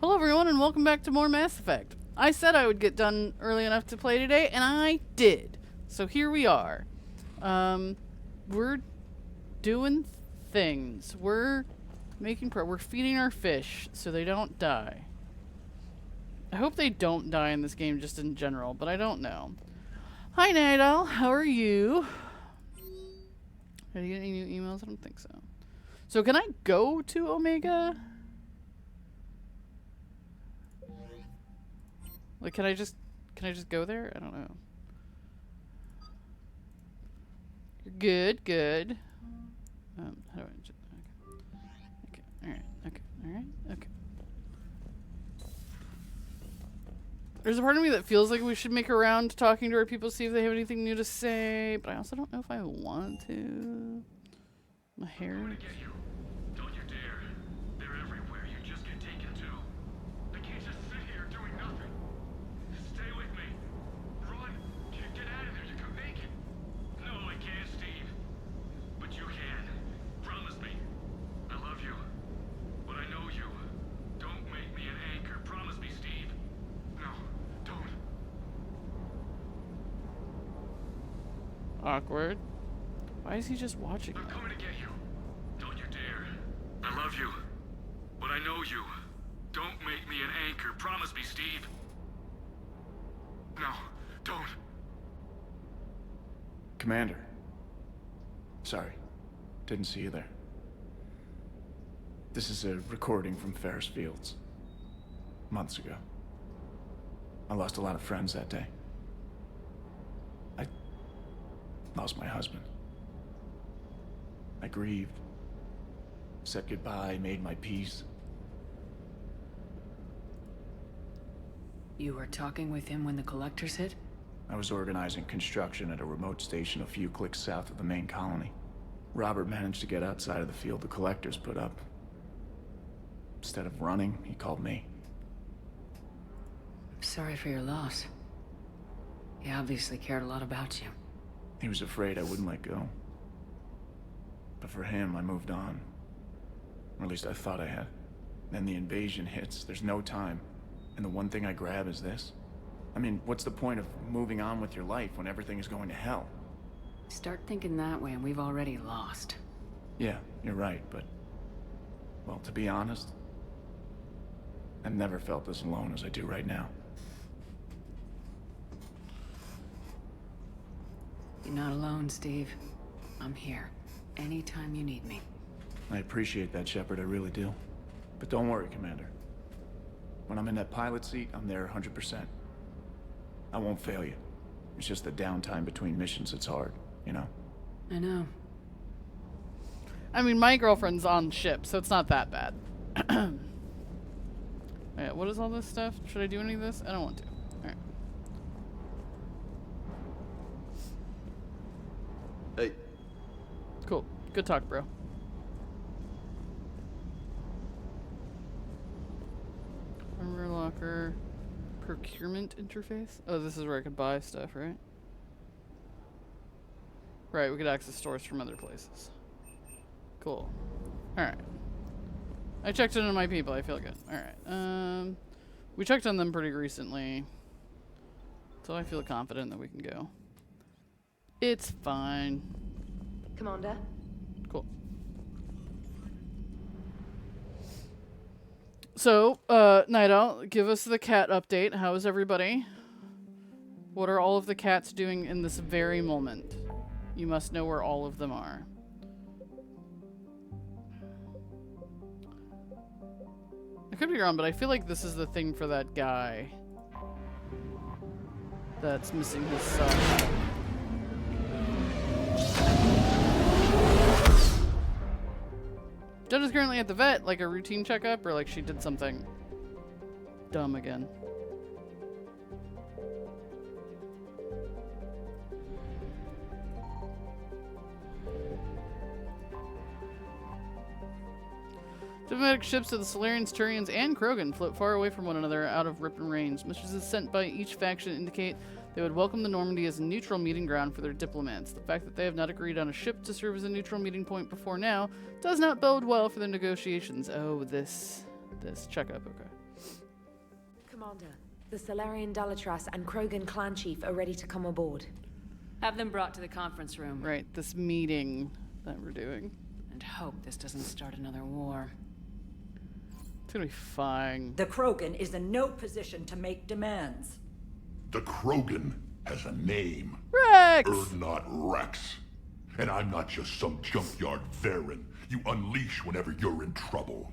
Hello everyone and welcome back to more Mass Effect. I said I would get done early enough to play today, and I did. So here we are. We're doing things. We're we're feeding our fish so they don't die. I hope they don't die in this game just in general, but I don't know. Hi Night Owl, how are you? Did you get any new emails? I don't think so. So can I go to Omega? Like, can I just go there? I don't know. You're good, good. How do I just, okay. Okay. There's a part of me that feels like we should make a round talking to our people, see if they have anything new to say, but I also don't know if I want to. My hair. Don't you dare. They're everywhere. You just get taken too. I can't just sit here doing nothing. Stay with me. Run. Get out of there. You can make it. No, I can't, Steve. But you can. Promise me. I love you. But I know you. Don't make me an anchor. Promise me, Steve. No, don't. Awkward. Why is he just watching? I'm coming to get you. Don't you dare. I love you. But I know you. Don't make me an anchor. Promise me, Steve. No, don't. Commander. Sorry. Didn't see you there. This is a recording from Ferris Fields. Months ago. I lost a lot of friends that day. I lost my husband. I grieved. Said goodbye, made my peace. You were talking with him when the collectors hit? I was organizing construction at a remote station a few clicks south of the main colony. Robert managed to get outside of the field the collectors put up. Instead of running, he called me. I'm sorry for your loss. He obviously cared a lot about you. He was afraid I wouldn't let go. But for him, I moved on. Or at least I thought I had. Then the invasion hits, there's no time. And the one thing I grab is this. I mean, what's the point of moving on with your life when everything is going to hell? Start thinking that way and we've already lost. Yeah, you're right, but... well, to be honest, I've never felt as alone as I do right now. You're not alone, Steve. I'm here. Anytime you need me. I appreciate that, Shepard, I really do. But don't worry, Commander. When I'm in that pilot seat, I'm there 100%. I won't fail you. It's just the downtime between missions that's hard, you know? I know. I mean, my girlfriend's on ship, so it's not that bad. Alright, what is all this stuff? Should I do any of this? I don't want to. Alright. Hey. Cool. Good talk, bro. Armor locker. Procurement interface? Oh, this is where I could buy stuff, right? Right, we could access stores from other places. Cool. Alright. I checked in on my people, I feel good. Alright. We checked on them pretty recently. So I feel confident that we can go. It's fine. Commander? Cool. So, Night Owl, give us the cat update. How is everybody? What are all of the cats doing in this very moment? You must know where all of them are. I could be wrong, but I feel like this is the thing for that guy that's missing his son. Jenna's currently at the vet, like a routine checkup, or like she did something dumb again. Diplomatic ships of the Solarians, Turians, and Krogan float far away from one another out of Ripon range. Messages sent by each faction indicate they would welcome the Normandy as a neutral meeting ground for their diplomats. The fact that they have not agreed on a ship to serve as a neutral meeting point before now does not bode well for the negotiations. Oh, this checkup, okay. Commander, the Salarian Dalatras and Krogan clan chief are ready to come aboard. Have them brought to the conference room. Right, this meeting that we're doing. And hope this doesn't start another war. It's gonna be fine. The Krogan is in no position to make demands. The Krogan has a name. Rex! Not Rex. And I'm not just some junkyard Varen you unleash whenever you're in trouble.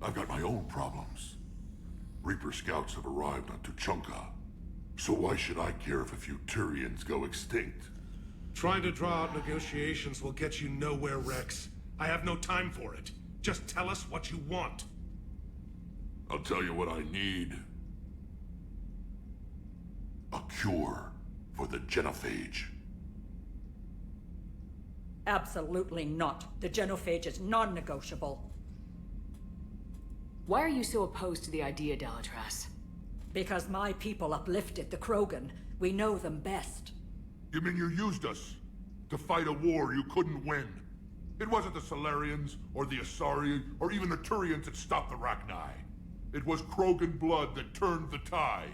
I've got my own problems. Reaper scouts have arrived on Tuchanka. So why should I care if a few Turians go extinct? Trying to draw out negotiations will get you nowhere, Rex. I have no time for it. Just tell us what you want. I'll tell you what I need. A cure for the genophage. Absolutely not. The genophage is non-negotiable. Why are you so opposed to the idea, Dalatras? Because my people uplifted the Krogan. We know them best. You mean you used us to fight a war you couldn't win? It wasn't the Solarians, or the Asari, or even the Turians that stopped the Rachni. It was Krogan blood that turned the tide.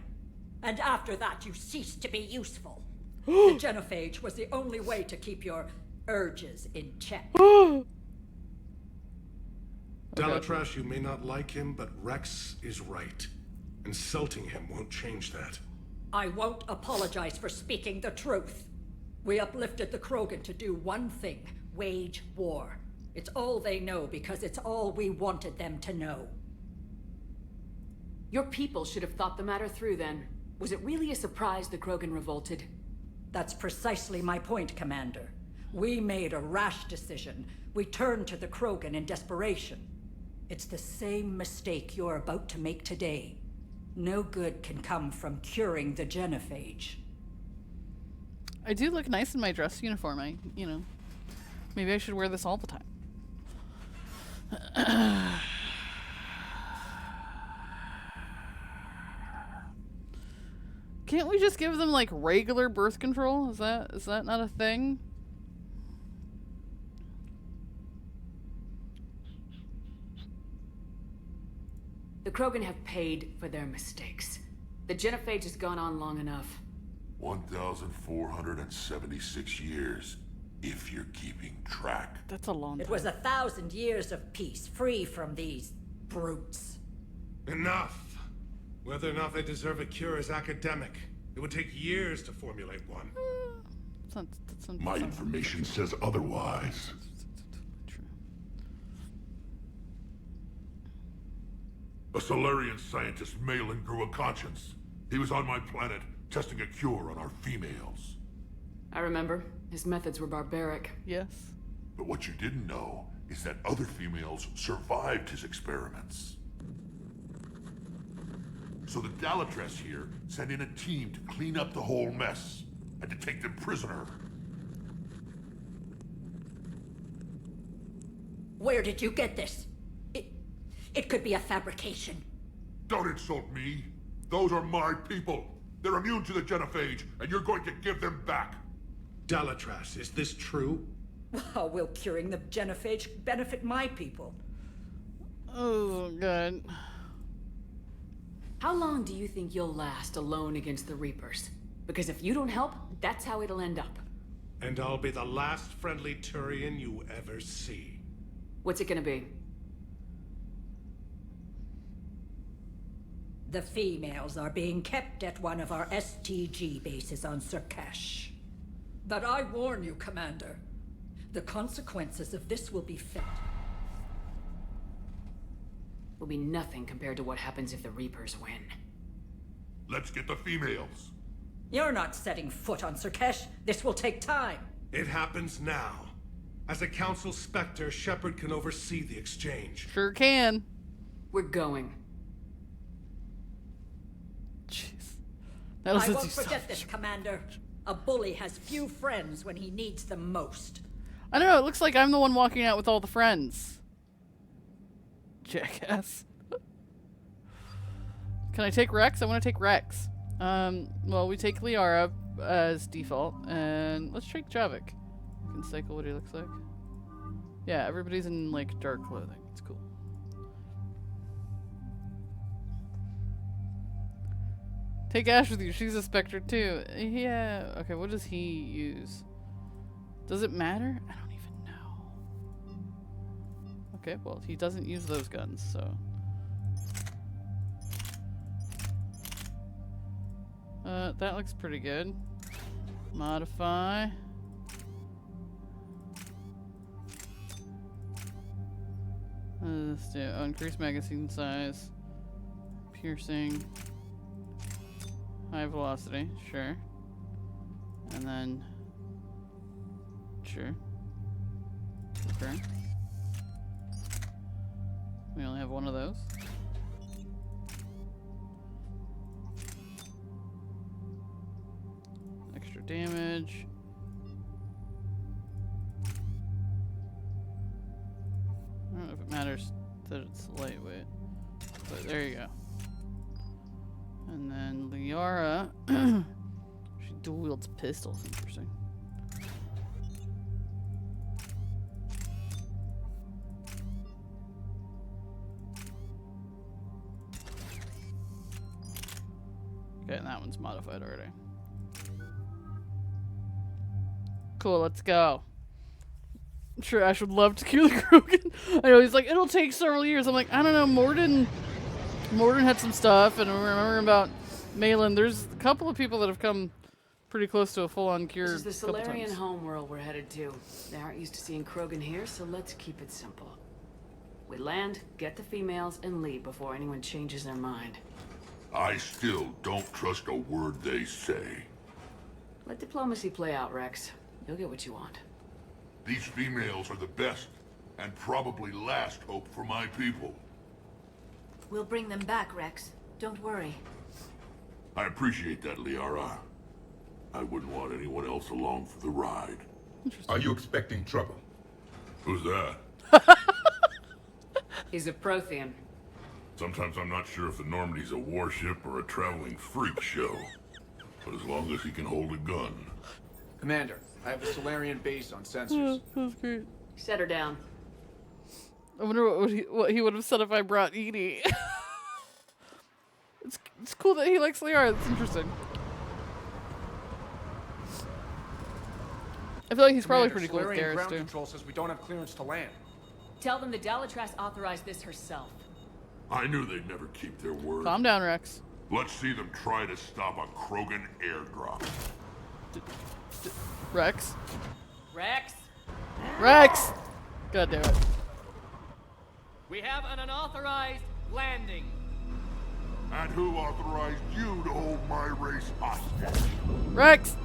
And after that, you ceased to be useful. The genophage was the only way to keep your urges in check. Dalatras, you may not like him, but Rex is right. Insulting him won't change that. I won't apologize for speaking the truth. We uplifted the Krogan to do one thing: wage war. It's all they know because it's all we wanted them to know. Your people should have thought the matter through then. Was it really a surprise the Krogan revolted? That's precisely my point, Commander. We made a rash decision. We turned to the Krogan in desperation. It's the same mistake you're about to make today. No good can come from curing the genophage. I do look nice in my dress uniform. Maybe I should wear this all the time. Can't we just give them like regular birth control? Is that not a thing? The Krogan have paid for their mistakes. The genophage has gone on long enough. 1,476 years, if you're keeping track. That's a long time. It was 1,000 years of peace, free from these brutes. Enough! Whether or not they deserve a cure is academic. It would take years to formulate one. My information says otherwise. True. A Solarian scientist Malin grew a conscience. He was on my planet, testing a cure on our females. I remember. His methods were barbaric. Yes. But what you didn't know is that other females survived his experiments. So the Dalatras here sent in a team to clean up the whole mess and to take them prisoner. Where did you get this? It could be a fabrication. Don't insult me. Those are my people. They're immune to the genophage, and you're going to give them back. Dalatras, is this true? How will curing the genophage benefit my people? Oh, God. How long do you think you'll last alone against the Reapers? Because if you don't help, that's how it'll end up. And I'll be the last friendly Turian you ever see. What's it gonna be? The females are being kept at one of our STG bases on Surkash. But I warn you, Commander, the consequences of this will be felt. Will be nothing compared to what happens if the Reapers win. Let's get the females. You're not setting foot on Surkash. This will take time. It happens now. As a Council Spectre, Shepard can oversee the exchange. Sure can. We're going. Jeez. That was I a won't forget this, Commander. A bully has few friends when he needs them most. I don't know. It looks like I'm the one walking out with all the friends. Jackass. Can I take Rex? I want to take Rex. Well, we take Liara as default, and let's take Javik. You can cycle what he looks like. Yeah, everybody's in like dark clothing. It's cool. Take Ash with you. She's a Spectre too. Yeah. Okay, what does he use? Does it matter? I don't even know. Okay, well, he doesn't use those guns, so. That looks pretty good. Modify. Let's do increase magazine size. Piercing. High velocity, sure. And then, sure. Okay. We only have one of those. Extra damage. I don't know if it matters that it's lightweight, but there you go. And then Liara, she dual wields pistols. Interesting. Okay, and that one's modified already. Cool, let's go. I'm sure Ash would love to cure the Krogan. I know, he's like, it'll take several years. I'm like, I don't know, Morden had some stuff, and I remember about Malin. There's a couple of people that have come pretty close to a full-on cure. This is the a couple Solarian times. homeworld we're headed to. They aren't used to seeing Krogan here, so let's keep it simple. We land, get the females, and leave before anyone changes their mind. I still don't trust a word they say. Let diplomacy play out, Rex. You'll get what you want. These females are the best and probably last hope for my people. We'll bring them back, Rex. Don't worry. I appreciate that, Liara. I wouldn't want anyone else along for the ride. Are you expecting trouble? Who's that? He's a Prothean. Sometimes I'm not sure if the Normandy's a warship or a traveling freak show. But as long as he can hold a gun. Commander, I have a Solarian base on sensors. That's great. Set her down. I wonder what he would have said if I brought Edie. It's cool that he likes Liara. That's interesting. I feel like he's probably pretty cool with Solarian Garrus ground too. control says we don't have clearance to land. Tell them the Dalatras authorized this herself. I knew they'd never keep their word. Calm down, Rex. Let's see them try to stop a Krogan airdrop. Rex. Rex! Rex! God damn it. We have an unauthorized landing. And who authorized you to hold my race hostage? Rex!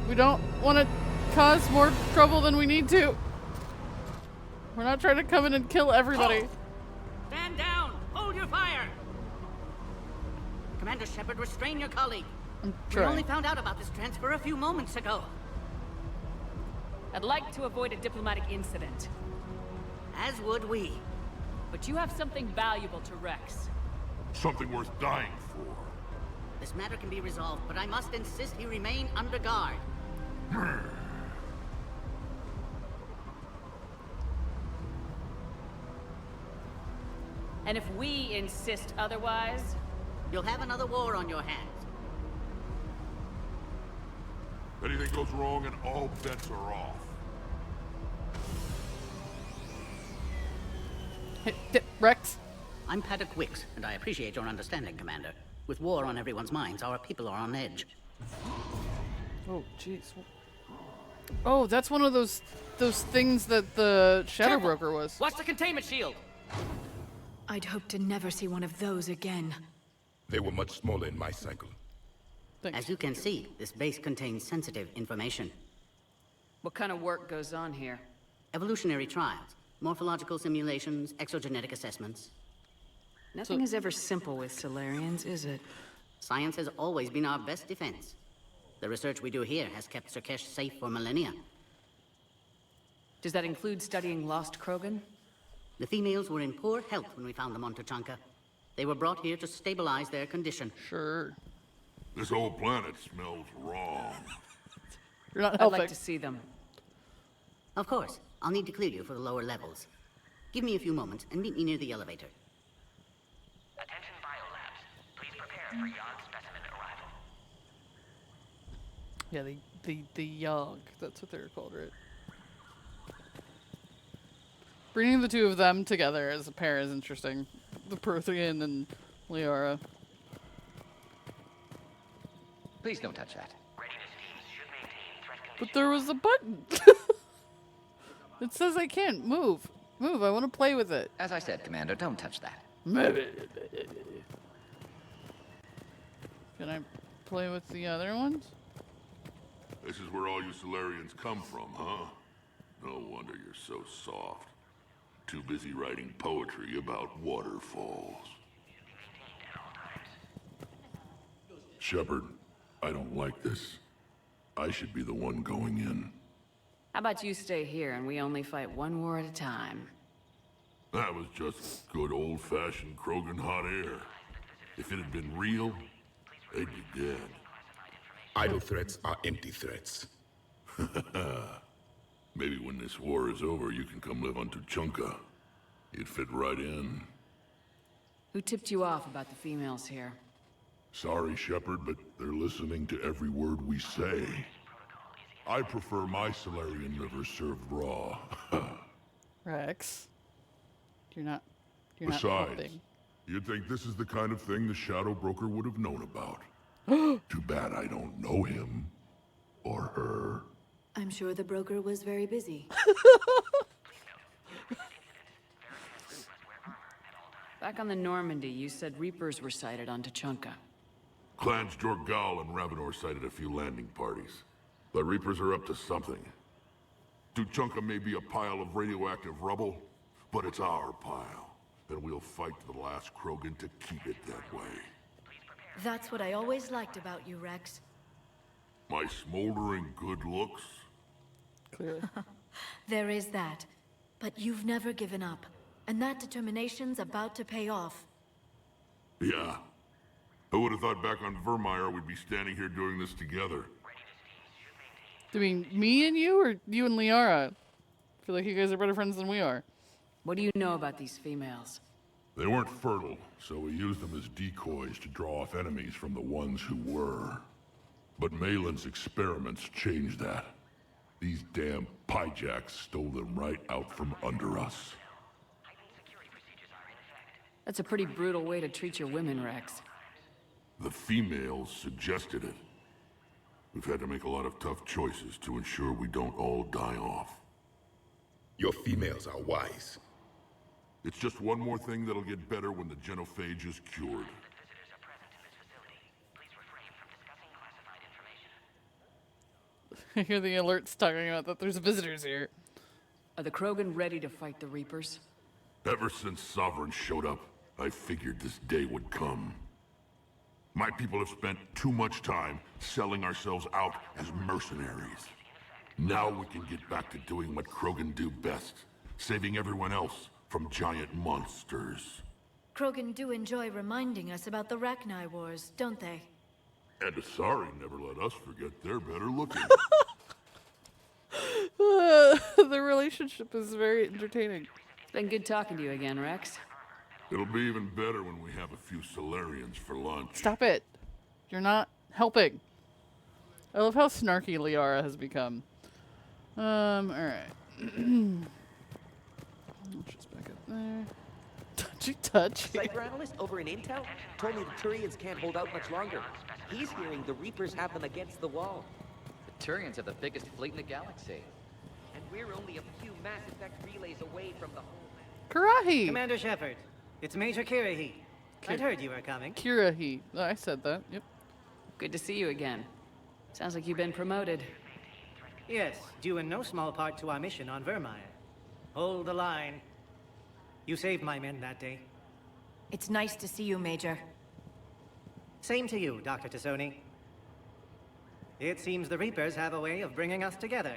We don't want to cause more trouble than we need to. We're not trying to come in and kill everybody. Stand down! Hold your fire! Commander Shepard, restrain your colleague. I'm We trying. only found out about this transfer a few moments ago. I'd like to avoid a diplomatic incident. As would we. But you have something valuable to Rex. Something worth dying for. This matter can be resolved, but I must insist he remain under guard. And if we insist otherwise, You'll have another war on your hands. Anything goes wrong and all bets are off. Hey, Rex. I'm Paddock Wicks, and I appreciate your understanding, Commander. With war on everyone's minds, our people are on edge. Oh, jeez. Oh, that's one of those things that the Shadow Careful. Broker was. Watch the containment shield! I'd hope to never see one of those again. They were much smaller in my cycle. Thanks. As you can see, this base contains sensitive information. what kind of work goes on here? Evolutionary trials, morphological simulations, exogenetic assessments. Nothing is ever simple with Solarians, is it? Science has always been our best defense. The research we do here has kept Surkesh safe for millennia. Does that include studying lost Krogan? The females were in poor health when we found them on Tuchanka. They were brought here to stabilize their condition. Sure. This whole planet smells wrong. You're not I'd helping. like to see them. Of course, I'll need to clear you for the lower levels. Give me a few moments and meet me near the elevator. Attention biolabs. Please prepare for Yogg specimen arrival. Yeah, the Yogg. That's what they're called, right? Bringing the two of them together as a pair is interesting. The Prothean and Liara. Please don't touch that. Readiness teams should maintain threat condition. But there was a button. It says I can't move. Move, I want to play with it. As I said, Commander, don't touch that. Can I play with the other ones? This is where all you Solarians come from, huh? No wonder you're so soft. Too busy writing poetry about waterfalls. Shepard, I don't like this. I should be the one going in. How about you stay here and we only fight one war at a time? That was just good old-fashioned Krogan hot air. If it had been real, they'd be dead. Idle threats are empty threats. Maybe when this war is over, you can come live on Tuchanka. You'd fit right in. Who tipped you off about the females here? Sorry, Shepard, but they're listening to every word we say. I prefer my Solarian liver served raw. Rex. You're not Besides, helping. you'd think this is the kind of thing the Shadow Broker would have known about. Too bad I don't know him. Or her. I'm sure the broker was very busy. Back on the Normandy, you said Reapers were sighted on Tuchanka. Clans Jorgal and Ravenor sighted a few landing parties. The Reapers are up to something. Tuchanka may be a pile of radioactive rubble, but it's our pile. And we'll fight to the last Krogan to keep it that way. That's what I always liked about you, Rex. My smoldering good looks? Clearly. There is that. But you've never given up. And that determination's about to pay off. Yeah. Who would have thought back on Vermeer we'd be standing here doing this together? Do you mean me and you, or you and Liara? I feel like you guys are better friends than we are. What do you know about these females? They weren't fertile, so we used them as decoys to draw off enemies from the ones who were. But Malin's experiments changed that. These damn pyjacks stole them right out from under us. That's a pretty brutal way to treat your women, Rex. The females suggested it. We've had to make a lot of tough choices to ensure we don't all die off. Your females are wise. It's just one more thing that'll get better when the genophage is cured. I hear the alerts talking about that there's visitors here. Are the Krogan ready to fight the Reapers? Ever since Sovereign showed up, I figured this day would come. My people have spent too much time selling ourselves out as mercenaries. Now we can get back to doing what Krogan do best, saving everyone else from giant monsters. Krogan do enjoy reminding us about the Rachni Wars, don't they? And Asari never let us forget they're better looking. The relationship is very entertaining. It's been good talking to you again, Rex. It'll be even better when we have a few Solarians for lunch. Stop it. You're not helping. I love how snarky Liara has become. Alright. Just back up there. Touchy. Cyber analyst over in Intel told me the Turians can't hold out much longer. He's hearing the Reapers have them against the wall. The Turians have the biggest fleet in the galaxy. And we're only a few Mass Effect relays away from the whole... Karahi! Commander Shepard, it's Major Kirahi. I'd heard you were coming. Kirahi. I said that, yep. Good to see you again. Sounds like you've been promoted. Yes, due in no small part to our mission on Vermeer. Hold the line. You saved my men that day. It's nice to see you, Major. Same to you, Dr. Tassoni. It seems the Reapers have a way of bringing us together.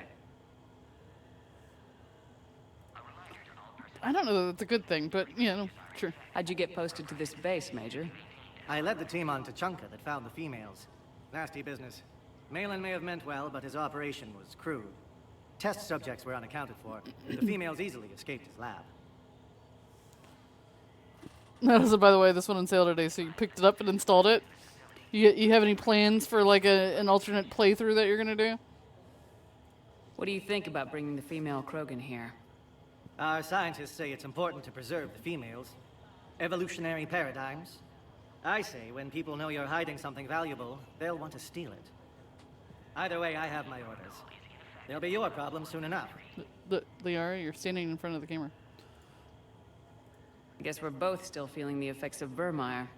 I don't know that that's a good thing, but, you know, sure. How'd you get posted to this base, Major? I led the team on Tuchanka that found the females. Nasty business. Malin may have meant well, but his operation was crude. Test subjects were unaccounted for. The females easily escaped his lab. So, by the way, this one on sale today, so you picked it up and installed it. You have any plans for like an alternate playthrough that you're gonna do? What do you think about bringing the female Krogan here? Our scientists say it's important to preserve the females. Evolutionary paradigms. I say when people know you're hiding something valuable, they'll want to steal it. Either way, I have my orders. They'll be your problem soon enough. Liara, you're standing in front of the camera. I guess we're both still feeling the effects of Vermeer.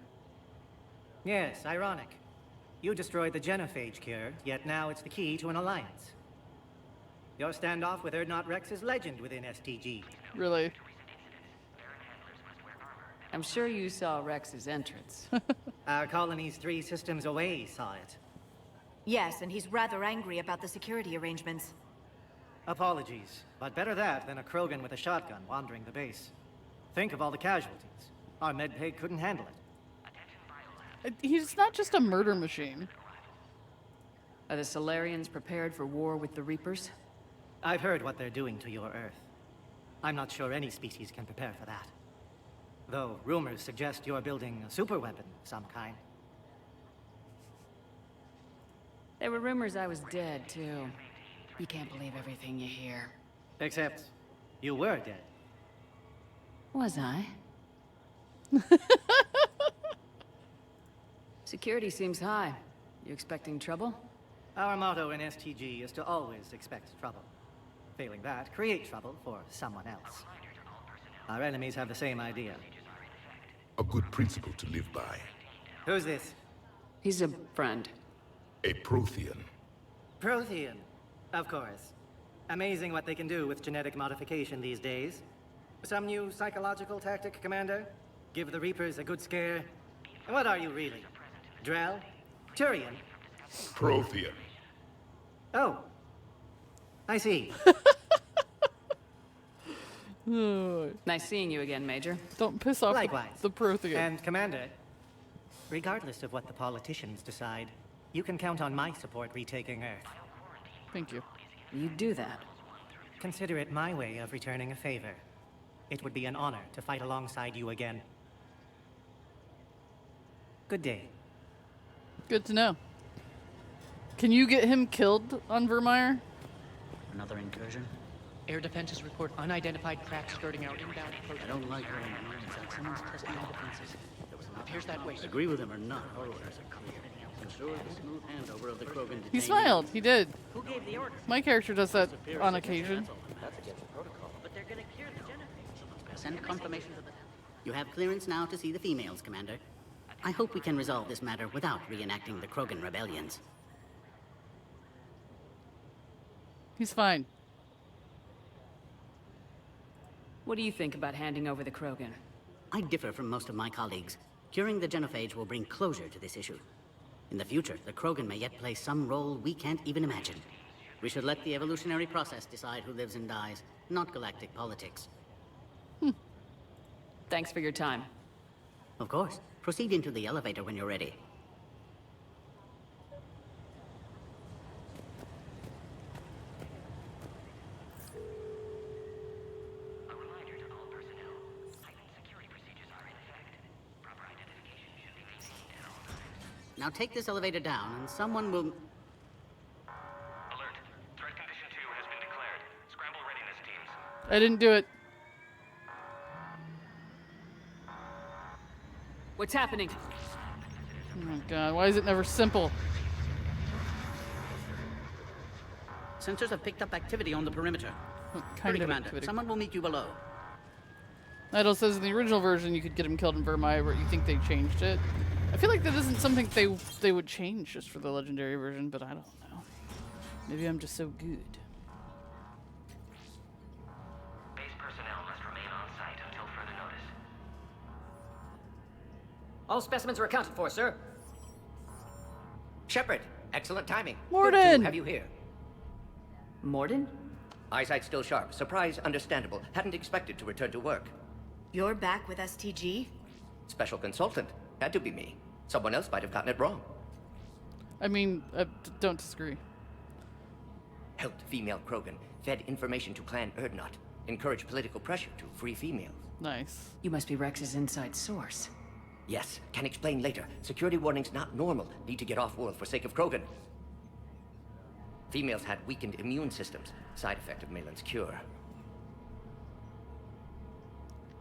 Yes, ironic. You destroyed the genophage cure, yet now it's the key to an alliance. Your standoff with Erdnot Rex is legend within STG. Really? I'm sure you saw Rex's entrance. Our colony's 3 systems away saw it. Yes, and he's rather angry about the security arrangements. Apologies, but better that than a Krogan with a shotgun wandering the base. Think of all the casualties. Our medpay couldn't handle it. He's not just a murder machine. Are the Solarians prepared for war with the Reapers? I've heard what they're doing to your Earth. I'm not sure any species can prepare for that. Though rumors suggest you're building a superweapon of some kind. There were rumors I was dead, too. You can't believe everything you hear. Except, you were dead. Was I? Security seems high. You expecting trouble? Our motto in STG is to always expect trouble. Failing that, create trouble for someone else. Our enemies have the same idea. A good principle to live by. Who's this? He's a friend. A Prothean. Prothean. Of course. Amazing what they can do with genetic modification these days. Some new psychological tactic, Commander? Give the Reapers a good scare? What are you really? Drell? Turian? Prothean. Oh. I see. Nice seeing you again, Major. Don't piss off Likewise. the Prothean. And Commander, regardless of what the politicians decide, you can count on my support retaking Earth. Thank you. You do that. Consider it my way of returning a favor. It would be an honor to fight alongside you again. Good day. Good to know. Can you get him killed on Vermeer? Another incursion? Air defenses report unidentified cracks skirting our inbound approach. I don't like hearing rumors that someone's testing our defenses. Appears that way. Agree with him or not, our orders are clear. Ensure the smooth handover of the Krogan detainees. He smiled. He did. Who gave the order? My character does that on occasion. That's against the protocol. But they're gonna cure the genophage. Send confirmation to the... You have clearance now to see the females, Commander. I hope we can resolve this matter without reenacting the Krogan rebellions. He's fine. What do you think about handing over the Krogan? I differ from most of my colleagues. Curing the genophage will bring closure to this issue. In the future, the Krogan may yet play some role we can't even imagine. We should let the evolutionary process decide who lives and dies, not galactic politics. Thanks for your time. Of course. Proceed into the elevator when you're ready. Now take this elevator down, and someone will... Alert. Threat condition 2 has been declared. Scramble readiness teams. I didn't do it. What's happening? Oh my god, why is it never simple? Sensors have picked up activity on the perimeter. What kind Hurry, of Commander. activity? Someone will meet you below. Idle says in the original version you could get him killed in Vermeer, but you think they changed it. I feel like that isn't something they would change just for the legendary version, but I don't know. Maybe I'm just so good. Base personnel must remain on site until further notice. All specimens are accounted for, sir. Shepard, excellent timing. Morden! Good to have you here. Morden? Eyesight still sharp. Surprise understandable. Hadn't expected to return to work. You're back with STG? Special consultant. Had to be me. Someone else might have gotten it wrong. I mean, don't disagree. Helped female Krogan. Fed information to Clan Erdnot. Encourage political pressure to free females. Nice. You must be Rex's inside source. Yes, can explain later. Security warnings not normal. Need to get off-world for sake of Krogan. Females had weakened immune systems. Side effect of Malin's cure.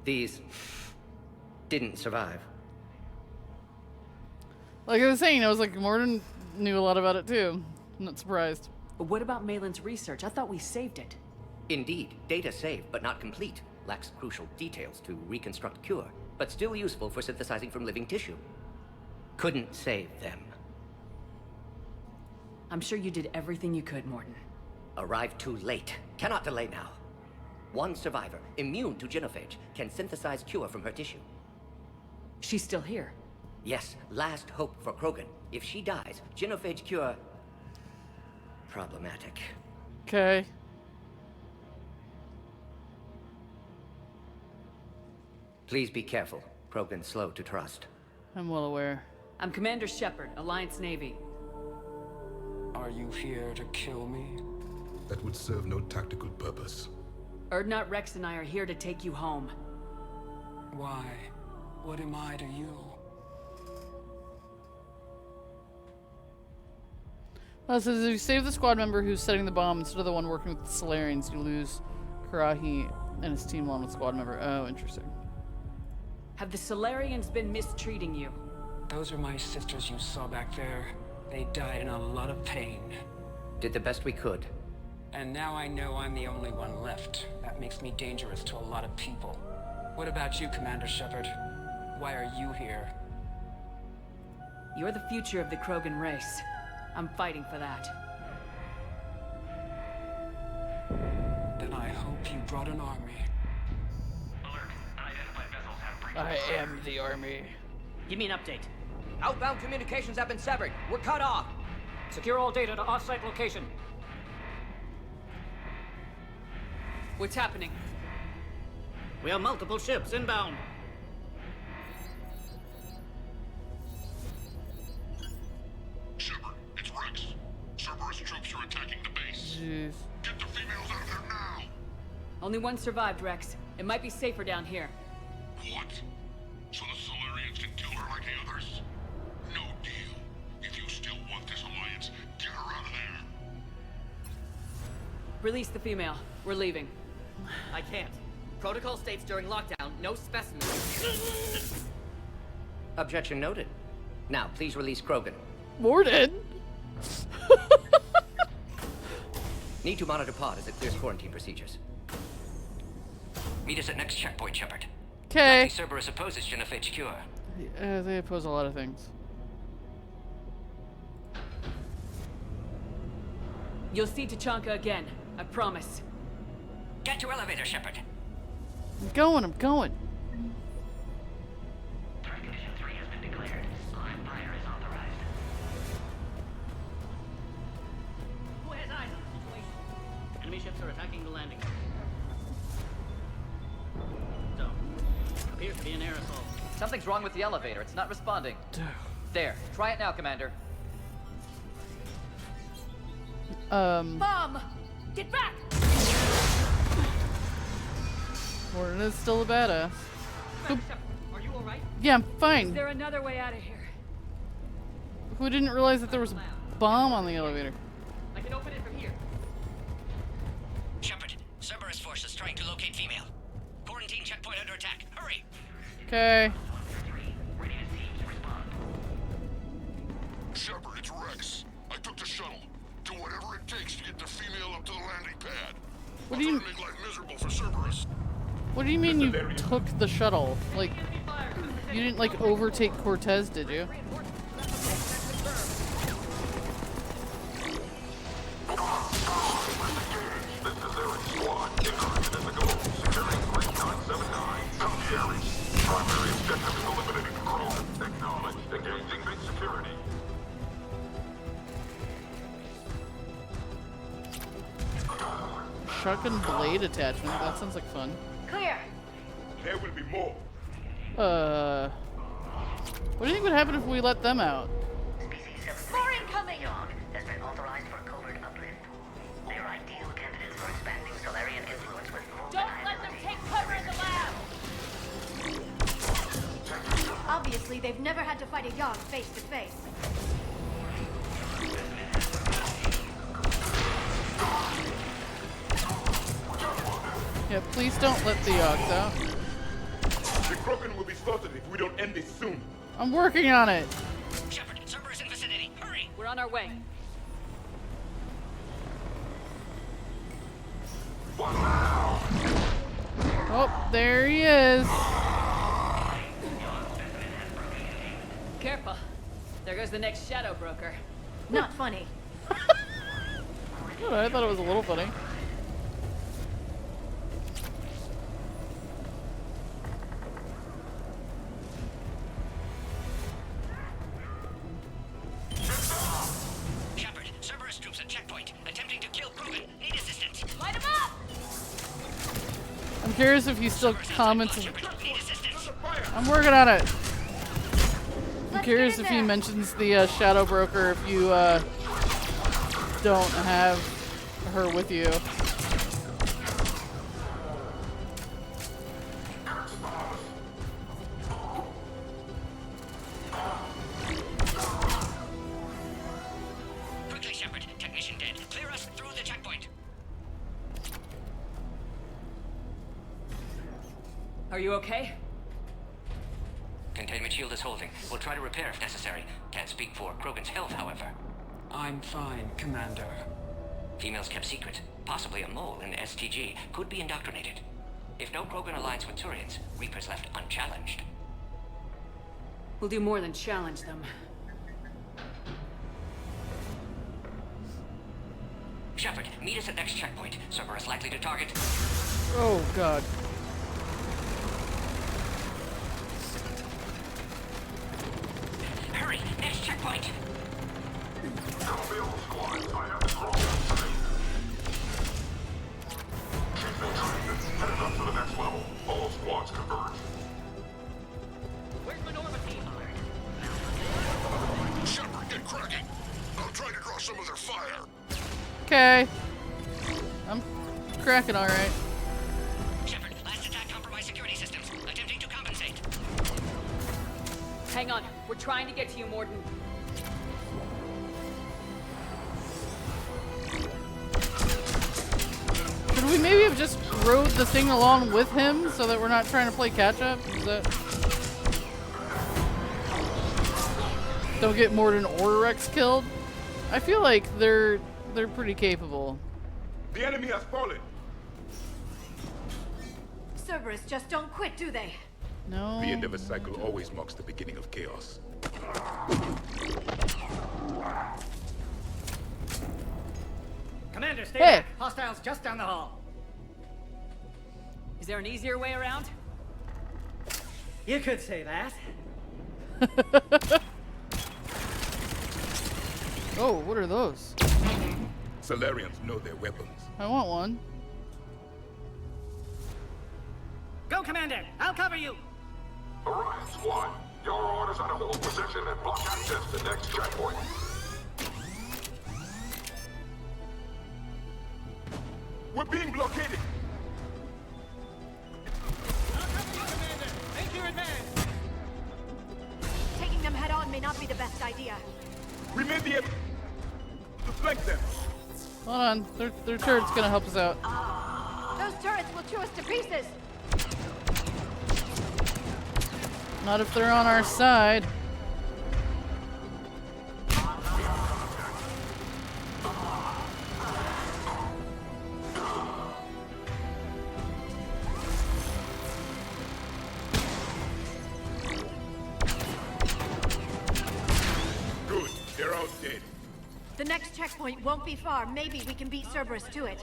These didn't survive. Like I was saying, I was like, Morden knew a lot about it too. I'm not surprised. What about Malin's research? I thought we saved it. Indeed, data saved, but not complete. Lacks crucial details to reconstruct cure, but still useful for synthesizing from living tissue. Couldn't save them. I'm sure you did everything you could, Morden. Arrived too late. Cannot delay now. One survivor, immune to genophage, can synthesize cure from her tissue. She's still here. Yes, last hope for Krogan. If she dies, genophage cure... problematic. Okay. Please be careful. Krogan's slow to trust. I'm well aware. I'm Commander Shepard, Alliance Navy. Are you here to kill me? That would serve no tactical purpose. Urdnot, Rex, and I are here to take you home. Why? What am I to you? Well, it says if you save the squad member who's setting the bomb instead of the one working with the Solarians, you lose Karahi and his team along with squad member. Oh, interesting. Have the Solarians been mistreating you? Those are my sisters you saw back there. They died in a lot of pain. Did the best we could. And now I know I'm the only one left. That makes me dangerous to a lot of people. What about you, Commander Shepard? Why are you here? You're the future of the Krogan race. I'm fighting for that. Then I hope you brought an army. Alert. Unidentified vessels have breached. I am the army. Give me an update. Outbound communications have been severed. We're cut off. Secure all data to off-site location. What's happening? We have multiple ships inbound. Shepard, it's Rex. Cerberus troops are attacking the base. Jeez. Get the females out of there now! Only one survived, Rex. It might be safer down here. What? So the Solarians can kill her like the others? No deal. If you still want this alliance, get her out of there. Release the female. We're leaving. I can't. Protocol states during lockdown, no specimens. Objection noted. Now, please release Krogan. Morden? Need to monitor pod as it clears quarantine procedures. Meet us at next checkpoint, Shepard. Okay. Cerberus opposes genophage cure. They oppose a lot of things. You'll see Tachanka again. I promise. Get to elevator, Shepard. I'm going. Threat condition 3 has been declared. Live fire is authorized. Who has eyes on the situation? Enemy ships are attacking the landing. So, appears to be an air assault. Something's wrong with the elevator. It's not responding. There. Try it now, Commander. Mom! Get back! Morden is still a badass. Are you alright? Yeah, I'm fine. Is there another way out of here? Who didn't realize that there was a bomb on the elevator? I can open it from here. Shepard, Cerberus forces trying to locate female. Quarantine checkpoint under attack. Hurry! Okay. Shepard, it's Rex. I took the shuttle. Do whatever it takes to get the female up to the landing pad. What do you make life miserable for Cerberus. What do you mean you took the shuttle? Like, you didn't like overtake Cortez, did you? Primary objective is eliminating Krogan. Acknowledged. Engaging big security. Shotgun blade attachment. That sounds like fun. Clear. There will be more. What do you think would happen if we let them out? More incoming! Has been authorized for covert uplift. They are ideal candidates for expanding Solarian influence with full denial Obviously, they've never had to fight a Yogg face to face. Yeah, please don't let the Yoggs out. The Krogan will be slaughtered if we don't end this soon. I'm working on it. Shepard, Cerberus in vicinity. Hurry! We're on our way. Oh, there he is. Careful. There goes the next shadow broker. Not funny. I thought it was a little funny. Shepard, Cerberus troops at checkpoint, attempting to kill Krogan. Need assistance. Light him up! I'm curious if he still comments. I'm working on it. I'm curious if he mentions the shadow broker if you don't have her with you. Quickly, Shepard. Technician dead. Clear us through the checkpoint. Are you okay? Containment shield is holding. We'll try to repair if necessary. Can't speak for Krogan's health, however. I'm fine, Commander. Females kept secret. Possibly a mole in STG. Could be indoctrinated. If no Krogan aligns with Turians, Reapers left unchallenged. We'll do more than challenge them. Shepard, meet us at next checkpoint. Cerberus likely to target. Oh, God. Hurry! Next checkpoint! Headed up to the next level. All squads converge. Where's the Normandy team? Shepard, get cracking. I'll try to draw some of their fire. Okay. I'm cracking all right. Shepard, last attack compromised security systems. Attempting to compensate. Hang on. We're trying to get to you, Morden. Should we maybe have just rode the thing along with him so that we're not trying to play catch up? Is that... Don't get Morden or Rex killed? I feel like they're pretty capable. The enemy has fallen. Cerberus just don't quit, do they? No. The end of a cycle always marks the beginning of chaos. Commander, stay Hey. back. Hostiles just down the hall. Is there an easier way around? You could say that. Oh, what are those? Salarians know their weapons. I want one. Go, Commander! I'll cover you! Alright, squad. Your orders are to hold position and block access to the next checkpoint. We're being blockaded. Make your advance! Taking them head on may not be the best idea. We may be able to flank them. Hold on. Their turret's gonna help us out. Those turrets will chew us to pieces. Not if they're on our side. Good. They're all dead. The next checkpoint won't be far. Maybe we can beat Cerberus to it.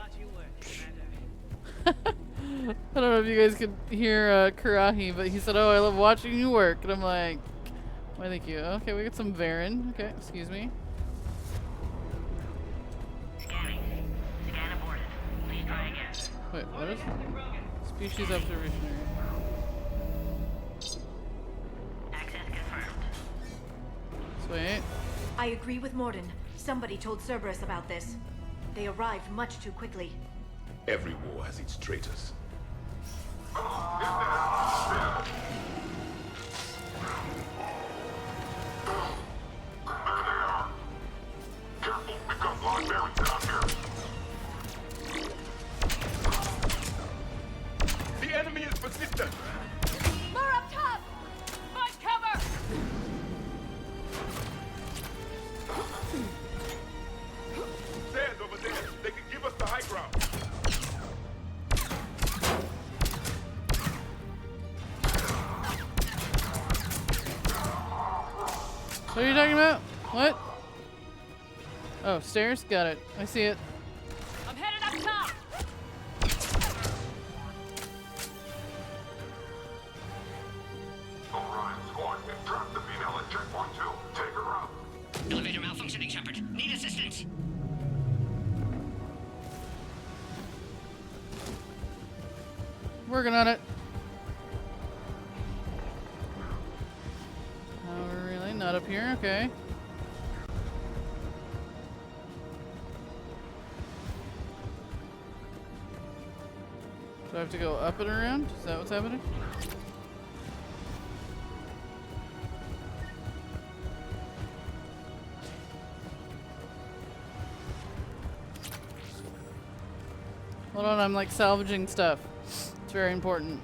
I don't know if you guys could hear Karahi, but he said, "Oh, I love watching you work," and I'm like, "Why, thank you." Okay, we got some Varen. Okay, excuse me. Scanning. Scan aborted. Please try again. Wait, what is species observation area? Access confirmed. Sweet. I agree with Morden. Somebody told Cerberus about this. They arrived much too quickly. Every war has its traitors. assistance! More up top! Find cover! Stairs over there. They can give us the high ground. What are you talking about? What? Oh, stairs? Got it. I see it. I'm headed up top! Orion squad, they've trapped the female at checkpoint 2. Take her out. Elevator malfunctioning, Shepard. Need assistance. Working on it. Oh, really? Not up here? Okay. Do I have to go up and around? Is that what's happening? Hold on, I'm like salvaging stuff. It's very important.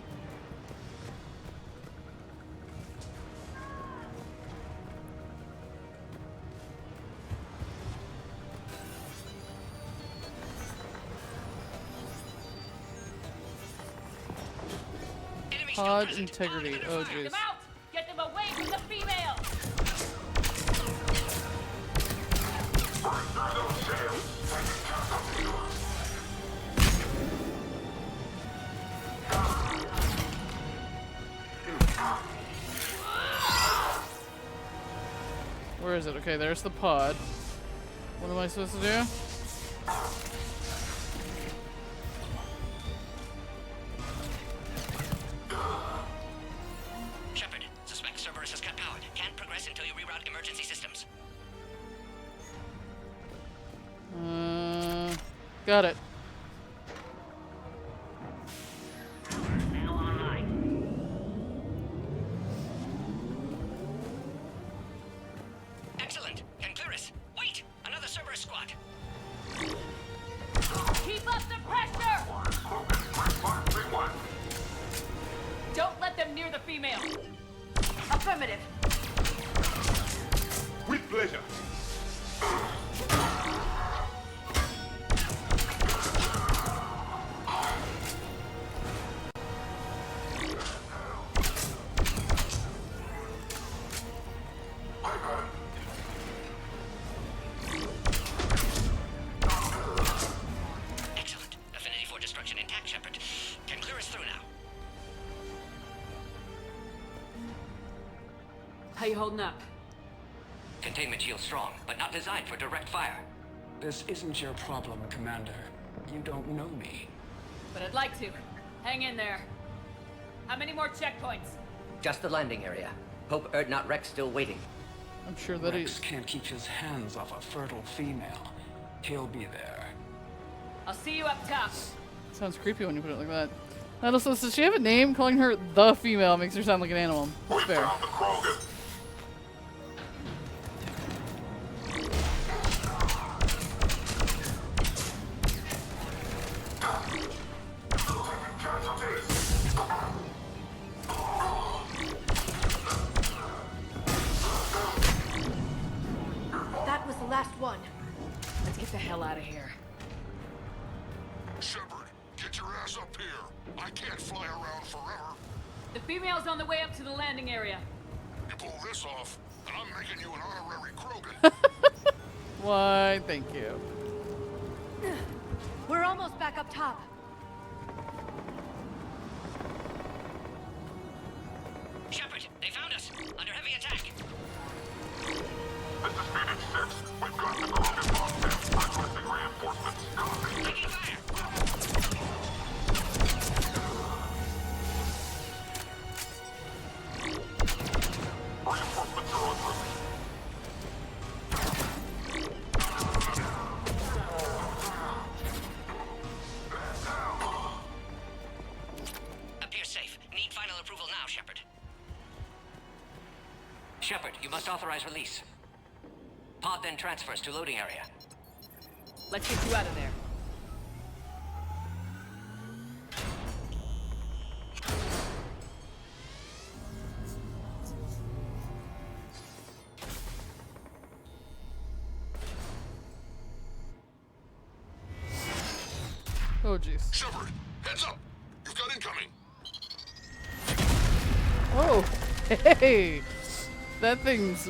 Pod integrity. Oh, jeez. Them out! Get them away from the females! Where is it? Okay, there's the pod. What am I supposed to do? Shepard, suspect Cerberus has cut power. Can't progress until you reroute emergency systems. Got it. Excellent. Can clear us. Wait! Another Cerberus squad. Keep up the pressure! Don't let them near the female! Affirmative. With pleasure. Excellent. Affinity for destruction intact, Shepard. Can clear us through now. How you holding up? Containment shield strong, but not designed for direct fire. This isn't your problem, Commander. You don't know me. But I'd like to. Hang in there. How many more checkpoints? Just the landing area. Hope Erdnot Rex still waiting. I'm sure that Rex can't keep his hands off a fertile female. He'll be there. I'll see you up top. Sounds creepy when you put it like that. And also, does she have a name? Calling her the female makes her sound like an animal. That's fair. Found the Krogan. That was the last one. Let's get the hell out of here. Shepard, get your ass up here. I can't fly around forever. The female's on the way up to the landing area. You pull this off, and I'm making you an honorary Krogan. Why, thank you. We're almost back up top. Shepard, they found us. Under heavy attack. This is Phoenix 6. We've got the Krogan lockdown. Requesting reinforcements. Copy. Taking fire. Reinforcements are en route. Appear safe. Need final approval now, Shepard. Shepard, you must authorize release. Pod then transfers to loading area. Let's get you out of there. Oh, jeez. Shepard, heads up! You've got incoming! Oh, hey! That thing's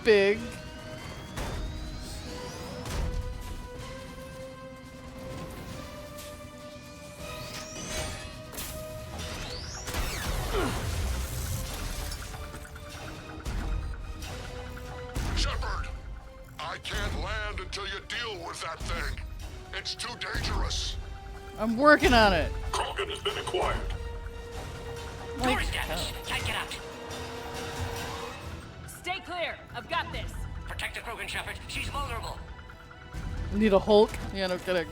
big. Shepard! I can't land until you deal with that thing. It's too dangerous. I'm working on it. Krogan has been acquired. Door is damaged. Can't get out. Stay clear. I've got this. Protect the Krogan, Shepard. She's vulnerable. Need a Hulk? Yeah, no kidding.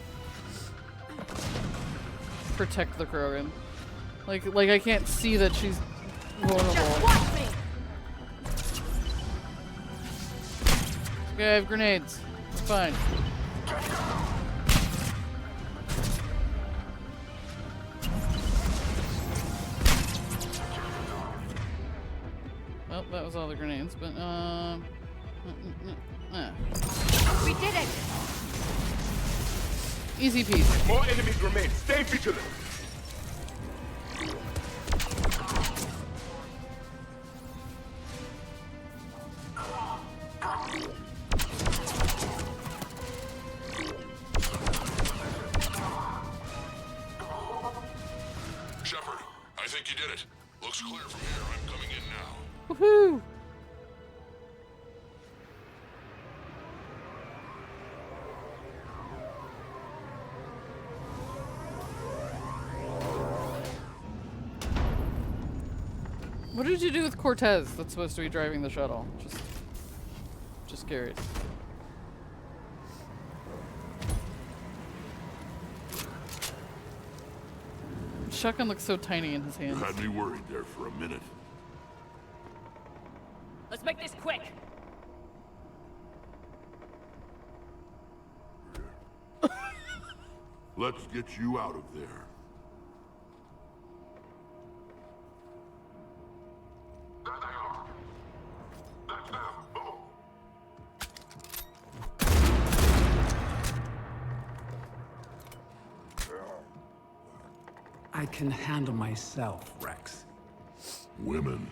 Protect the Krogan. Like I can't see that she's vulnerable. Just watch me. Okay, I have grenades. It's fine. Well, that was all the grenades, but We did it. easy peasy. More enemies remain. Stay vigilant. Shepard, I think you did it. Looks clear from here. I'm coming in now. Woohoo! What did you do with Cortez that's supposed to be driving the shuttle? Just curious. Shotgun looks so tiny in his hands. You had me worried there for a minute. Let's make this quick. Let's get you out of there. There they are. That's them. Move. I can handle myself, Rex. Women.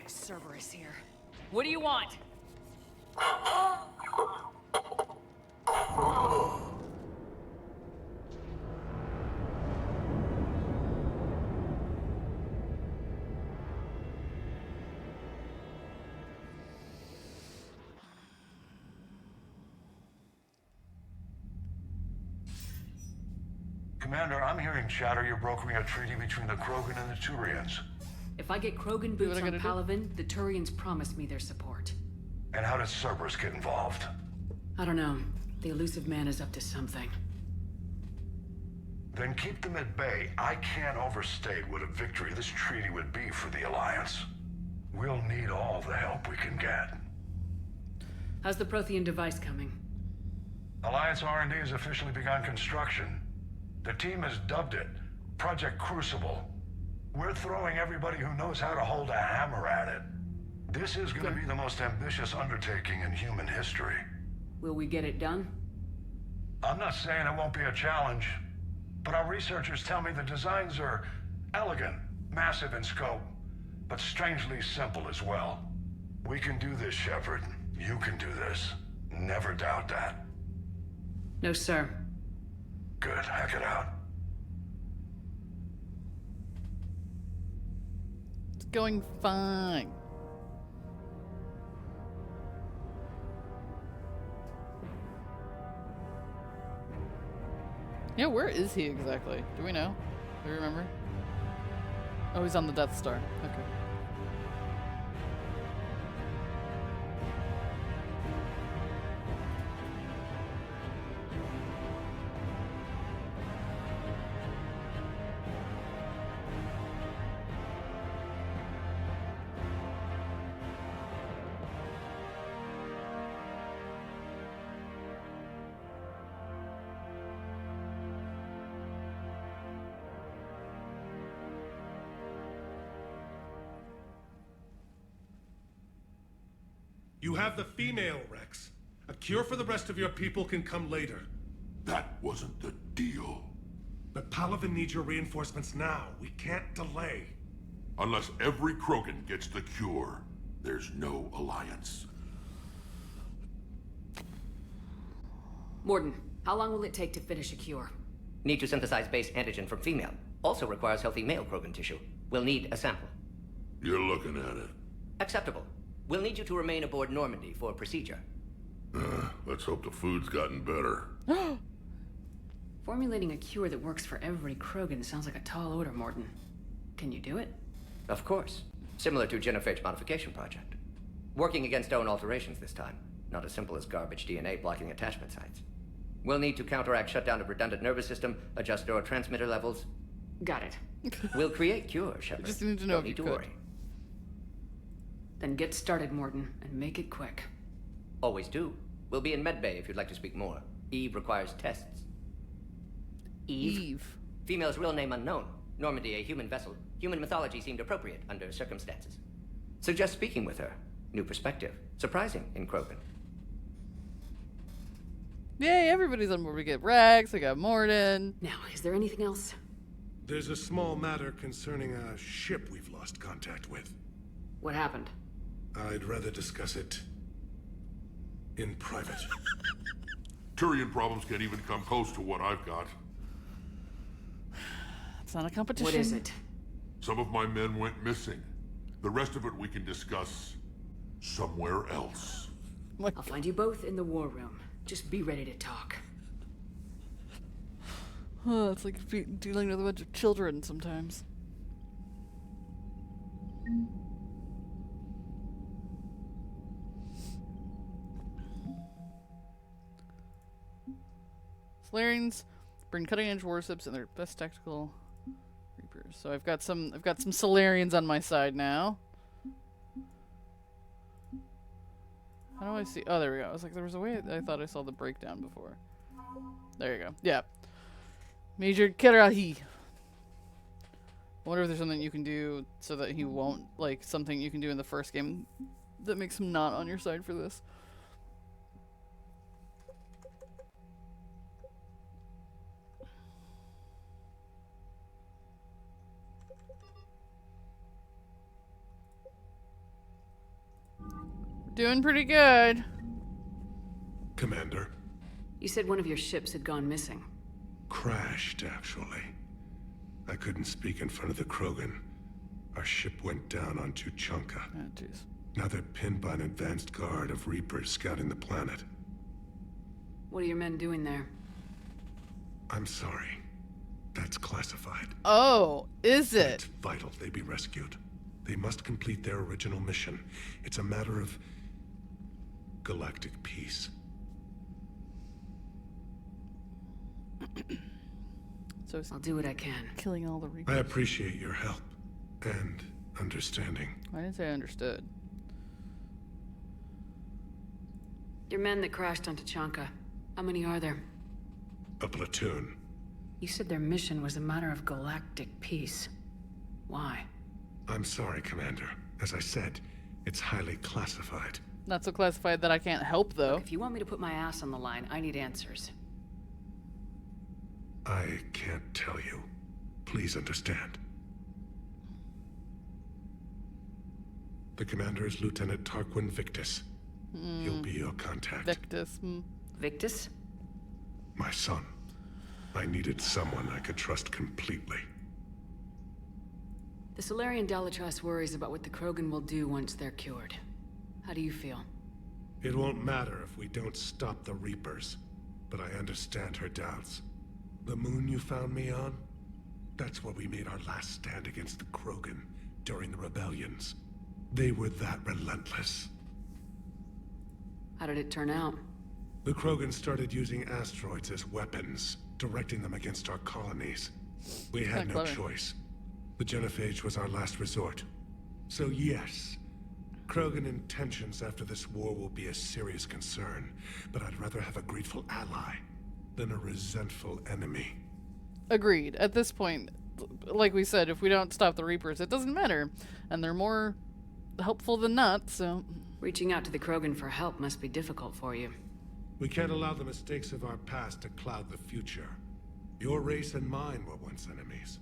Cerberus here. What do you want? Commander, I'm hearing chatter you're brokering a treaty between the Krogan and the Turians. If I get Krogan boots on Palaven, the Turians promise me their support. And how does Cerberus get involved? I don't know. The elusive man is up to something. Then keep them at bay. I can't overstate what a victory this treaty would be for the Alliance. We'll need all the help we can get. How's the Prothean device coming? Alliance R&D has officially begun construction. The team has dubbed it Project Crucible. We're throwing everybody who knows how to hold a hammer at it. This is going to be the most ambitious undertaking in human history. Will we get it done? I'm not saying it won't be a challenge, but our researchers tell me the designs are elegant, massive in scope, but strangely simple as well. We can do this, Shepard. You can do this. Never doubt that. No, sir. Good. Hack it out. It's going fine. Yeah, where is he exactly? Do we know? Do we remember? Oh, he's on the Death Star. Okay. You have the female, Rex. A cure for the rest of your people can come later. That wasn't the deal. But Palaven needs your reinforcements now. We can't delay. Unless every Krogan gets the cure, there's no alliance. Morden, how long will it take to finish a cure? Need to synthesize base antigen from female. Also requires healthy male Krogan tissue. We'll need a sample. You're looking at it. Acceptable. We'll need you to remain aboard Normandy for procedure. Let's hope the food's gotten better. Formulating a cure that works for every Krogan sounds like a tall order, Morden. Can you do it? Of course. Similar to genophage modification project. Working against own alterations this time. Not as simple as garbage DNA blocking attachment sites. We'll need to counteract shutdown of redundant nervous system, adjust neurotransmitter levels. Got it. We'll create cure, Shepard. Just need to know Don't if you need to could. worry. Then get started, Morden, and make it quick. Always do. We'll be in medbay if you'd like to speak more. Eve requires tests. Eve. Female's real name unknown. Normandy, a human vessel. Human mythology seemed appropriate under circumstances. Suggest speaking with her. New perspective. Surprising in Krogan. Yay, everybody's on board. We get Rex, I got Morden. Now, is there anything else? There's a small matter concerning a ship we've lost contact with. What happened? I'd rather discuss it in private. Turian problems can't even come close to what I've got. It's not a competition. What is it? Some of my men went missing. The rest of it we can discuss somewhere else. I'll find you both in the war room. Just be ready to talk. It's like dealing with a bunch of children sometimes. Solarians bring cutting-edge warships and their best tactical reapers. So I've got some Solarians on my side now. How do I see? Oh, there we go. I was like, there was a way I thought I saw the breakdown before. There you go. Yeah. Major Kirahi. I wonder if there's something you can do so that he won't, like, something you can do in the first game that makes him not on your side for this. Doing pretty good. Commander. You said one of your ships had gone missing. Crashed, actually. I couldn't speak in front of the Krogan. Our ship went down on Tuchanka. Oh, jeez. Now they're pinned by an advanced guard of Reapers scouting the planet. What are your men doing there? I'm sorry. That's classified. Oh, is it? It's vital they be rescued. They must complete their original mission. It's a matter of galactic peace. So I'll do what I can. Killing all the Reapers. I appreciate your help and understanding. I didn't say I understood. Your men that crashed on Tuchanka. How many are there? A platoon. You said their mission was a matter of galactic peace. Why? I'm sorry, Commander. As I said, it's highly classified. Not so classified that I can't help, though. Look, if you want me to put my ass on the line, I need answers. I can't tell you. Please understand. The commander is Lieutenant Tarquin Victus. He'll be your contact. Victus. Victus? My son. I needed someone I could trust completely. The Solarian Dalatrass worries about what the Krogan will do once they're cured. How do you feel? It won't matter if we don't stop the Reapers, but I understand her doubts. The moon you found me on? That's where we made our last stand against the Krogan during the rebellions. They were that relentless. How did it turn out? The Krogan started using asteroids as weapons, directing them against our colonies. We had no choice. The genophage was our last resort. So yes, Krogan intentions after this war will be a serious concern, but I'd rather have a grateful ally than a resentful enemy. Agreed. At this point, like we said, if we don't stop the Reapers, it doesn't matter. And they're more helpful than not, so... Reaching out to the Krogan for help must be difficult for you. We can't allow the mistakes of our past to cloud the future. Your race and mine were once enemies.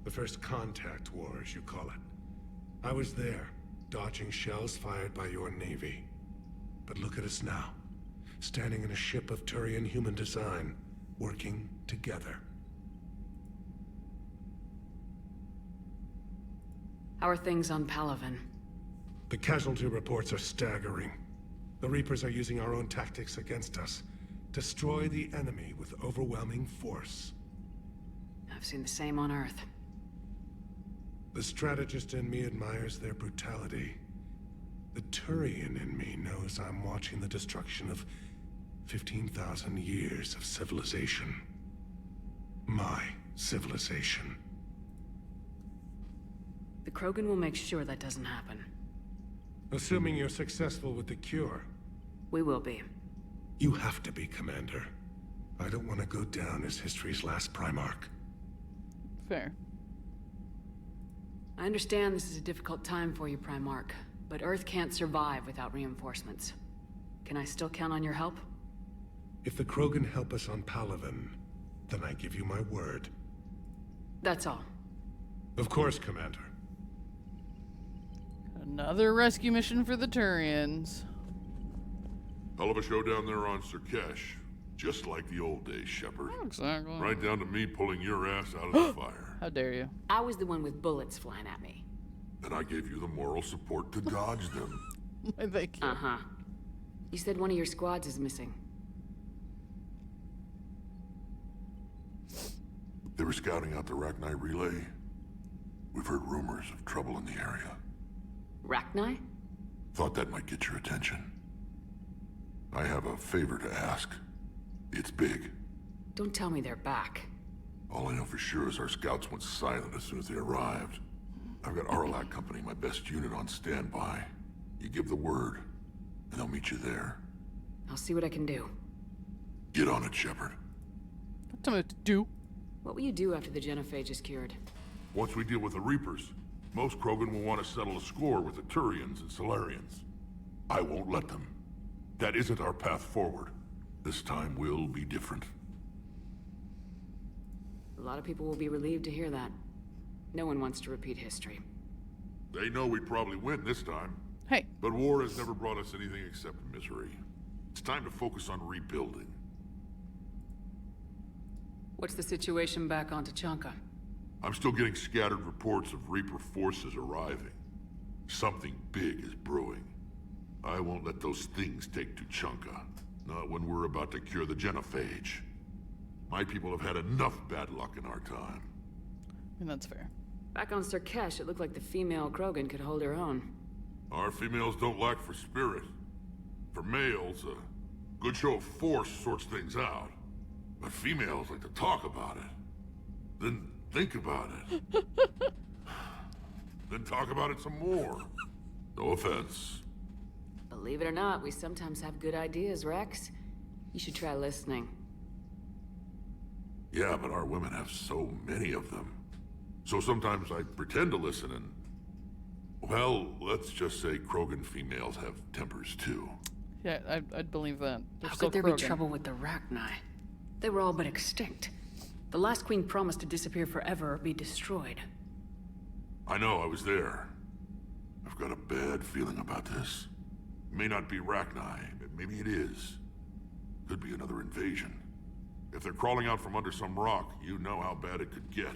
The first contact war, as you call it. I was there, dodging shells fired by your navy. But look at us now, standing in a ship of Turian human design, working together. How are things on Palaven? The casualty reports are staggering. The Reapers are using our own tactics against us. Destroy the enemy with overwhelming force. I've seen the same on Earth. The strategist in me admires their brutality. The Turian in me knows I'm watching the destruction of 15,000 years of civilization. My civilization. The Krogan will make sure that doesn't happen. Assuming you're successful with the cure. We will be. You have to be, Commander. I don't want to go down as history's last Primarch. Fair. I understand this is a difficult time for you, Primarch, but Earth can't survive without reinforcements. Can I still count on your help? If the Krogan help us on Palaven, then I give you my word. That's all. Of course, Commander. Another rescue mission for the Turians. Hell of a show down there on Sirkesh. Just like the old days, Shepard. Exactly. Right down to me pulling your ass out of the fire. How dare you? I was the one with bullets flying at me. And I gave you the moral support to dodge them. Thank you. Uh-huh. You said one of your squads is missing. They were scouting out the Rachni relay. We've heard rumors of trouble in the area. Rachni? Thought that might get your attention. I have a favor to ask. It's big. Don't tell me they're back. All I know for sure is our scouts went silent as soon as they arrived. I've got Aralak Company, my best unit, on standby. You give the word, and they'll meet you there. I'll see what I can do. Get on it, Shepard. What am I to do? What will you do after the genophage is cured? Once we deal with the Reapers, most Krogan will want to settle a score with the Turians and Solarians. I won't let them. That isn't our path forward. This time will be different. A lot of people will be relieved to hear that. No one wants to repeat history. They know we'd probably win this time. Hey. But war has never brought us anything except misery. It's time to focus on rebuilding. What's the situation back on Tuchanka? I'm still getting scattered reports of Reaper forces arriving. Something big is brewing. I won't let those things take Tuchanka. Not when we're about to cure the genophage. My people have had enough bad luck in our time. And that's fair. Back on Sirkesh, it looked like the female Krogan could hold her own. Our females don't lack for spirit. For males, a good show of force sorts things out. But females like to talk about it. Then think about it. Then talk about it some more. No offense. Believe it or not, we sometimes have good ideas, Rex. You should try listening. Yeah, but our women have so many of them. So sometimes I pretend to listen and... Well, let's just say Krogan females have tempers too. Yeah, I'd believe that. They're How still could there be Krogan. trouble with the Rachni? They were all but extinct. The last queen promised to disappear forever or be destroyed. I know, I was there. I've got a bad feeling about this. It may not be Rachni, but maybe it is. Could be another invasion. If they're crawling out from under some rock, you know how bad it could get.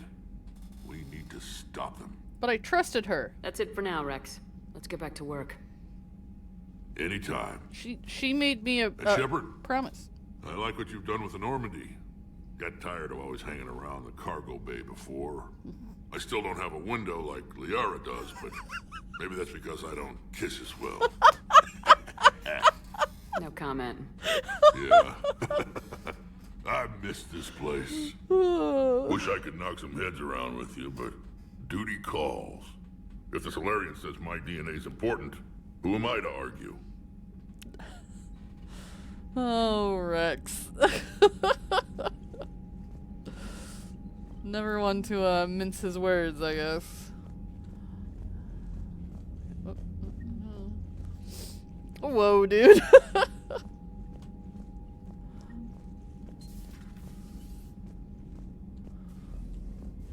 We need to stop them. But I trusted her. That's it for now, Rex. Let's get back to work. Anytime. She made me a Shepard, promise. I like what you've done with the Normandy. Got tired of always hanging around the cargo bay before. I still don't have a window like Liara does, but maybe that's because I don't kiss as well. No comment. Yeah. I miss this place. Wish I could knock some heads around with you, but duty calls. If the Solarian says my DNA's important, who am I to argue? Oh, Rex. Never one to mince his words, I guess. Whoa, dude.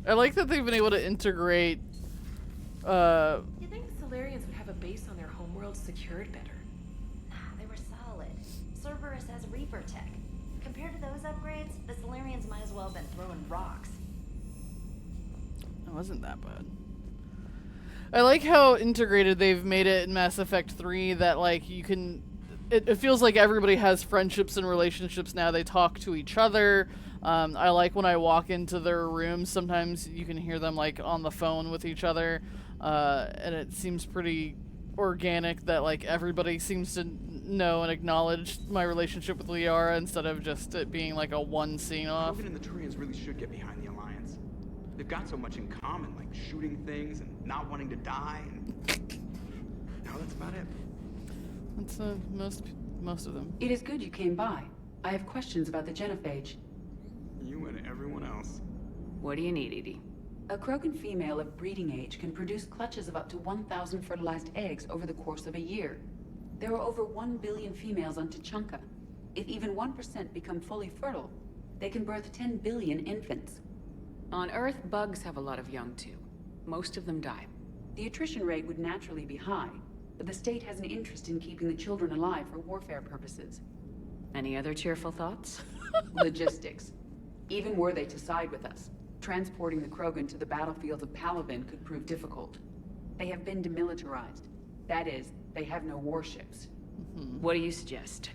I like that they've been able to integrate. You think Solarians would have a base on their homeworld secured better? Nah, they were solid. Cerberus has Reaper tech. Compared to those upgrades, the Solarians might as well have been throwing rocks. It wasn't that bad. I like how integrated they've made it in Mass Effect 3 that, like, you can... It feels like everybody has friendships and relationships now. They talk to each other. I like when I walk into their rooms, sometimes you can hear them, like, on the phone with each other. And it seems pretty organic that, like, everybody seems to know and acknowledge my relationship with Liara instead of just it being, like, a one scene off. Krogan and the Turians really should get behind the Alliance. They've got so much in common, like shooting things and not wanting to die, and now that's about it. That's most of them. It is good you came by. I have questions about the genophage. You and everyone else. What do you need, Edie? A Krogan female of breeding age can produce clutches of up to 1,000 fertilized eggs over the course of a year. There are over 1 billion females on Tuchanka. If even 1% become fully fertile, they can birth 10 billion infants. On Earth, bugs have a lot of young too. Most of them die. The attrition rate would naturally be high, but the state has an interest in keeping the children alive for warfare purposes. Any other cheerful thoughts? Logistics. Even were they to side with us, transporting the Krogan to the battlefields of Palaven could prove difficult. They have been demilitarized. That is, they have no warships. What do you suggest?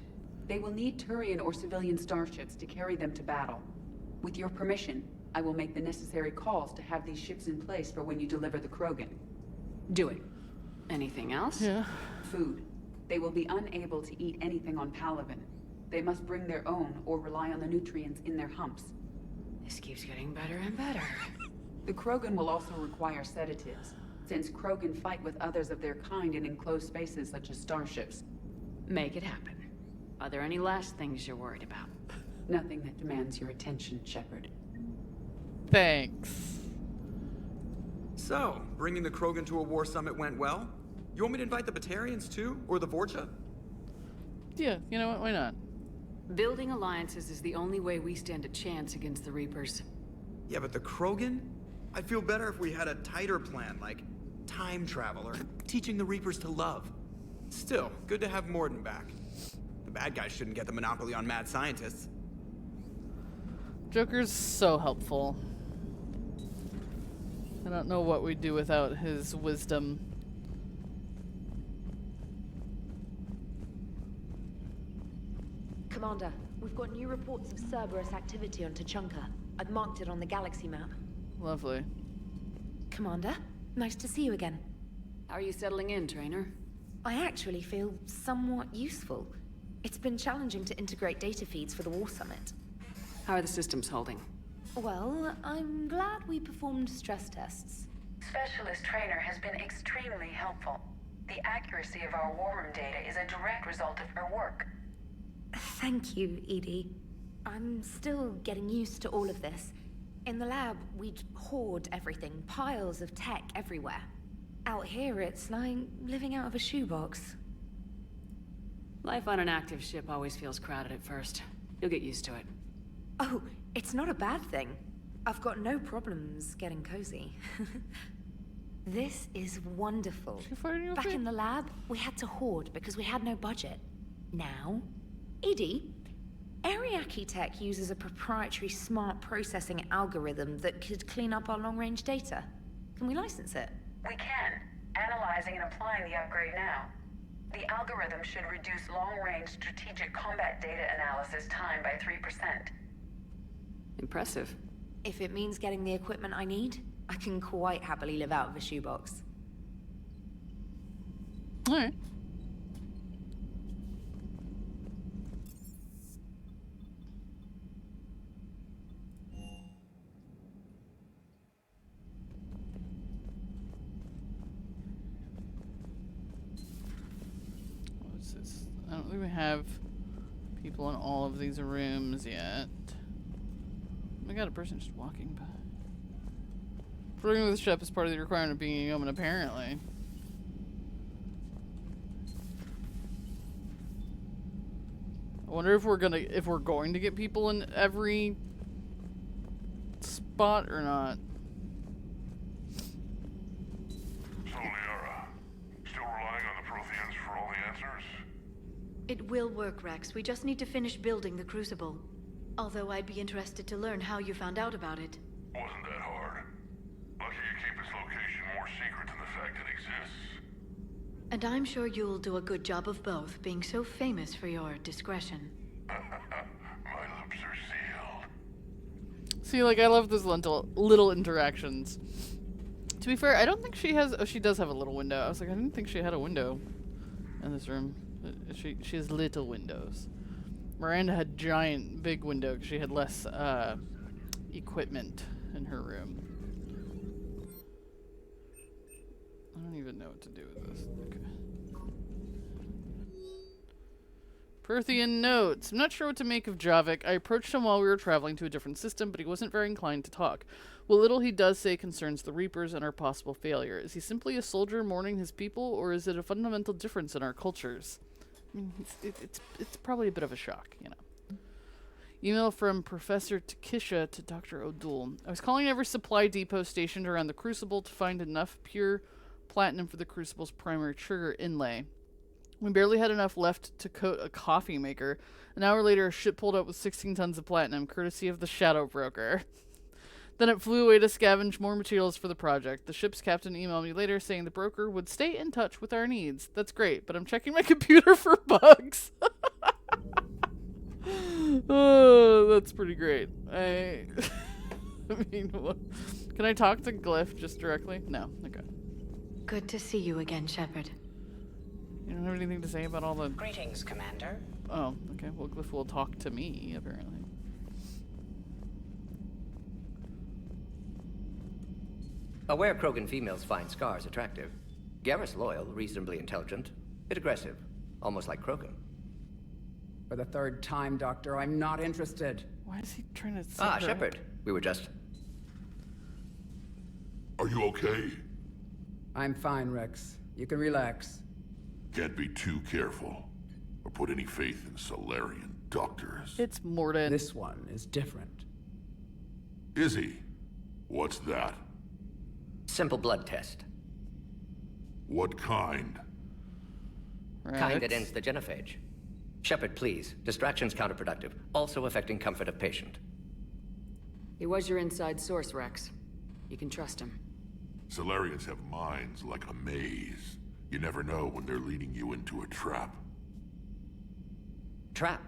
They will need Turian or civilian starships to carry them to battle. With your permission, I will make the necessary calls to have these ships in place for when you deliver the Krogan. Do it. Anything else? Yeah. Food. They will be unable to eat anything on Palaven. They must bring their own or rely on the nutrients in their humps. This keeps getting better and better. The Krogan will also require sedatives, since Krogan fight with others of their kind in enclosed spaces such as starships. Make it happen. Are there any last things you're worried about? Nothing that demands your attention, Shepard. Thanks. So, bringing the Krogan to a war summit went well? You want me to invite the Batarians too? Or the Vorcha? Yeah, you know what? Why not? Building alliances is the only way we stand a chance against the Reapers. Yeah, but the Krogan? I'd feel better if we had a tighter plan, like time travel or teaching the Reapers to love. Still, good to have Morden back. The bad guys shouldn't get the monopoly on mad scientists. Joker's so helpful. I don't know what we'd do without his wisdom. Commander, we've got new reports of Cerberus activity on Tuchanka. I've marked it on the galaxy map. Lovely. Commander, nice to see you again. How are you settling in, Trainer? I actually feel somewhat useful. It's been challenging to integrate data feeds for the War Summit. How are the systems holding? Well, I'm glad we performed stress tests. Specialist Trainer has been extremely helpful. The accuracy of our war room data is a direct result of her work. Thank you, Edie. I'm still getting used to all of this. In the lab, we'd hoard everything, piles of tech everywhere. Out here, it's like living out of a shoebox. Life on an active ship always feels crowded at first. You'll get used to it. Oh, it's not a bad thing. I've got no problems getting cozy. This is wonderful. Back in the lab, we had to hoard because we had no budget. Now, Edie, Ariake Tech uses a proprietary smart processing algorithm that could clean up our long-range data. Can we license it? We can. Analyzing and applying the upgrade now. The algorithm should reduce long-range strategic combat data analysis time by 3%. Impressive. If it means getting the equipment I need, I can quite happily live out of a shoebox. Alright. What's this? I don't think we have people in all of these rooms yet. I got a person just walking by. Flirting with the ship is part of the requirement of being a human, apparently. wonder if we're going to get people in every spot or not. So, Liara, still relying on the Protheans for all the answers? It will work, Rex. We just need to finish building the Crucible. Although I'd be interested to learn how you found out about it. Wasn't that hard. Lucky you keep its location more secret than the fact it exists. And I'm sure you'll do a good job of both, being so famous for your discretion. My lips are sealed. See, like, I love those little interactions. To be fair, I don't think she has... Oh, she does have a little window. I was like, I didn't think she had a window in this room. She has little windows. Miranda had giant, big window because she had less equipment in her room. I don't even know what to do with this. Okay. Prothean notes. I'm not sure what to make of Javik. I approached him while we were traveling to a different system, but he wasn't very inclined to talk. What little he does say concerns the Reapers and our possible failure. Is he simply a soldier mourning his people, or is it a fundamental difference in our cultures? I mean, it's probably a bit of a shock, you know. Email from Professor Takisha to Dr. O'Doul. I was calling every supply depot stationed around the Crucible to find enough pure platinum for the Crucible's primary trigger inlay. We barely had enough left to coat a coffee maker. An hour later, a ship pulled up with 16 tons of platinum, courtesy of the Shadow Broker. Then it flew away to scavenge more materials for the project. The ship's captain emailed me later saying the broker would stay in touch with our needs. That's great, but I'm checking my computer for bugs. Oh, that's pretty great. I mean, what? Can I talk to Glyph just directly? No. Okay. Good to see you again, Shepard. You don't have anything to say about all the... Greetings, Commander. Oh, okay. Well, Glyph will talk to me, apparently. Aware Krogan females find scars attractive. Garrus loyal, reasonably intelligent, bit aggressive, almost like Krogan. For the third time, Doctor, I'm not interested. Why is he trying to set her Shepard. We were just... Are you okay? I'm fine, Rex. You can relax. Can't be too careful, or put any faith in Solarian doctors. It's Morden. This one is different. Is he? What's that? Simple blood test. What kind? Kind that ends the genophage. Shepard, please. Distraction's counterproductive, also affecting comfort of patient. He was your inside source, Rex. You can trust him. Solarians have minds like a maze. You never know when they're leading you into a trap. Trap?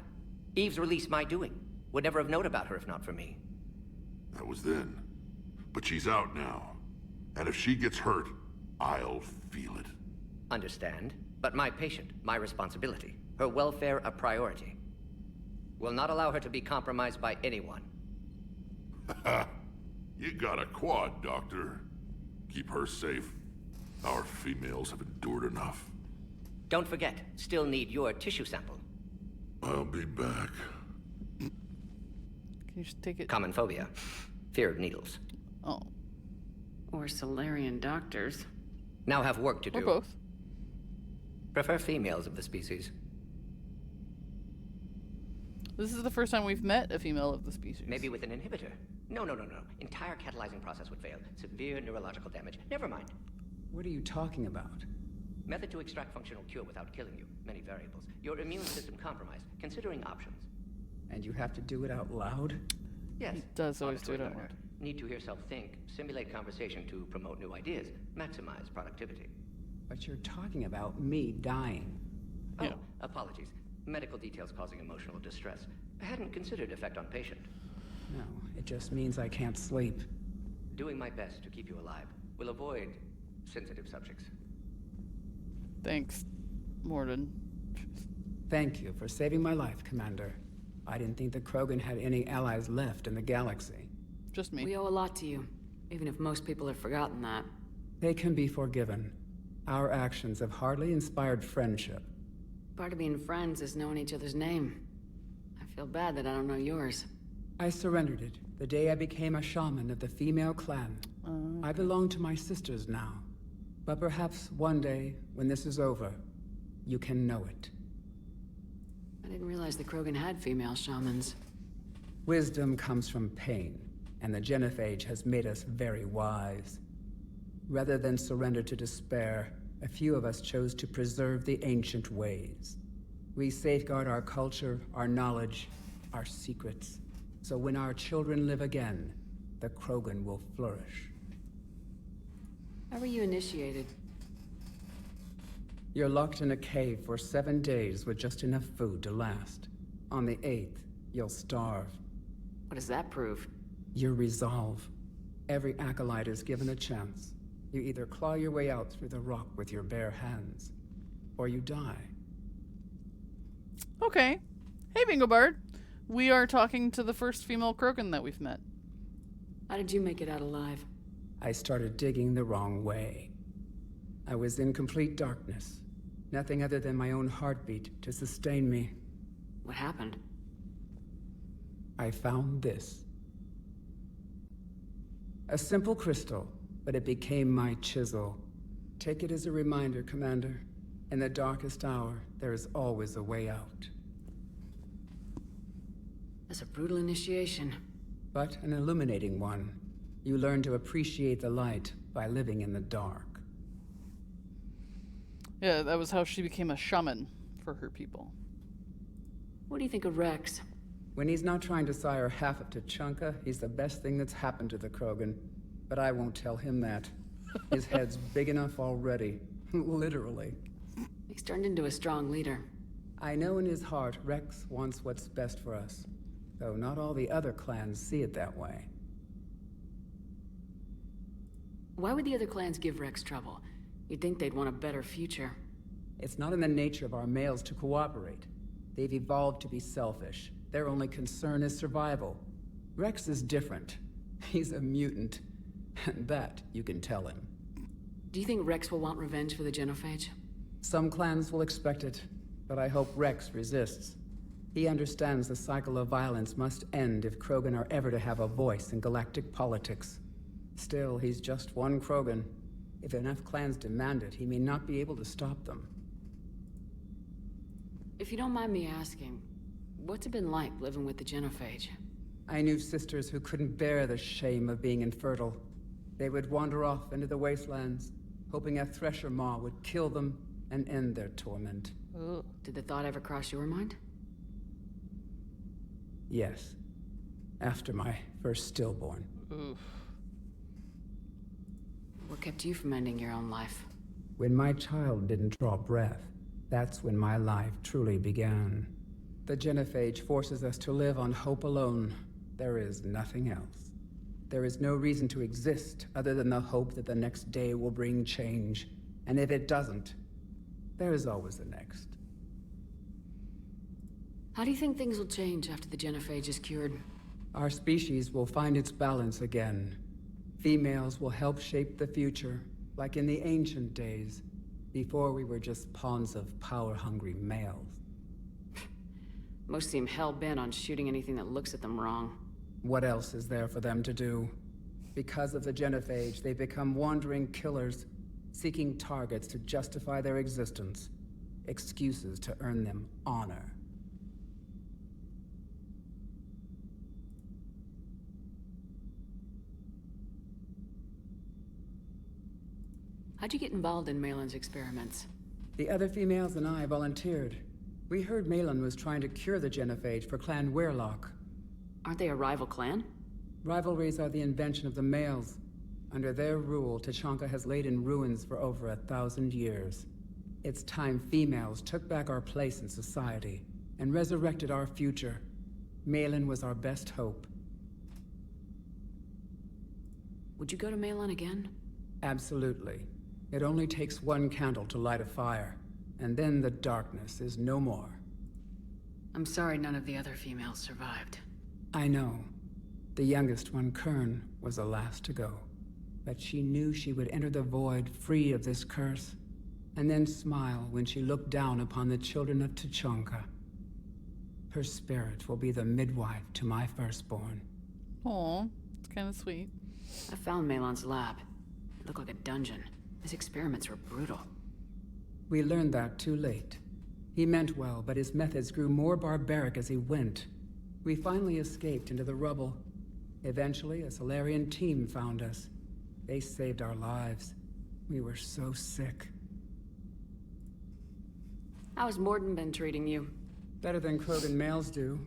Eve's release my doing. Would never have known about her if not for me. That was then. But she's out now. And if she gets hurt, I'll feel it. Understand. But my patient, my responsibility. Her welfare a priority. Will not allow her to be compromised by anyone. You got a quad, Doctor. Keep her safe. Our females have endured enough. Don't forget, still need your tissue sample. I'll be back. Can you just take it? Common phobia. Fear of needles. Oh. Or Solarian doctors. Now have work to do. Or both. Prefer females of the species. This is the first time we've met a female of the species. Maybe with an inhibitor. No. Entire catalyzing process would fail. Severe neurological damage. Never mind. What are you talking about? Method to extract functional cure without killing you. Many variables. Your immune system compromised. Considering options. And you have to do it out loud? Yes. He does always do it out loud. Need to hear self-think, simulate conversation to promote new ideas, maximize productivity. But you're talking about me dying. Oh, yeah. Apologies. Medical details causing emotional distress. I hadn't considered effect on patient. No, it just means I can't sleep. Doing my best to keep you alive. Will avoid sensitive subjects. Thanks, Morden. Thank you for saving my life, Commander. I didn't think the Krogan had any allies left in the galaxy. Just me. We owe a lot to you, even if most people have forgotten that. They can be forgiven. Our actions have hardly inspired friendship. Part of being friends is knowing each other's name. I feel bad that I don't know yours. I surrendered it the day I became a shaman of the female clan. I belong to my sisters now. But perhaps one day, when this is over, you can know it. I didn't realize the Krogan had female shamans. Wisdom comes from pain, and the genophage has made us very wise. Rather than surrender to despair, a few of us chose to preserve the ancient ways. We safeguard our culture, our knowledge, our secrets. So when our children live again, the Krogan will flourish. How were you initiated? You're locked in a cave for 7 days with just enough food to last. On the 8th, you'll starve. What does that prove? Your resolve. Every acolyte is given a chance. You either claw your way out through the rock with your bare hands, or you die. Okay. Hey, Bingo Bard. We are talking to the first female Krogan that we've met. How did you make it out alive? I started digging the wrong way. I was in complete darkness. Nothing other than my own heartbeat to sustain me. What happened? I found this. A simple crystal, but it became my chisel. Take it as a reminder, Commander. In the darkest hour, there is always a way out. That's a brutal initiation. But an illuminating one. You learn to appreciate the light by living in the dark. Yeah, that was how she became a shaman for her people. What do you think of Rex? When he's not trying to sire half of Tuchanka, he's the best thing that's happened to the Krogan. But I won't tell him that. His head's big enough already. Literally. He's turned into a strong leader. I know in his heart Rex wants what's best for us. Though not all the other clans see it that way. Why would the other clans give Rex trouble? You'd think they'd want a better future. It's not in the nature of our males to cooperate. They've evolved to be selfish. Their only concern is survival. Rex is different. He's a mutant. And that you can tell him. Do you think Rex will want revenge for the genophage? Some clans will expect it, but I hope Rex resists. He understands the cycle of violence must end if Krogan are ever to have a voice in galactic politics. Still, he's just one Krogan. If enough clans demand it, he may not be able to stop them. If you don't mind me asking, what's it been like living with the genophage? I knew sisters who couldn't bear the shame of being infertile. They would wander off into the wastelands, hoping a thresher maw would kill them and end their torment. Ugh. Did the thought ever cross your mind? Yes. After my first stillborn. Oof. What kept you from ending your own life? When my child didn't draw breath, that's when my life truly began. The genophage forces us to live on hope alone. There is nothing else. There is no reason to exist other than the hope that the next day will bring change. And if it doesn't, there is always the next. How do you think things will change after the genophage is cured? Our species will find its balance again. Females will help shape the future, like in the ancient days, before we were just pawns of power-hungry males. Most seem hell-bent on shooting anything that looks at them wrong. What else is there for them to do? Because of the genophage, they become wandering killers, seeking targets to justify their existence, excuses to earn them honor. How'd you get involved in Malin's experiments? The other females and I volunteered. We heard Malin was trying to cure the genophage for Clan Weirlock. Aren't they a rival clan? Rivalries are the invention of the males. Under their rule, Tuchanka has laid in ruins for over 1,000 years. It's time females took back our place in society and resurrected our future. Malin was our best hope. Would you go to Malin again? Absolutely. It only takes one candle to light a fire, and then the darkness is no more. I'm sorry none of the other females survived. I know. The youngest one, Kern, was the last to go. But she knew she would enter the void free of this curse, and then smile when she looked down upon the children of Tuchanka. Her spirit will be the midwife to my firstborn. Aw, it's kind of sweet. I found Malin's lab. It looked like a dungeon. His experiments were brutal. We learned that too late. He meant well, but his methods grew more barbaric as he went. We finally escaped into the rubble. Eventually, a Solarian team found us. They saved our lives. We were so sick. How's Morden been treating you? Better than Krogan males do.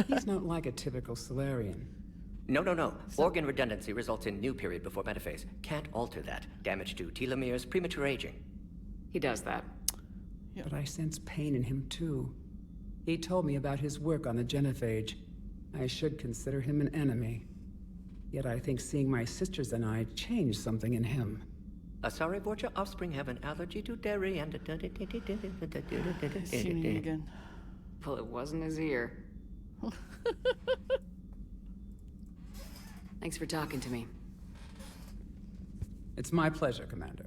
He's not like a typical Solarian. No. Organ redundancy results in new period before metaphase. Can't alter that. Damage to telomeres, premature aging. He does that. But I sense pain in him too. He told me about his work on the genophage. I should consider him an enemy. Yet I think seeing my sisters and I changed something in him. Sorry, Borgia offspring have an allergy to dairy and... See me again. Well, it wasn't his ear. Thanks for talking to me. It's my pleasure, Commander.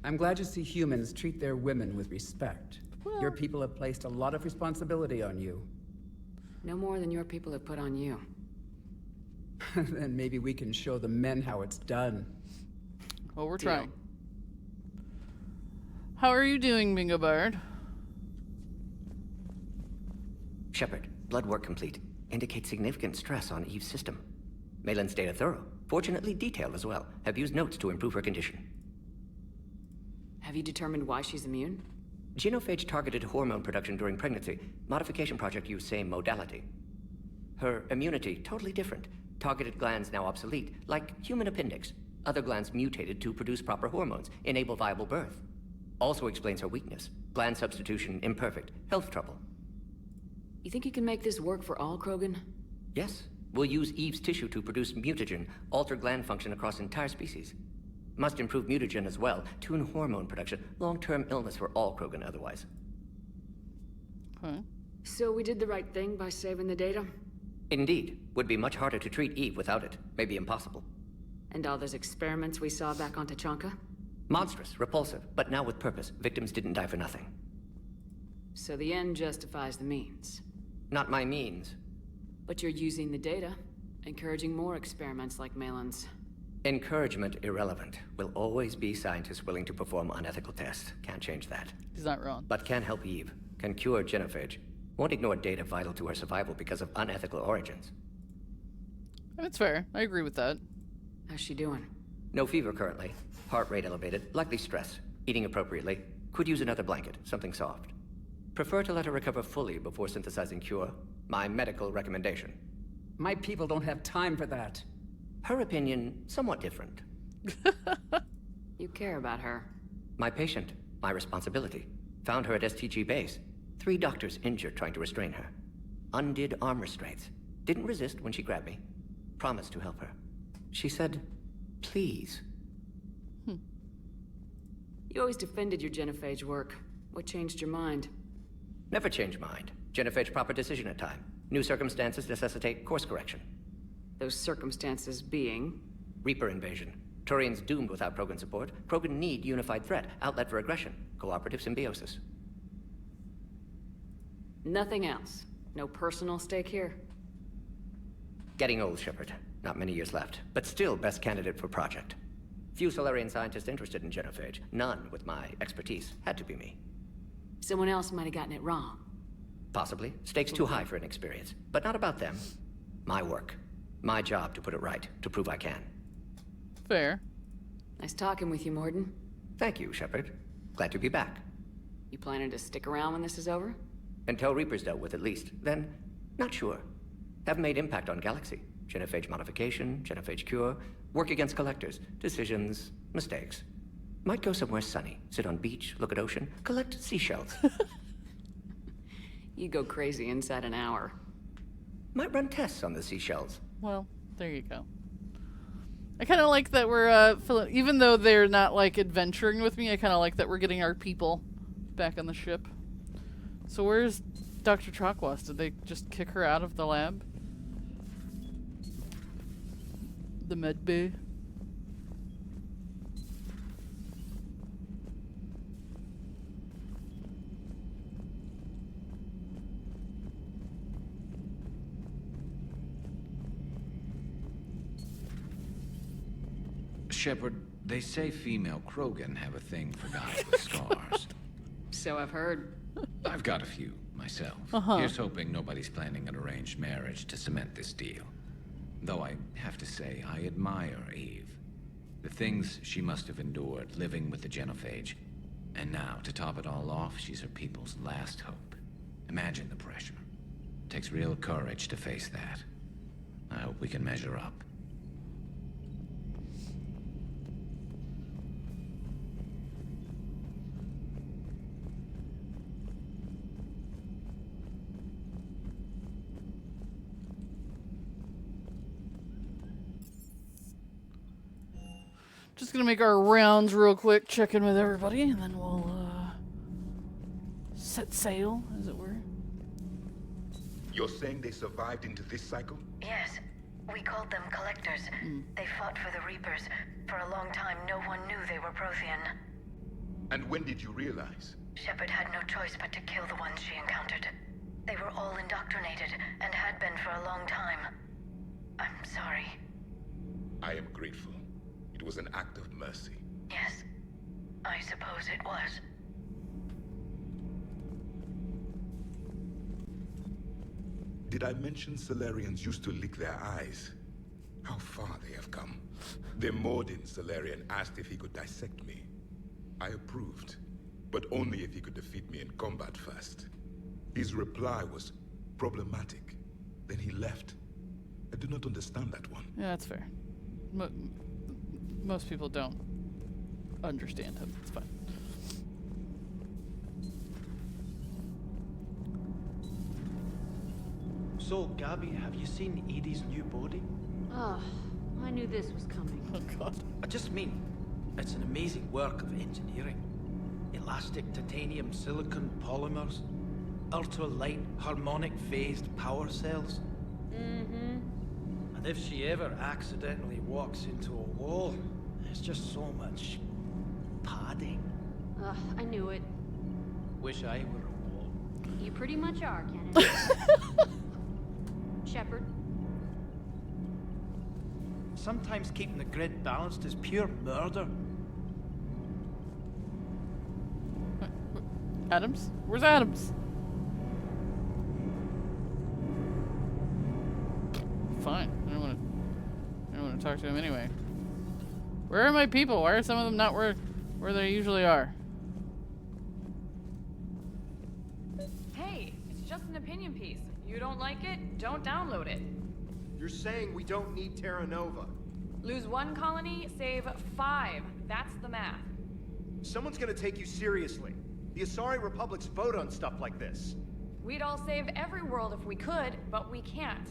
I'm glad to see humans treat their women with respect. Well, your people have placed a lot of responsibility on you. No more than your people have put on you. Then maybe we can show the men how it's done. Well, we're trying. How are you doing, Bingo Bard? Shepard, blood work complete. Indicates significant stress on Eve's system. Malin's data thorough. Fortunately detailed as well. Have used notes to improve her condition. Have you determined why she's immune? Genophage targeted hormone production during pregnancy. Modification project used same modality. Her immunity, totally different. Targeted glands now obsolete, like human appendix. Other glands mutated to produce proper hormones, enable viable birth. Also explains her weakness. Gland substitution imperfect. Health trouble. You think you can make this work for all Krogan? Yes. We'll use Eve's tissue to produce mutagen, alter gland function across entire species. Must improve mutagen as well, tune hormone production, long-term illness for all Krogan otherwise. Okay. So we did the right thing by saving the data? Indeed. Would be much harder to treat Eve without it. Maybe impossible. And all those experiments we saw back on Tachanka? Monstrous, repulsive, but now with purpose. Victims didn't die for nothing. So the end justifies the means. Not my means. But you're using the data, encouraging more experiments like Malin's. Encouragement irrelevant. Will always be scientists willing to perform unethical tests. Can't change that. He's not wrong. But can help Eve. Can cure genophage. Won't ignore data vital to her survival because of unethical origins. That's fair. I agree with that. How's she doing? No fever currently. Heart rate elevated. Likely stress. Eating appropriately. Could use another blanket. Something soft. Prefer to let her recover fully before synthesizing cure. My medical recommendation. My people don't have time for that. Her opinion, somewhat different. You care about her. My patient. My responsibility. Found her at STG base. 3 doctors injured trying to restrain her. Undid arm restraints. Didn't resist when she grabbed me. Promised to help her. She said, please. You always defended your genophage work. What changed your mind? Never change mind. Genophage proper decision at time. New circumstances necessitate course correction. Those circumstances being? Reaper invasion. Turians doomed without Krogan support. Krogan need unified threat. Outlet for aggression. Cooperative symbiosis. Nothing else. No personal stake here? Getting old, Shepard. Not many years left. But still best candidate for project. Few Solarian scientists interested in genophage. None with my expertise. Had to be me. Someone else might have gotten it wrong. Possibly. Stakes too high for inexperience. But not about them. My work. My job to put it right. To prove I can. Fair. Nice talking with you, Morden. Thank you, Shepard. Glad to be back. You planning to stick around when this is over? Until Reaper's dealt with at least. Then, not sure. Haven't made impact on Galaxy. Genophage modification, genophage cure, work against collectors, decisions, mistakes. Might go somewhere sunny, sit on beach, look at ocean, collect seashells. You go crazy inside an hour. Might run tests on the seashells. Well, there you go. I kind of like that we're, even though they're not, like, adventuring with me, I kind of like that we're getting our people back on the ship. So where's Dr. Trokwas? Did they just kick her out of the lab? The med bay? Shepard, they say female Krogan have a thing for guys with scars. So I've heard. I've got a few myself. Here's hoping nobody's planning an arranged marriage to cement this deal. Though I have to say, I admire Eve. The things she must have endured living with the genophage. And now, to top it all off, she's her people's last hope. Imagine the pressure. Takes real courage to face that. I hope we can measure up. Just gonna make our rounds real quick, check in with everybody, and then we'll set sail, as it were. You're saying they survived into this cycle? Yes. We called them Collectors. They fought for the Reapers. For a long time, no one knew they were Prothean. And when did you realize? Shepard had no choice but to kill the ones she encountered. They were all indoctrinated, and had been for a long time. I'm sorry. I am grateful. It was an act of mercy. Yes. I suppose it was. Did I mention Solarians used to lick their eyes? How far they have come. The Mordin Solarian asked if he could dissect me. I approved, but only if he could defeat me in combat first. His reply was problematic. Then he left. I do not understand that one. Yeah, that's fair. Most people don't understand him. It's fine. So, Gabby, have you seen Edie's new body? Oh, I knew this was coming. Oh, God. I just mean, it's an amazing work of engineering. Elastic titanium silicon polymers, ultra-light harmonic phased power cells. And if she ever accidentally walks into a wall, there's just so much padding. Ugh, I knew it. Wish I were a wall. You pretty much are, Kennedy. Shepard. Sometimes keeping the grid balanced is pure murder. Adams? Where's Adams? Fine. I don't want to talk to him anyway. Where are my people? Why are some of them not where they usually are? Hey, it's just an opinion piece. You don't like it? Don't download it. You're saying we don't need Terra Nova. Lose 1 colony, save 5. That's the math. Someone's gonna take you seriously. The Asari Republics vote on stuff like this. We'd all save every world if we could, but we can't.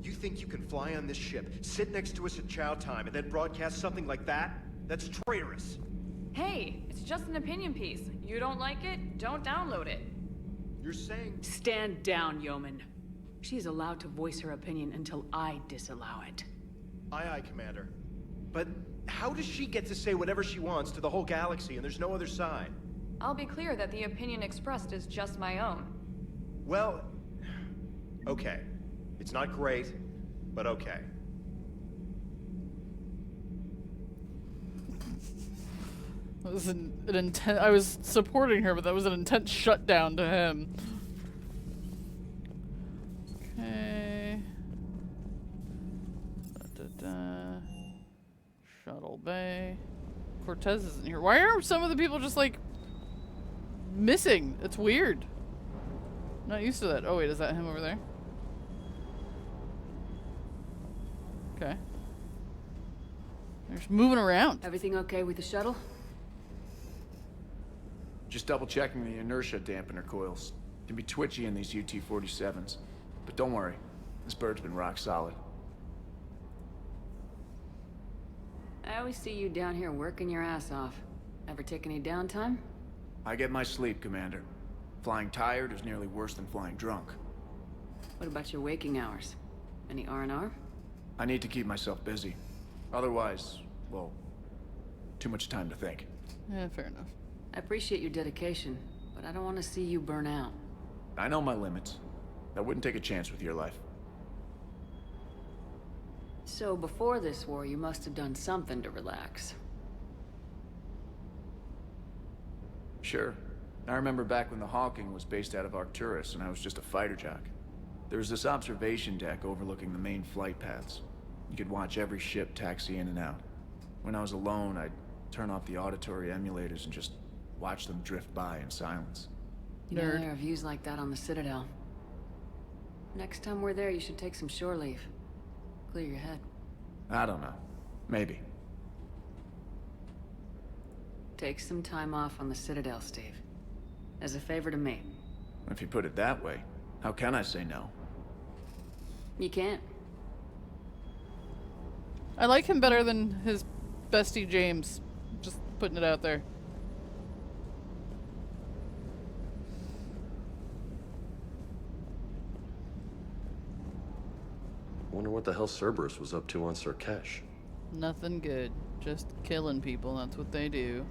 You think you can fly on this ship, sit next to us at chow time, and then broadcast something like that? That's traitorous. Hey, it's just an opinion piece. You don't like it? Don't download it. You're saying... Stand down, Yeoman. She's allowed to voice her opinion until I disallow it. Aye, aye, Commander. But how does she get to say whatever she wants to the whole galaxy and there's no other side? I'll be clear that the opinion expressed is just my own. Well... okay. It's not great, but okay. That was an intense... I was supporting her, but that was an intense shutdown to him. Okay. Shuttle Bay. Cortez isn't here. Why are some of the people just, like, missing? It's weird. Not used to that. Oh, wait, is that him over there? Okay. They're just moving around. Everything okay with the shuttle? Just double checking the inertia dampener coils. Can be twitchy in these UT-47s. But don't worry, this bird's been rock solid. I always see you down here working your ass off. Ever take any downtime? I get my sleep, Commander. Flying tired is nearly worse than flying drunk. What about your waking hours? Any R&R? I need to keep myself busy. Otherwise, well, too much time to think. Yeah, fair enough. I appreciate your dedication, but I don't want to see you burn out. I know my limits. I wouldn't take a chance with your life. So before this war, you must have done something to relax. Sure. I remember back when the Hawking was based out of Arcturus and I was just a fighter jock. There was this observation deck overlooking the main flight paths. You could watch every ship taxi in and out. When I was alone, I'd turn off the auditory emulators and just watch them drift by in silence. You know, there are views like that on the Citadel. Next time we're there, you should take some shore leave. Clear your head. I don't know. Maybe. Take some time off on the Citadel, Steve. As a favor to me. If you put it that way, how can I say no? You can't. I like him better than his bestie James. Just putting it out there. Wonder what the hell Cerberus was up to on Surkesh. Nothing good. Just killing people. That's what they do.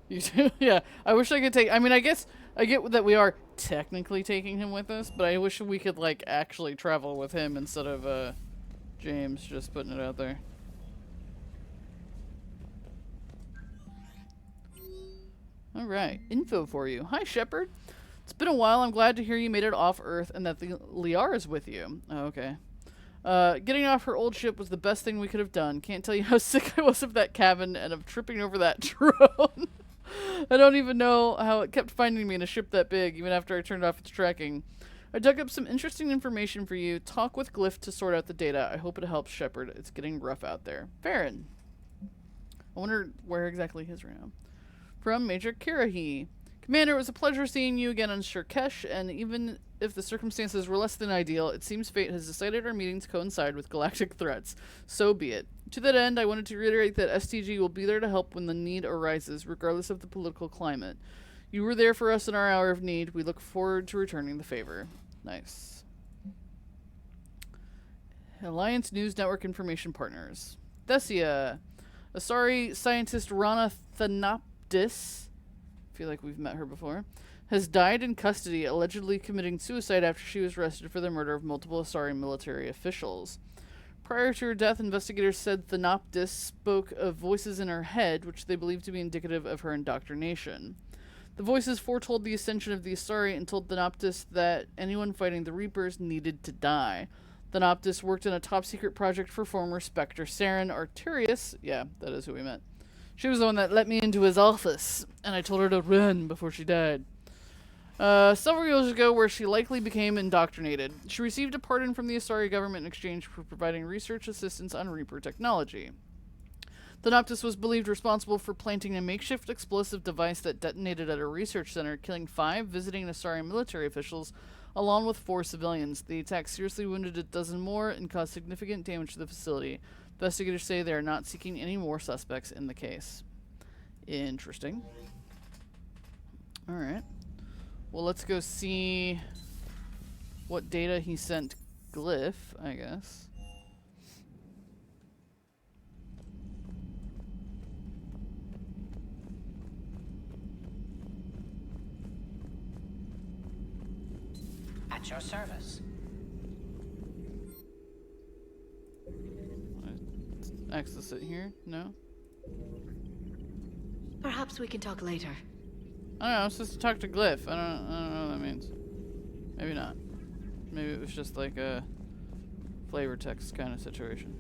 You do? Yeah. I wish I could take... I mean, I guess... I get that we are technically taking him with us, but I wish we could, like, actually travel with him instead of, James just putting it out there. Alright. Info for you. Hi, Shepard. It's been a while. I'm glad to hear you made it off Earth and that the Liara is with you. Oh, okay. Getting off her old ship was the best thing we could have done. Can't tell you how sick I was of that cabin and of tripping over that drone. I don't even know how it kept finding me in a ship that big, even after I turned off its tracking. I dug up some interesting information for you. Talk with Glyph to sort out the data. I hope it helps Shepard. It's getting rough out there. Farron. I wonder where exactly he is right now. From Major Kirahi. Commander, it was a pleasure seeing you again on Surkesh, and even if the circumstances were less than ideal, it seems fate has decided our meeting to coincide with galactic threats. So be it. To that end, I wanted to reiterate that STG will be there to help when the need arises, regardless of the political climate. You were there for us in our hour of need. We look forward to returning the favor. Nice. Alliance News Network Information Partners. Thesia. Asari scientist Rana Thanoptis, I feel like we've met her before, has died in custody, allegedly committing suicide after she was arrested for the murder of multiple Asari military officials. Prior to her death, investigators said Thanoptis spoke of voices in her head, which they believed to be indicative of her indoctrination. The voices foretold the ascension of the Asari and told Thanoptis that anyone fighting the Reapers needed to die. Thanoptis worked in a top-secret project for former Spectre Saren Arturius. Yeah, that is who we met. She was the one that let me into his office, and I told her to run before she died. Several years ago, where she likely became indoctrinated. She received a pardon from the Asari government in exchange for providing research assistance on Reaper technology. Thanoptis was believed responsible for planting a makeshift explosive device that detonated at a research center, killing 5 visiting Asari military officials, along with 4 civilians. The attack seriously wounded a dozen more and caused significant damage to the facility. Investigators say they are not seeking any more suspects in the case. Interesting. Alright. Well, let's go see what data he sent Glyph, I guess. At your service. Access it here? No? Perhaps we can talk later. I don't know, I'm supposed to talk to Glyph. I don't know what that means. Maybe not. Maybe it was just like a flavor text kind of situation.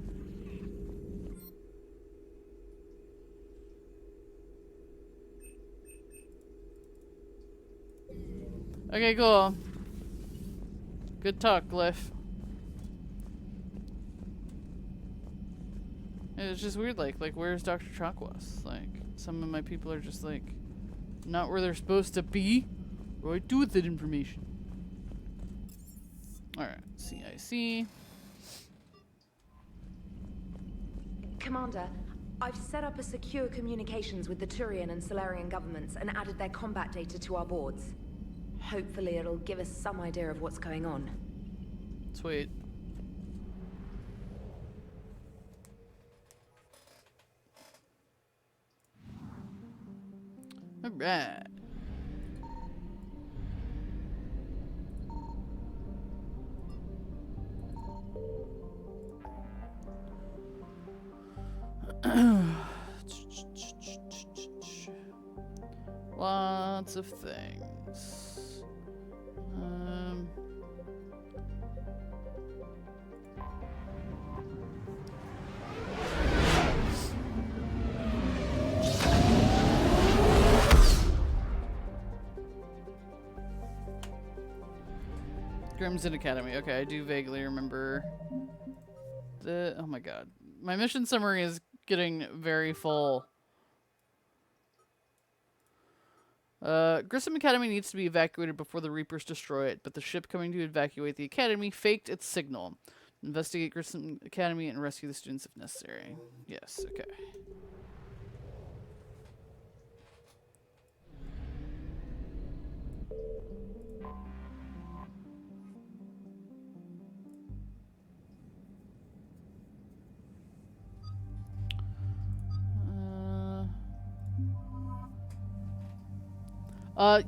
Okay, cool. Good talk, Glyph. It's just weird, like where's Dr. Chakwas? Like, some of my people are just like not where they're supposed to be. What do I do with that information? Alright, CIC. Commander, I've set up a secure communications with the Turian and Solarian governments and added their combat data to our boards. Hopefully it'll give us some idea of what's going on. Sweet. Alright. lots of things. Grissom Academy. Okay, I do vaguely remember the... Oh my god. My mission summary is getting very full. Grissom Academy needs to be evacuated before the Reapers destroy it, but the ship coming to evacuate the Academy faked its signal. Investigate Grissom Academy and rescue the students if necessary. Yes, okay.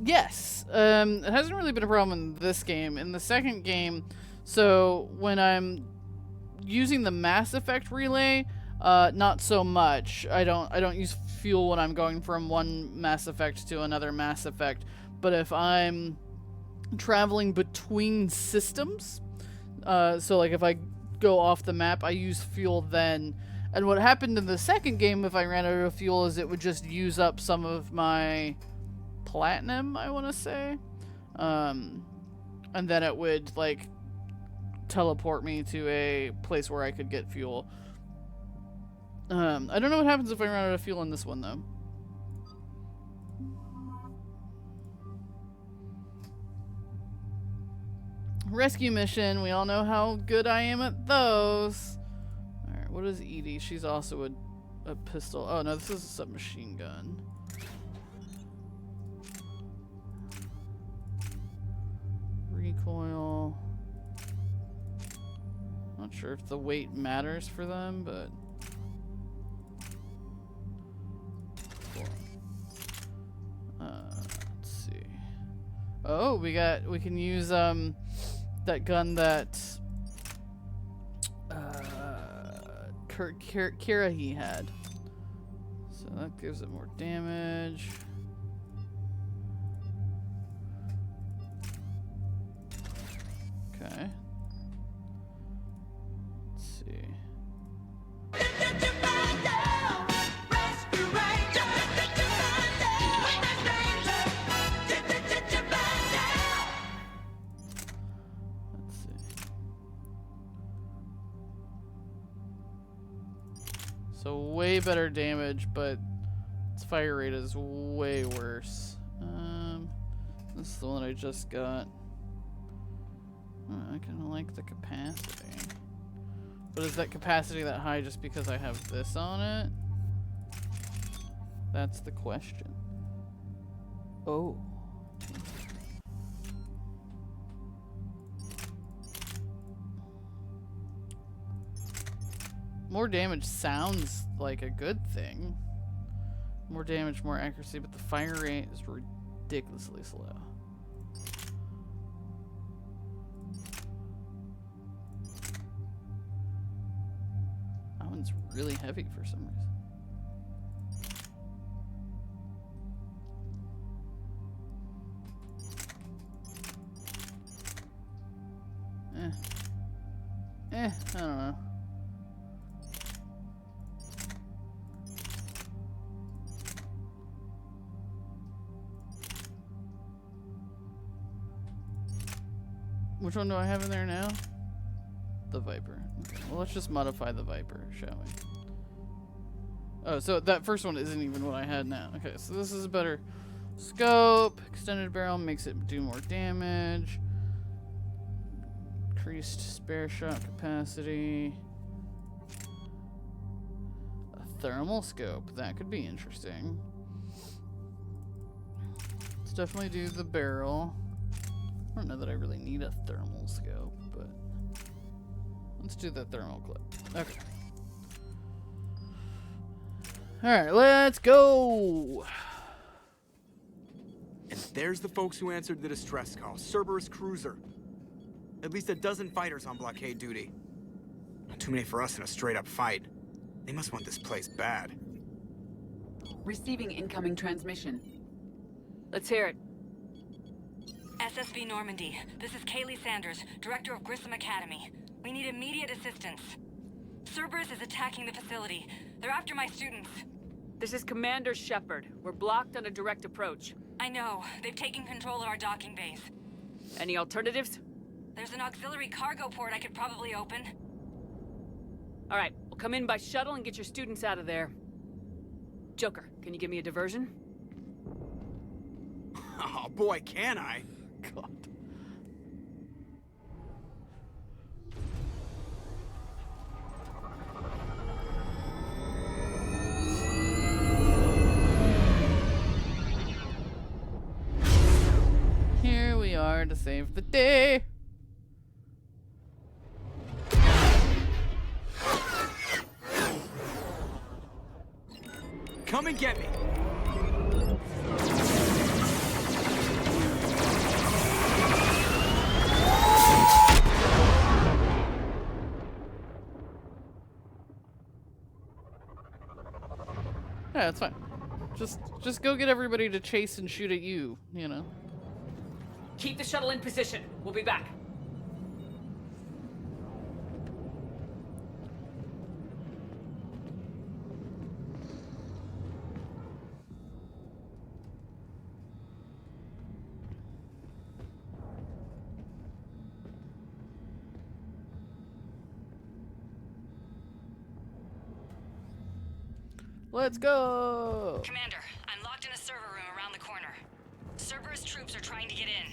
Yes. It hasn't really been a problem in this game. In the second game, so when I'm using the Mass Effect relay, not so much. I don't use fuel when I'm going from one Mass Effect to another Mass Effect. But if I'm traveling between systems, so like if I go off the map, I use fuel then. And what happened in the second game, if I ran out of fuel, is it would just use up some of my platinum, I want to say, and then it would like teleport me to a place where I could get fuel. I don't know what happens if I run out of fuel in this one though. Rescue mission, we all know how good I am at those. Alright, what is Edie? She's also a pistol. Oh no, this is a submachine gun. Recoil. Not sure if the weight matters for them, but let's see. Oh, we can use that gun that Kira he had. So that gives it more damage. Okay. Let's see. Let's see. So way better damage, but its fire rate is way worse. This is the one I just got. I kind of like the capacity. But is that capacity that high just because I have this on it? That's the question. Oh. More damage sounds like a good thing. More damage, more accuracy, but the fire rate is ridiculously slow. That one's really heavy for some reason. I don't know. Which one do I have in there now? The Viper. Okay, well, let's just modify the Viper, shall we? Oh, so that first one isn't even what I had now. Okay, so this is a better scope. Extended barrel makes it do more damage. Increased spare shot capacity. A thermal scope. That could be interesting. Let's definitely do the barrel. I don't know that I really need a thermal scope, but let's do the thermal clip. Okay. Alright, let's go! And there's the folks who answered the distress call. Cerberus cruiser. At least a dozen fighters on blockade duty. Not too many for us in a straight-up fight. They must want this place bad. Receiving incoming transmission. Let's hear it. SSB Normandy. This is Kaylee Sanders, director of Grissom Academy. We need immediate assistance. Cerberus is attacking the facility. They're after my students. This is Commander Shepard. We're blocked on a direct approach. I know. They've taken control of our docking base. Any alternatives? There's an auxiliary cargo port I could probably open. All right, we'll come in by shuttle and get your students out of there. Joker, can you give me a diversion? Oh boy, can I? God. Here we are to save the day. Come and get me. Yeah, it's fine. Just go get everybody to chase and shoot at you, you know. Keep the shuttle in position. We'll be back. Let's go! Commander, I'm locked in a server room around the corner. Cerberus troops are trying to get in.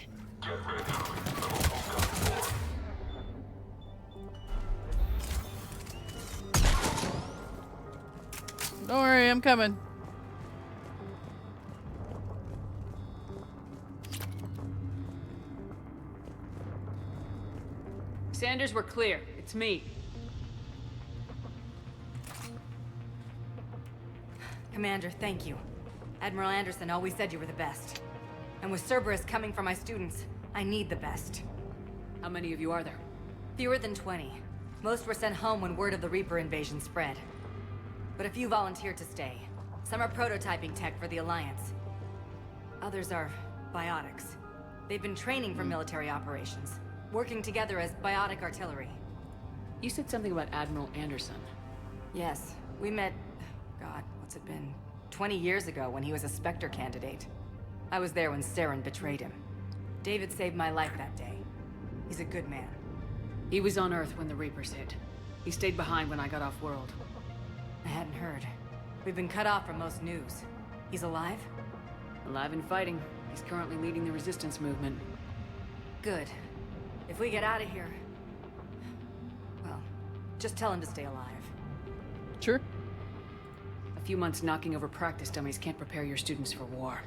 Don't worry, I'm coming. Sanders, we're clear. It's me. Commander, thank you. Admiral Anderson always said you were the best. And with Cerberus coming for my students, I need the best. How many of you are there? Fewer than 20. Most were sent home when word of the Reaper invasion spread. But a few volunteered to stay. Some are prototyping tech for the Alliance. Others are biotics. They've been training for military operations, working together as biotic artillery. You said something about Admiral Anderson. Yes, we met... God, what's it been? 20 years ago when he was a Spectre candidate. I was there when Saren betrayed him. David saved my life that day. He's a good man. He was on Earth when the Reapers hit. He stayed behind when I got off-world. I hadn't heard. We've been cut off from most news. He's alive? Alive and fighting. He's currently leading the resistance movement. Good. If we get out of here... well, just tell him to stay alive. Sure. A few months knocking over practice dummies can't prepare your students for war.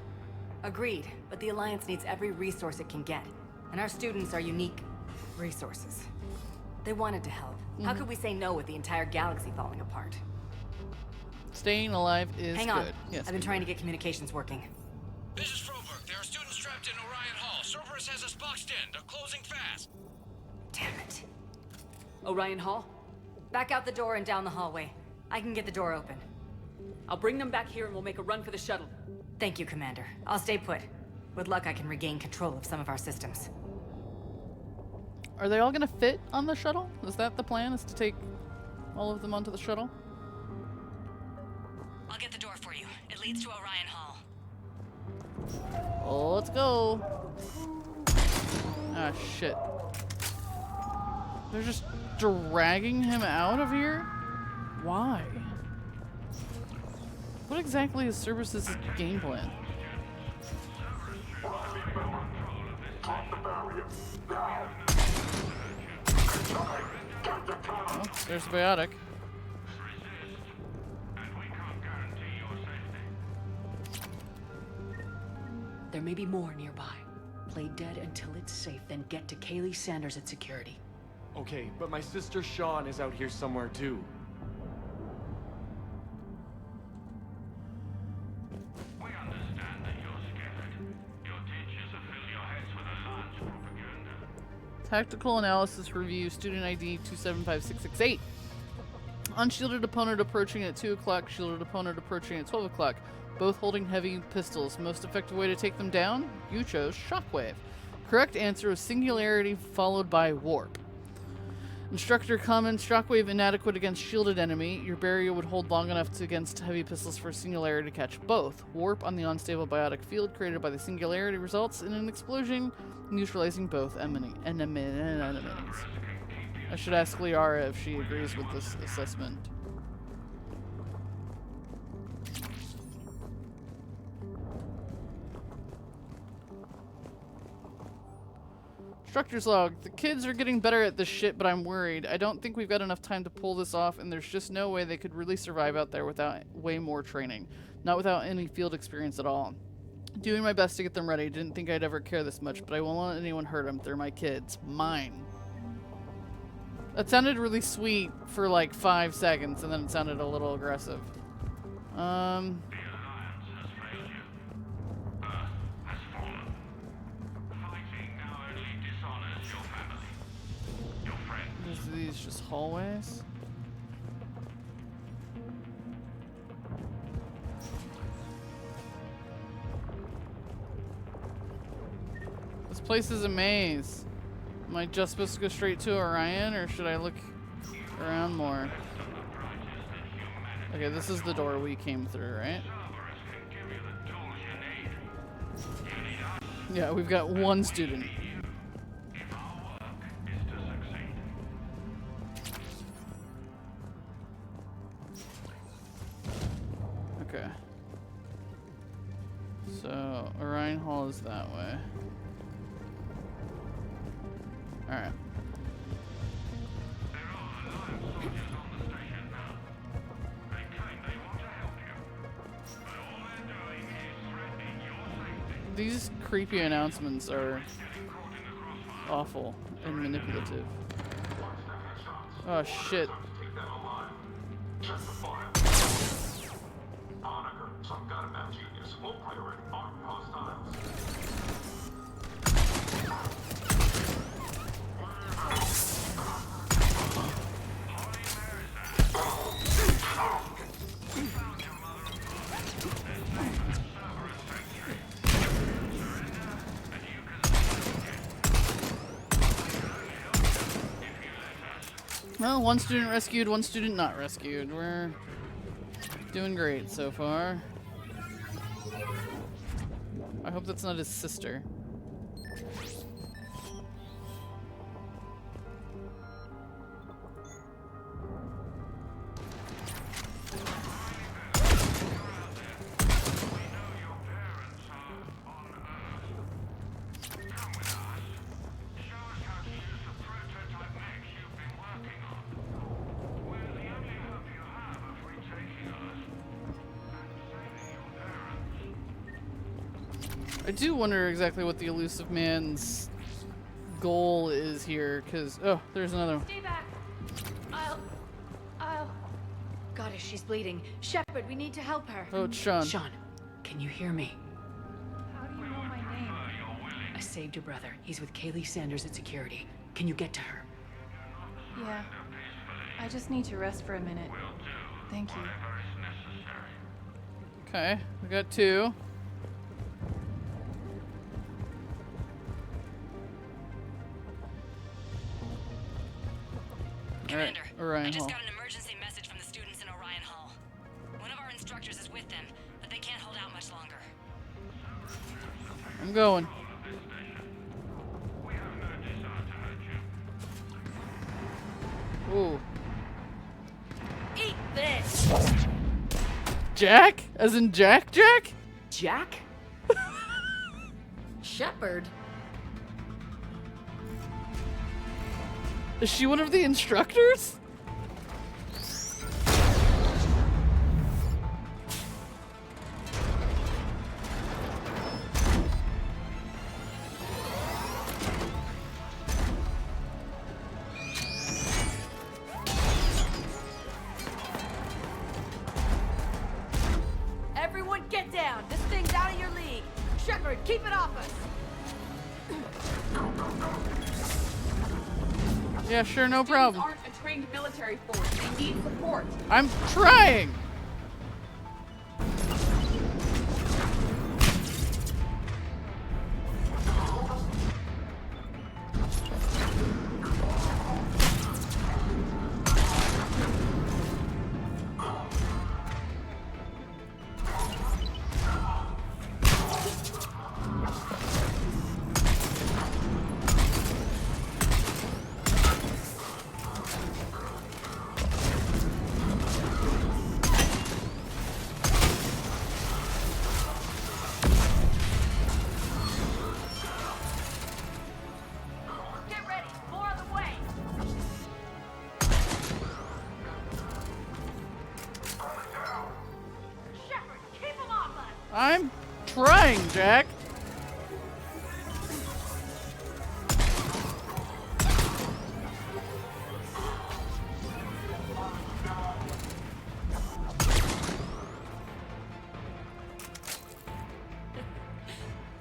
Agreed, but the Alliance needs every resource it can get. And our students are unique resources. They wanted to help. How could we say no with the entire galaxy falling apart? Staying alive is Hang on. good. Yes. I've been trying to get communications working. This is Froberg. There are students trapped in Orion Hall. Cerberus has us boxed in. They're closing fast. Damn it. Orion Hall? Back out the door and down the hallway. I can get the door open. I'll bring them back here and we'll make a run for the shuttle. Thank you, Commander. I'll stay put. With luck, I can regain control of some of our systems. Are they all gonna fit on the shuttle? Is that the plan, is to take all of them onto the shuttle? I'll get the door for you. It leads to Orion Hall. Oh, let's go. Ah, shit. They're just dragging him out of here? Why? What exactly is Cerberus's game plan? Oh, there's Biotic. There may be more nearby. Play dead until it's safe, then get to Kaylee Sanders at security. Okay, but my sister Sean is out here somewhere too. We understand that you're scared. Your teachers have filled your heads with Alliance propaganda. Tactical Analysis Review, Student ID 275668. Unshielded opponent approaching at 2 o'clock, shielded opponent approaching at 12 o'clock. Both holding heavy pistols. Most effective way to take them down? You chose Shockwave. Correct answer was Singularity followed by Warp. Instructor comments, Shockwave inadequate against shielded enemy. Your barrier would hold long enough against heavy pistols for Singularity to catch both. Warp on the unstable biotic field created by the Singularity results in an explosion, neutralizing both enemies. I should ask Liara if she agrees with this assessment. Instructor's log. The kids are getting better at this shit, but I'm worried. I don't think we've got enough time to pull this off, and there's just no way they could really survive out there without way more training. Not without any field experience at all. Doing my best to get them ready. Didn't think I'd ever care this much, but I won't let anyone hurt them. They're my kids. Mine. That sounded really sweet for like 5 seconds, and then it sounded a little aggressive. Are these just hallways? This place is a maze. Am I just supposed to go straight to Orion, or should I look around more? Okay, this is the door we came through, right? Yeah, we've got one student. Okay. So, Orion Hall is that way. Alright. These creepy announcements are awful and manipulative. Oh shit. Well, one student rescued, one student not rescued. We're doing great so far. I hope that's not his sister. I do wonder exactly what the elusive man's goal is here, because oh, there's another one. Stay back. I'll. Goddess, she's bleeding. Shepard, we need to help her. Oh, it's Sean. Sean, can you hear me? How do you know my name? I saved your brother. He's with Kaylee Sanders at security. Can you get to her? Yeah. I just need to rest for a minute. Thank you. Okay, we got two. Commander, Orion I just Hall. got an emergency message from the students in Orion Hall. One of our instructors is with them, but they can't hold out much longer. I'm going. Ooh. Eat this! Jack? As in Jack? Jack? Shepard. Is she one of the instructors? Everyone get down! This thing's out of your league! Shepard, keep it off us! Yeah, sure, no problem. Students aren't a trained military force. They need support. I'm trying. I'm trying, Jack.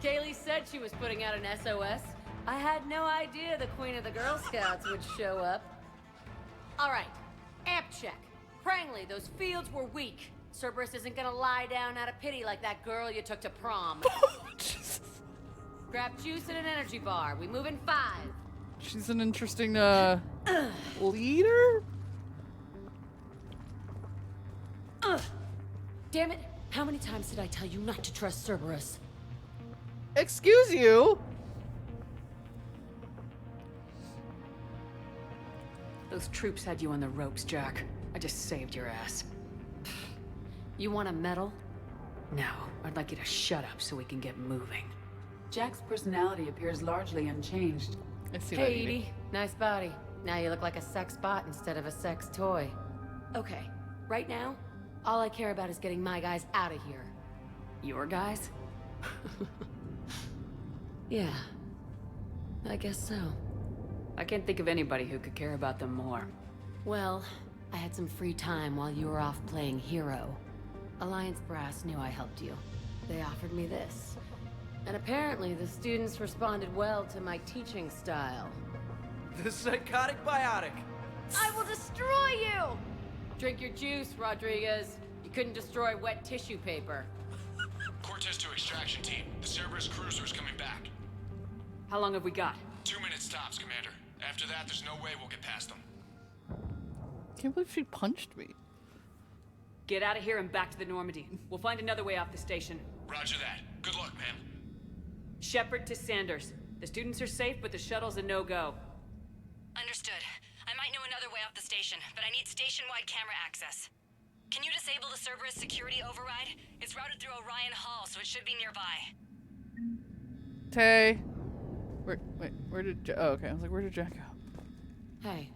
Kaylee said she was putting out an SOS. I had no idea the Queen of the Girl Scouts would show up. All right, amp check. Prangley, those fields were weak. Cerberus isn't gonna lie down out of pity like that girl you took to prom. Grab juice and an energy bar. We move in 5. She's an interesting, leader? Damn it. How many times did I tell you not to trust Cerberus? Excuse you? Those troops had you on the ropes, Jack. I just saved your ass. You want a medal? No, I'd like you to shut up so we can get moving. Jack's personality appears largely unchanged. Hey, Edie. Nice body. Now you look like a sex bot instead of a sex toy. Okay, right now, all I care about is getting my guys out of here. Your guys? Yeah, I guess so. I can't think of anybody who could care about them more. Well, I had some free time while you were off playing hero. Alliance Brass knew I helped you. They offered me this. And apparently the students responded well to my teaching style. The psychotic biotic. I will destroy you! Drink your juice, Rodriguez. You couldn't destroy wet tissue paper. Cortez to extraction team. The Cerberus cruiser is coming back. How long have we got? 2 minutes tops, Commander. After that, there's no way we'll get past them. Can't believe she punched me. Get out of here and back to the Normandy. We'll find another way off the station. Roger that. Good luck, ma'am. Shepard to Sanders. The students are safe, but the shuttle's a no-go. Understood. I might know another way off the station, but I need station-wide camera access. Can you disable the Cerberus security override? It's routed through Orion Hall, so it should be nearby. Tay. Where did oh, okay. I was like, where did Jack go? Hey,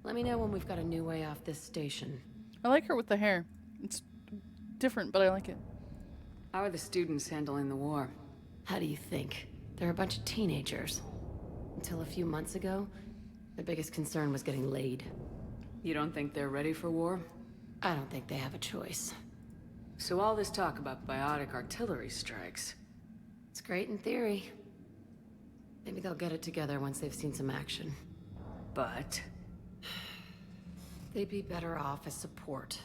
let me know when we've got a new way off this station. I like her with the hair. It's different, but I like it. How are the students handling the war? How do you think? They're a bunch of teenagers. Until a few months ago, their biggest concern was getting laid. You don't think they're ready for war? I don't think they have a choice. So all this talk about biotic artillery strikes. It's great in theory. Maybe they'll get it together once they've seen some action. But? They'd be better off as support.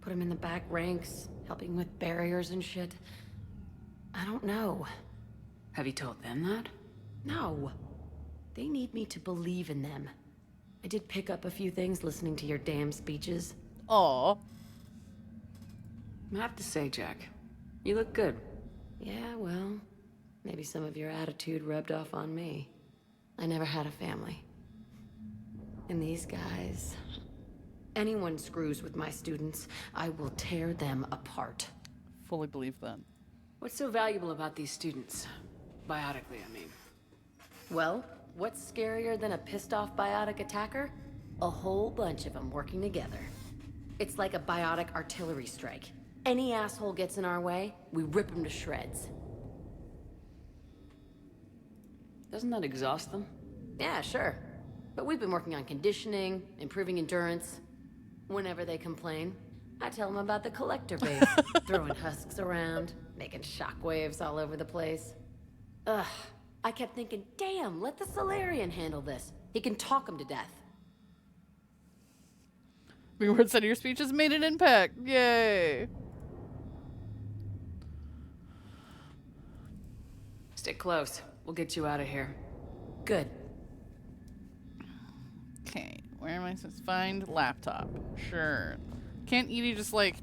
Put them in the back ranks, helping with barriers and shit. I don't know. Have you told them that? No. They need me to believe in them. I did pick up a few things listening to your damn speeches. Aw. I have to say, Jack, you look good. Yeah, well, maybe some of your attitude rubbed off on me. I never had a family. And these guys... Anyone screws with my students, I will tear them apart. Fully believe that. What's so valuable about these students? Biotically, I mean. Well, what's scarier than a pissed-off biotic attacker? A whole bunch of them working together. It's like a biotic artillery strike. Any asshole gets in our way, we rip them to shreds. Doesn't that exhaust them? Yeah, sure. But we've been working on conditioning, improving endurance. Whenever they complain, I tell them about the collector base, throwing husks around, making shockwaves all over the place. Ugh, I kept thinking, damn, let the Solarian handle this. He can talk him to death. Reward said your speech has made an impact. Yay. Stick close. We'll get you out of here. Good. Okay, where am I supposed to find laptop? Sure. Can't Edie just like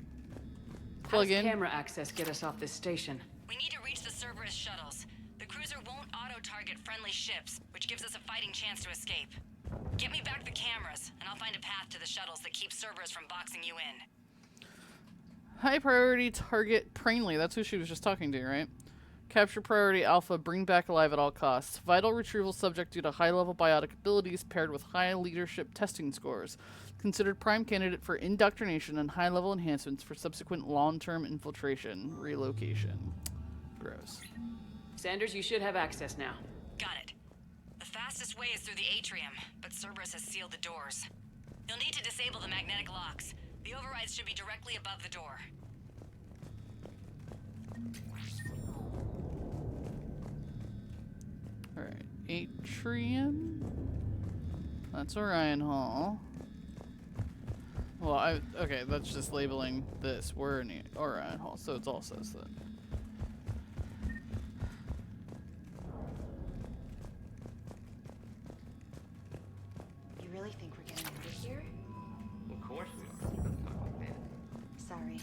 plug in? Camera access get us off this station? We need to reach the Cerberus shuttles. The cruiser won't auto-target friendly ships, which gives us a fighting chance to escape. Get me back the cameras, and I'll find a path to the shuttles that keep Cerberus from boxing you in. High priority target Pranley. That's who she was just talking to, right? Capture priority Alpha, bring back alive at all costs. Vital retrieval subject due to high-level biotic abilities paired with high leadership testing scores. Considered prime candidate for indoctrination and high-level enhancements for subsequent long-term infiltration. Relocation. Gross. Sanders, you should have access now. Got it. The fastest way is through the atrium, but Cerberus has sealed the doors. You'll need to disable the magnetic locks. The overrides should be directly above the door. Alright, atrium. That's Orion Hall. Well, okay, that's just labeling this. We're in the Orion Hall, so it all says that. You really think we're getting out of here? Of course we are. Don't talk like that. Sorry.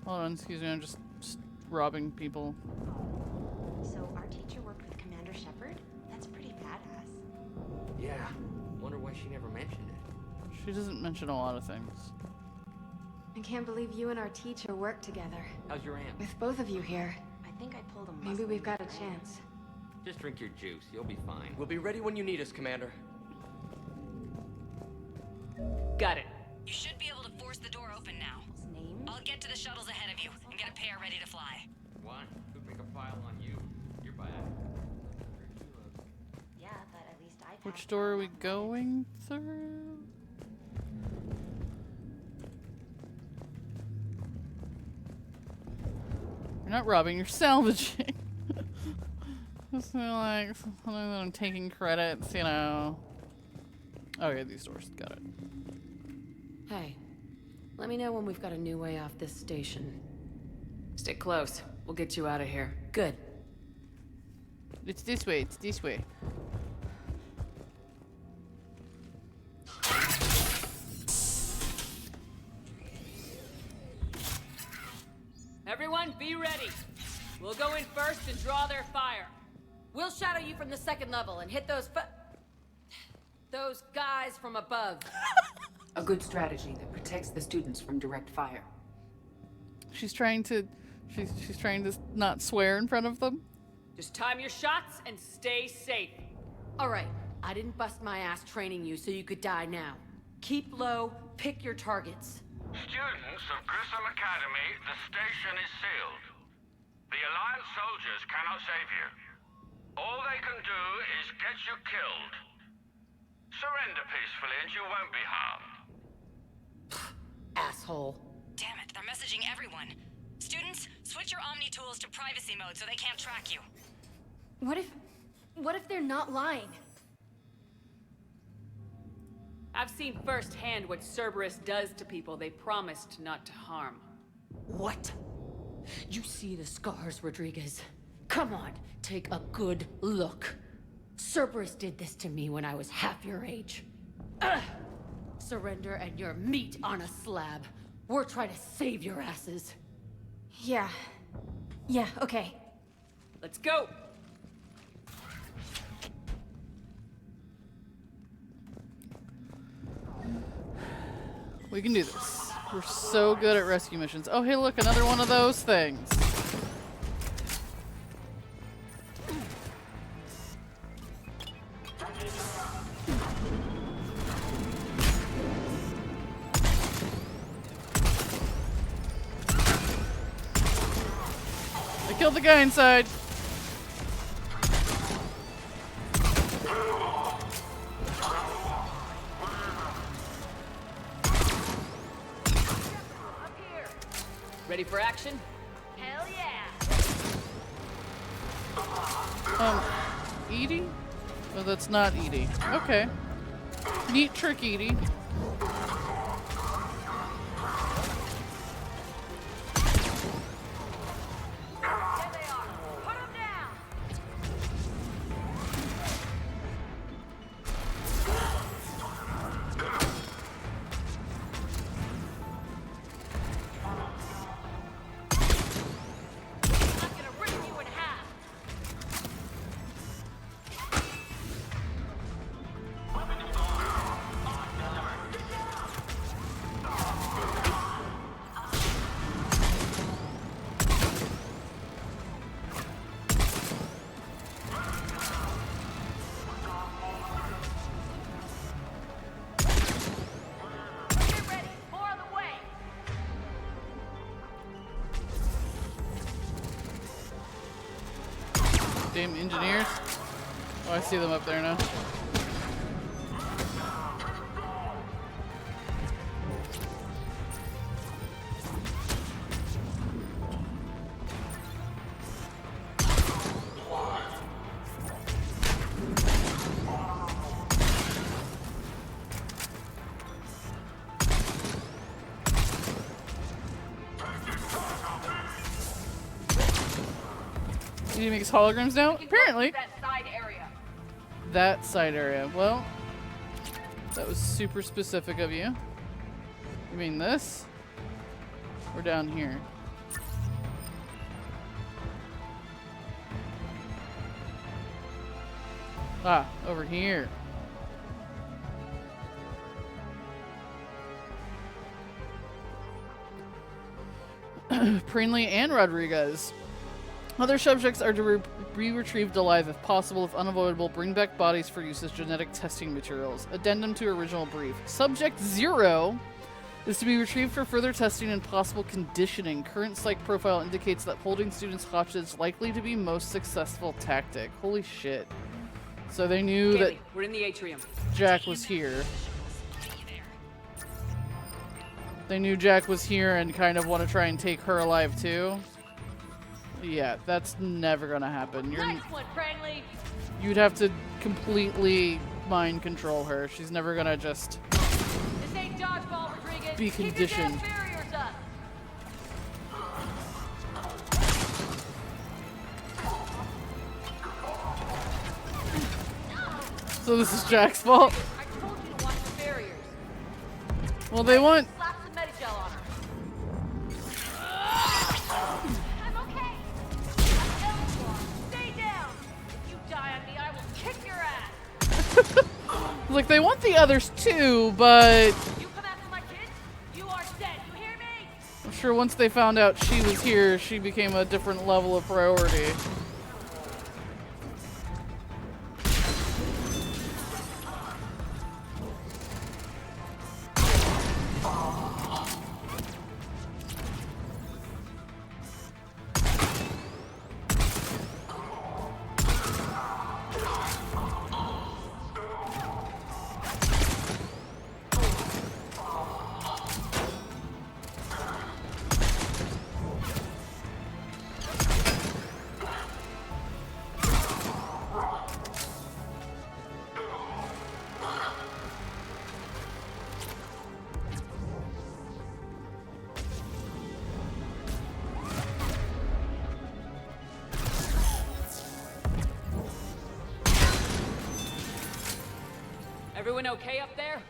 Hold on, excuse me, I'm just robbing people. So our teacher worked with Commander Shepard? That's pretty badass. Yeah. Wonder why she never mentioned it. She doesn't mention a lot of things. I can't believe you and our teacher work together. How's your aunt? With both of you here. I think I pulled a muscle. Maybe we've got a chance. Just drink your juice. You'll be fine. We'll be ready when you need us, Commander. Got it. You should be able to force the door open now. I'll get to the shuttles ahead of you and get a pair ready to fly. One could make a pile on you. You're bad. Yeah, but at least I. Which door are we going through? You're not robbing, you're salvaging. Just like I'm taking credits, you know. Okay, these doors, got it. Hey, let me know when we've got a new way off this station. Stick close. We'll get you out of here. Good. It's this way, it's this way. Everyone, be ready. We'll go in first and draw their fire. We'll shadow you from the second level and hit those guys from above. A good strategy that protects the students from direct fire. She's trying to not swear in front of them. Just time your shots and stay safe. All right, I didn't bust my ass training you so you could die now. Keep low, pick your targets. Students of Grissom Academy, the station is sealed. The Alliance soldiers cannot save you. All they can do is get you killed. Surrender peacefully and you won't be harmed. Asshole. Damn it, they're messaging everyone. Students, switch your Omni tools to privacy mode so they can't track you. What if they're not lying? I've seen firsthand what Cerberus does to people they promised not to harm. What? You see the scars, Rodriguez? Come on, take a good look. Cerberus did this to me when I was half your age. Ugh. Surrender and you're meat on a slab. We're trying to save your asses. Yeah, okay. Let's go! We can do this. We're so good at rescue missions. Oh, hey, look, another one of those things. I killed the guy inside. Ready for action? Hell yeah! Edie? Oh, that's not Edie. Okay. Neat trick, Edie. Damn engineers. Oh, I see them up there now. He makes holograms now? Apparently. That side area. Well, that was super specific of you. You mean this? Or down here? Ah, over here. Prinley and Rodriguez. Other subjects are to be retrieved alive if possible. If unavoidable, bring back bodies for use as genetic testing materials. Addendum to original brief. Subject 0 is to be retrieved for further testing and possible conditioning. Current psych profile indicates that holding students hostage is likely to be most successful tactic. Holy shit. So they knew that we're in the atrium. Jack was here. They knew Jack was here and kind of want to try and take her alive too. Yeah, that's never gonna happen. Nice one, Prangley. You'd have to completely mind control her. She's never gonna just This ain't dodgeball, Rodriguez. be conditioned. Keep your damn barriers up. So this is Jack's fault. I told you to watch the barriers. Well, they want. Slap some Medigel on her. I'm okay. Stay down. If you die on me, I will kick your ass. Like, they want the others too, but You come after my kids, you are dead. You hear me? I'm sure once they found out she was here, she became a different level of priority. Everyone okay up there?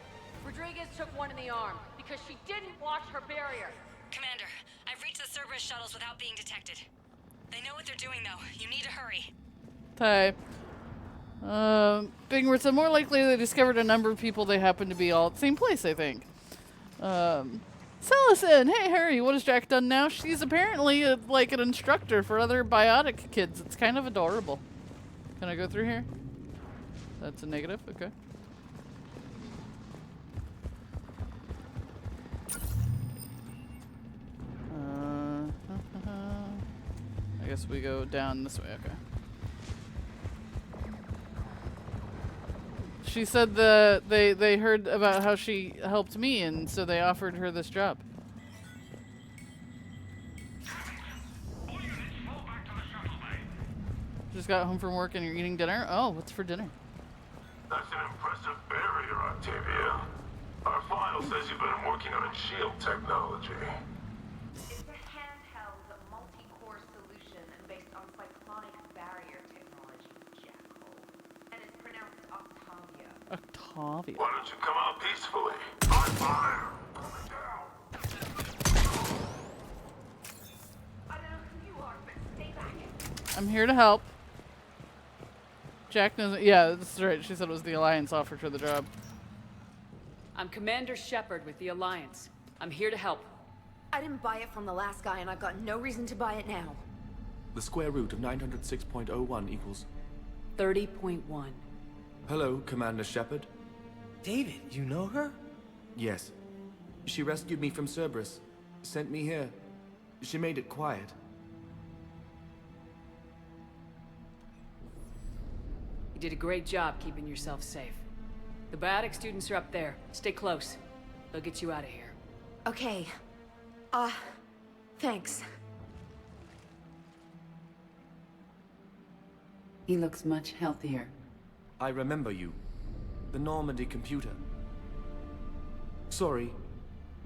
Rodriguez took one in the arm because she didn't watch her barrier. Commander, I've reached the Cerberus shuttles without being detected. They know what they're doing, though. You need to hurry. Okay. Bigwitz, more likely they discovered a number of people. They happen to be all at the same place, I think. Celestine, hey Harry, what has Jack done now? She's apparently like an instructor for other biotic kids. It's kind of adorable. Can I go through here? That's a negative, okay. I guess we go down this way, okay. She said that they heard about how she helped me, and so they offered her this job. Just got home from work and you're eating dinner? Oh, what's for dinner? That's an impressive barrier, Octavia. Our file says you've been working on shield technology. It's a handheld, multi-core solution based on cyclonic barrier technology, Jackhole. And it's pronounced Octavia. Octavia. Why don't you come out peacefully? On fire! I don't know who you are, but stay back. I'm here to help. Jack knows. Yeah, that's right. She said it was the Alliance offered her the job. I'm Commander Shepard with the Alliance. I'm here to help. I didn't buy it from the last guy, and I've got no reason to buy it now. The square root of 906.01 equals... 30.1. Hello, Commander Shepard. David, you know her? Yes. She rescued me from Cerberus. Sent me here. She made it quiet. You did a great job keeping yourself safe. The biotic students are up there. Stay close. They'll get you out of here. Okay. Thanks. He looks much healthier. I remember you. The Normandy computer. Sorry.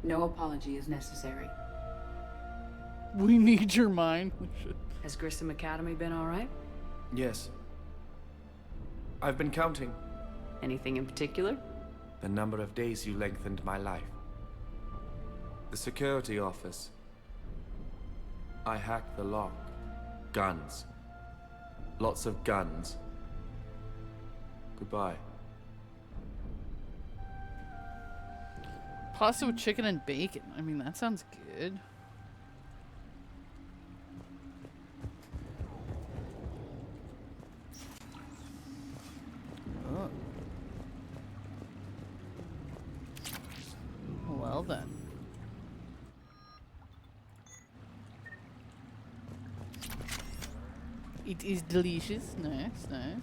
No apology is necessary. We need your mind. Has Grissom Academy been all right? Yes. I've been counting. Anything in particular? The number of days you lengthened my life. The security office. I hacked the lock. Guns. Lots of guns. Goodbye. Pasta with chicken and bacon. I mean, that sounds good. Oh. Well then. It is delicious. Nice, nice.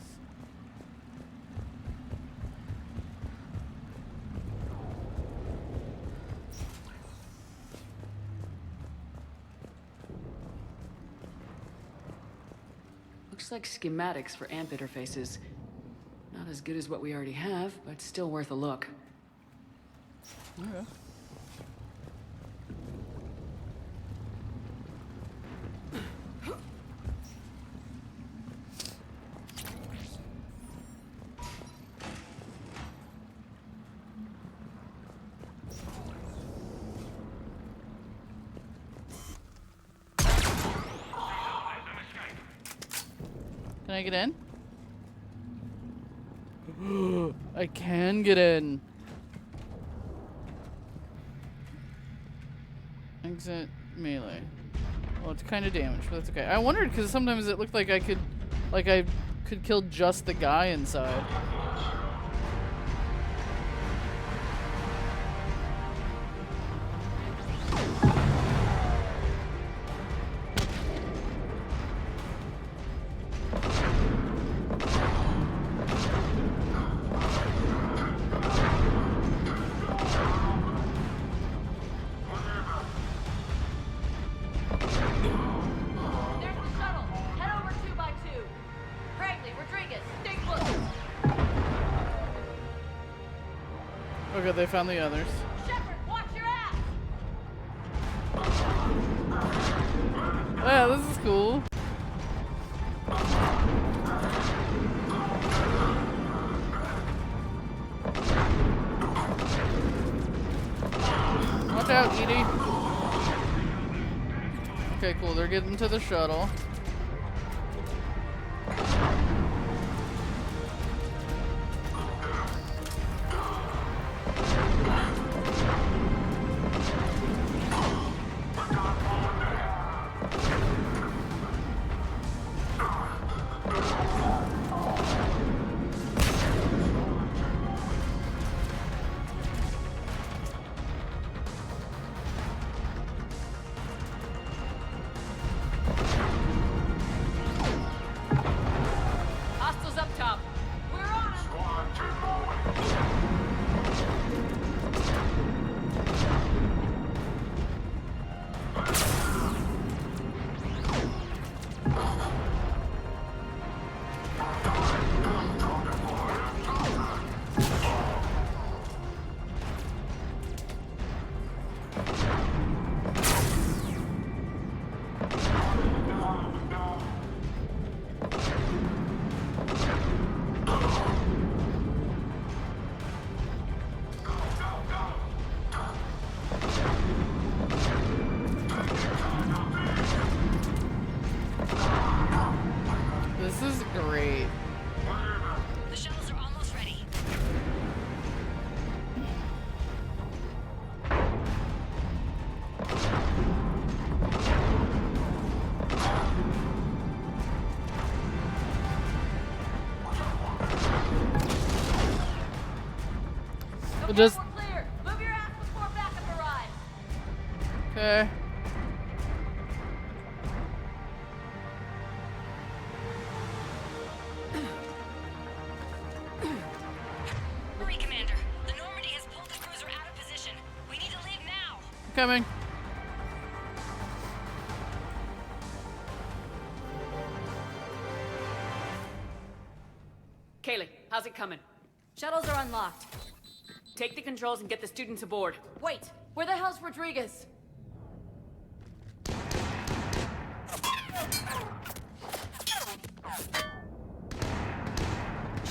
Looks like schematics for AMP interfaces. Not as good as what we already have, but still worth a look. Okay. Can I get in? I can get in. Exit melee. Well, it's kind of damaged, but that's okay. I wondered because sometimes it looked like I could kill just the guy inside. Okay, they found the others. Shepard, watch your ass! Yeah, this is cool. Watch out, Edie. Okay, cool. They're getting to the shuttle. Okay. Hurry, Commander. The Normandy has pulled the cruiser out of position. We need to leave now. Coming. Kaylee, how's it coming? Shuttles are unlocked. Take the controls and get the students aboard. Wait, where the hell's Rodriguez?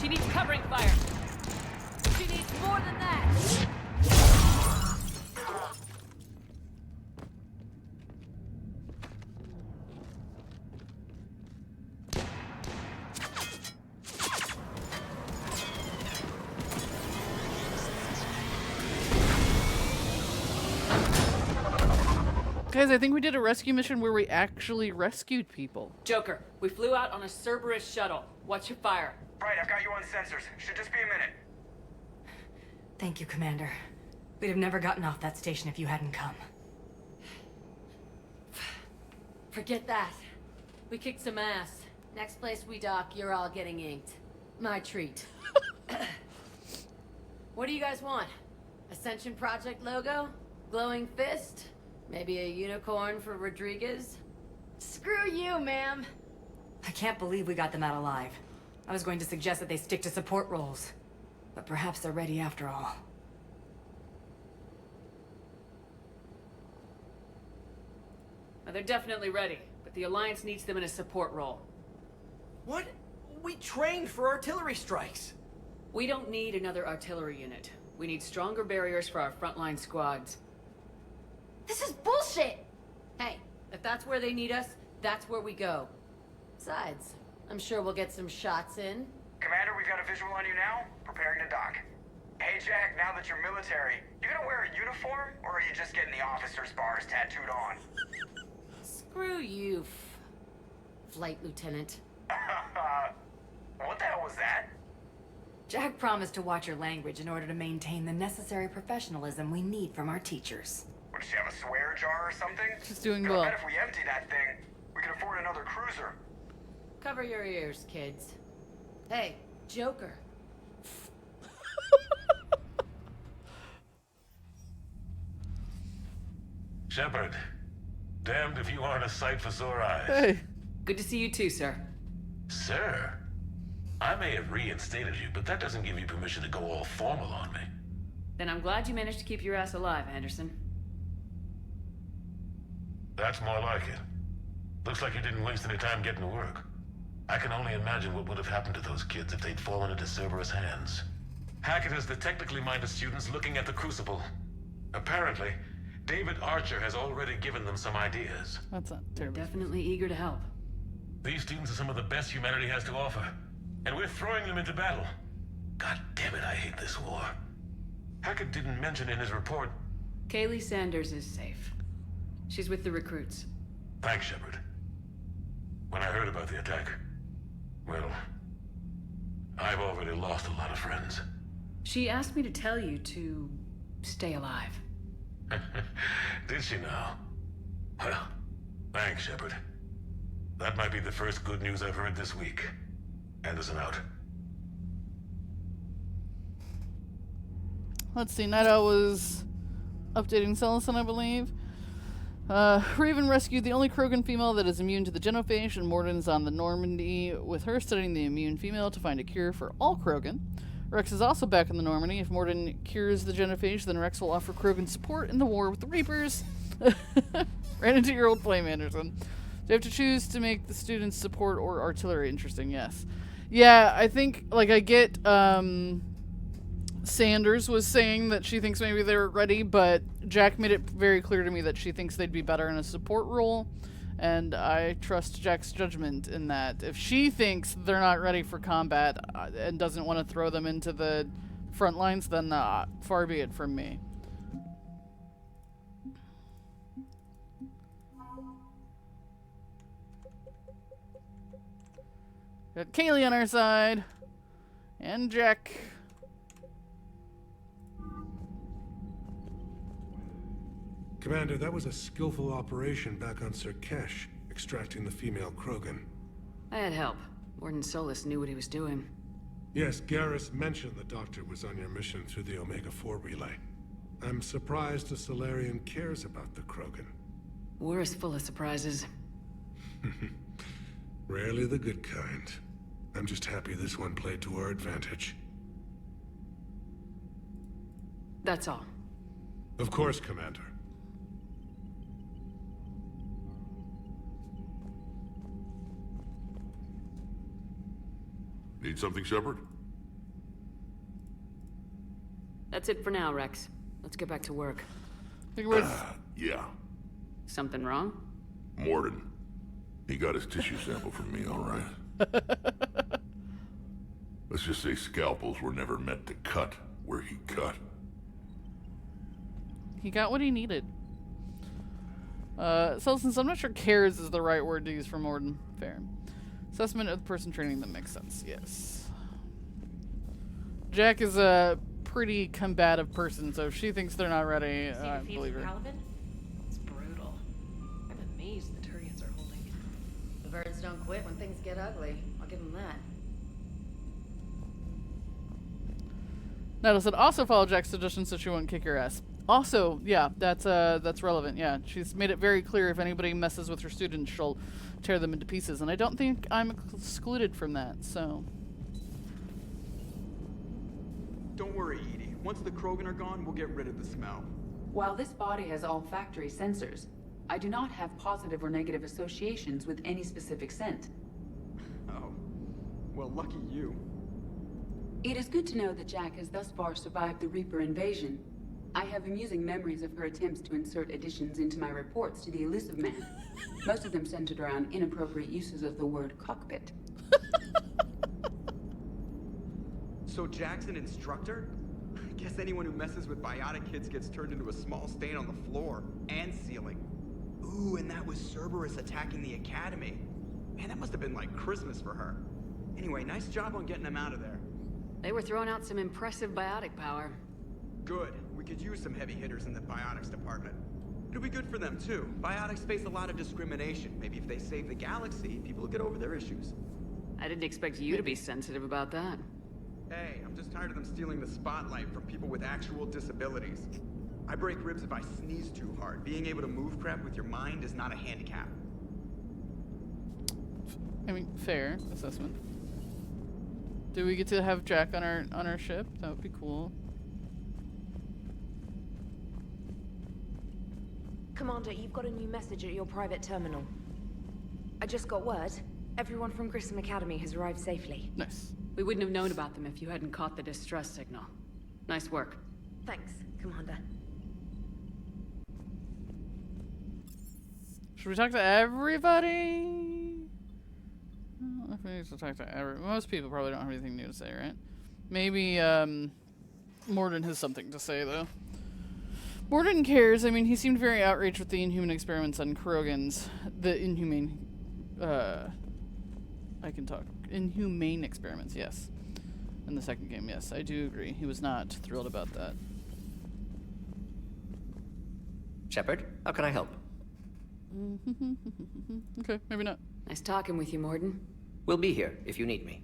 She needs covering fire. She needs more than that. Guys, I think we did a rescue mission where we actually rescued people. Joker, we flew out on a Cerberus shuttle. Watch your fire. Right, I've got you on sensors. Should just be a minute. Thank you, Commander. We'd have never gotten off that station if you hadn't come. Forget that. We kicked some ass. Next place we dock, you're all getting inked. My treat. What do you guys want? Ascension Project logo? Glowing fist? Maybe a unicorn for Rodriguez? Screw you, ma'am. I can't believe we got them out alive. I was going to suggest that they stick to support roles. But perhaps they're ready after all. Well, they're definitely ready, but the Alliance needs them in a support role. What? We trained for artillery strikes. We don't need another artillery unit. We need stronger barriers for our frontline squads. This is bullshit! Hey, if that's where they need us, that's where we go. Besides, I'm sure we'll get some shots in. Commander, we've got a visual on you now. Preparing to dock. Hey, Jack, now that you're military, you gonna wear a uniform, or are you just getting the officer's bars tattooed on? Screw you, Flight Lieutenant. What the hell was that? Jack promised to watch your language in order to maintain the necessary professionalism we need from our teachers. Would she have a swear jar or something? She's doing 'Cause well. I bet if we empty that thing, we can afford another cruiser. Cover your ears, kids. Hey, Joker. Shepard, damned if you aren't a sight for sore eyes. Hey. Good to see you too, sir. Sir, I may have reinstated you, but that doesn't give you permission to go all formal on me. Then I'm glad you managed to keep your ass alive, Anderson. That's more like it. Looks like you didn't waste any time getting to work. I can only imagine what would have happened to those kids if they'd fallen into Cerberus' hands. Hackett has the technically minded students looking at the Crucible. Apparently, David Archer has already given them some ideas. That's not They're terrible. definitely eager to help. These students are some of the best humanity has to offer, and we're throwing them into battle. God damn it, I hate this war. Hackett didn't mention in his report. Kaylee Sanders is safe. She's with the recruits. Thanks, Shepard. When I heard about the attack, well, I've already lost a lot of friends. She asked me to tell you to stay alive. Did she now? Well, thanks, Shepard. That might be the first good news I've heard this week. Anderson out. Let's see, Night Owl was updating Cellison, I believe. Raven rescued the only Krogan female that is immune to the genophage, and Morden's on the Normandy with her studying the immune female to find a cure for all Krogan. Rex is also back in the Normandy. If Morden cures the genophage, then Rex will offer Krogan support in the war with the Reapers. Ran into your old flame, Anderson. You have to choose to make the students support or artillery interesting, yes. Yeah, I think, like, I get, Sanders was saying that she thinks maybe they're ready, but Jack made it very clear to me that she thinks they'd be better in a support role, and I trust Jack's judgment in that. If she thinks they're not ready for combat and doesn't want to throw them into the front lines, then far be it from me. Got Kaylee on our side, and Jack. Commander, that was a skillful operation back on Sirkesh, extracting the female Krogan. I had help. Warden Solis knew what he was doing. Yes, Garrus mentioned the Doctor was on your mission through the Omega-4 relay. I'm surprised a Solarian cares about the Krogan. War is full of surprises. Rarely the good kind. I'm just happy this one played to our advantage. That's all. Of course, Commander. Need something, Shepard? That's it for now, Rex. Let's get back to work. Yeah. Something wrong? Morden. He got his tissue sample from me, all right. Let's just say scalpels were never meant to cut where he cut. He got what he needed. So since I'm not sure cares is the right word to use for Morden. Fair. Assessment of the person training them makes sense, yes. Jack is a pretty combative person, so if she thinks they're not ready, I believe her. It's brutal. I'm amazed the Turians are holding it. The birds don't quit when things get ugly. I'll give them that. Nettle said, also follow Jack's suggestion so she won't kick your ass. Also, yeah, that's relevant, yeah. She's made it very clear if anybody messes with her students, she'll tear them into pieces, and I don't think I'm excluded from that, so... Don't worry, Edie. Once the Krogan are gone, we'll get rid of the smell. While this body has olfactory sensors, I do not have positive or negative associations with any specific scent. Oh. Well, lucky you. It is good to know that Jack has thus far survived the Reaper invasion. I have amusing memories of her attempts to insert additions into my reports to the Elusive Man. Most of them centered around inappropriate uses of the word cockpit. So Jack's an instructor? I guess anyone who messes with biotic kids gets turned into a small stain on the floor and ceiling. Ooh, and that was Cerberus attacking the Academy. Man, that must have been like Christmas for her. Anyway, nice job on getting them out of there. They were throwing out some impressive biotic power. Good. We could use some heavy hitters in the biotics department. It'll be good for them, too. Biotics face a lot of discrimination. Maybe if they save the galaxy, people will get over their issues. I didn't expect you to be sensitive about that. Hey, I'm just tired of them stealing the spotlight from people with actual disabilities. I break ribs if I sneeze too hard. Being able to move crap with your mind is not a handicap. I mean, fair assessment. Do we get to have Jack on our ship? That would be cool. Commander, you've got a new message at your private terminal. I just got word. Everyone from Grissom Academy has arrived safely. Nice. We wouldn't have known about them if you hadn't caught the distress signal. Nice work. Thanks, Commander. Should we talk to everybody? I think we need to talk to most people probably don't have anything new to say, right? Maybe Morden has something to say, though. Morden cares. I mean, he seemed very outraged with the inhuman experiments on Krogans. The inhumane... I can talk. Inhumane experiments, yes. In the second game, yes. I do agree. He was not thrilled about that. Shepard, how can I help? Okay, maybe not. Nice talking with you, Morden. We'll be here if you need me.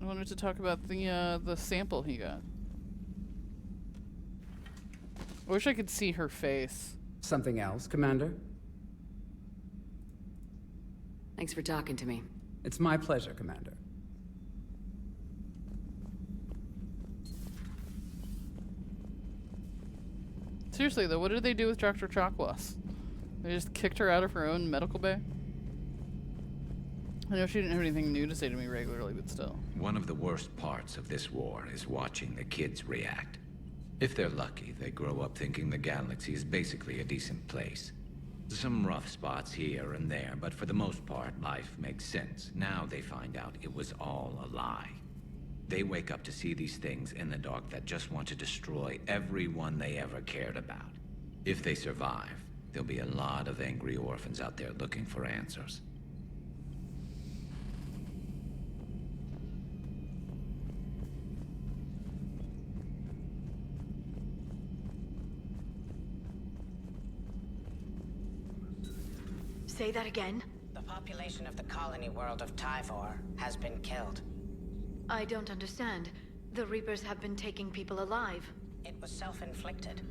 I wanted to talk about the sample he got. I wish I could see her face. Something else, Commander? Thanks for talking to me. It's my pleasure, Commander. Seriously, though, what did they do with Dr. Chakwas? They just kicked her out of her own medical bay? I know she didn't have anything new to say to me regularly, but still. One of the worst parts of this war is watching the kids react. If they're lucky, they grow up thinking the galaxy is basically a decent place. Some rough spots here and there, but for the most part, life makes sense. Now they find out it was all a lie. They wake up to see these things in the dark that just want to destroy everyone they ever cared about. If they survive, there'll be a lot of angry orphans out there looking for answers. Say that again? The population of the colony world of Tyvor has been killed. I don't understand. The Reapers have been taking people alive. It was self-inflicted.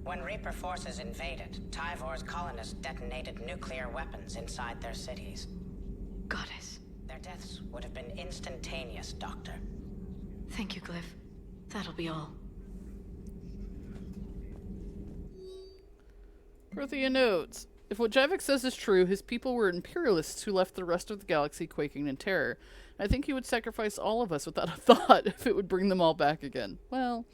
When Reaper forces invaded, Tyvor's colonists detonated nuclear weapons inside their cities. Goddess. Their deaths would have been instantaneous, Doctor. Thank you, Glyph. That'll be all. Prothea notes, if what Javik says is true, his people were imperialists who left the rest of the galaxy quaking in terror. I think he would sacrifice all of us without a thought if it would bring them all back again. Well,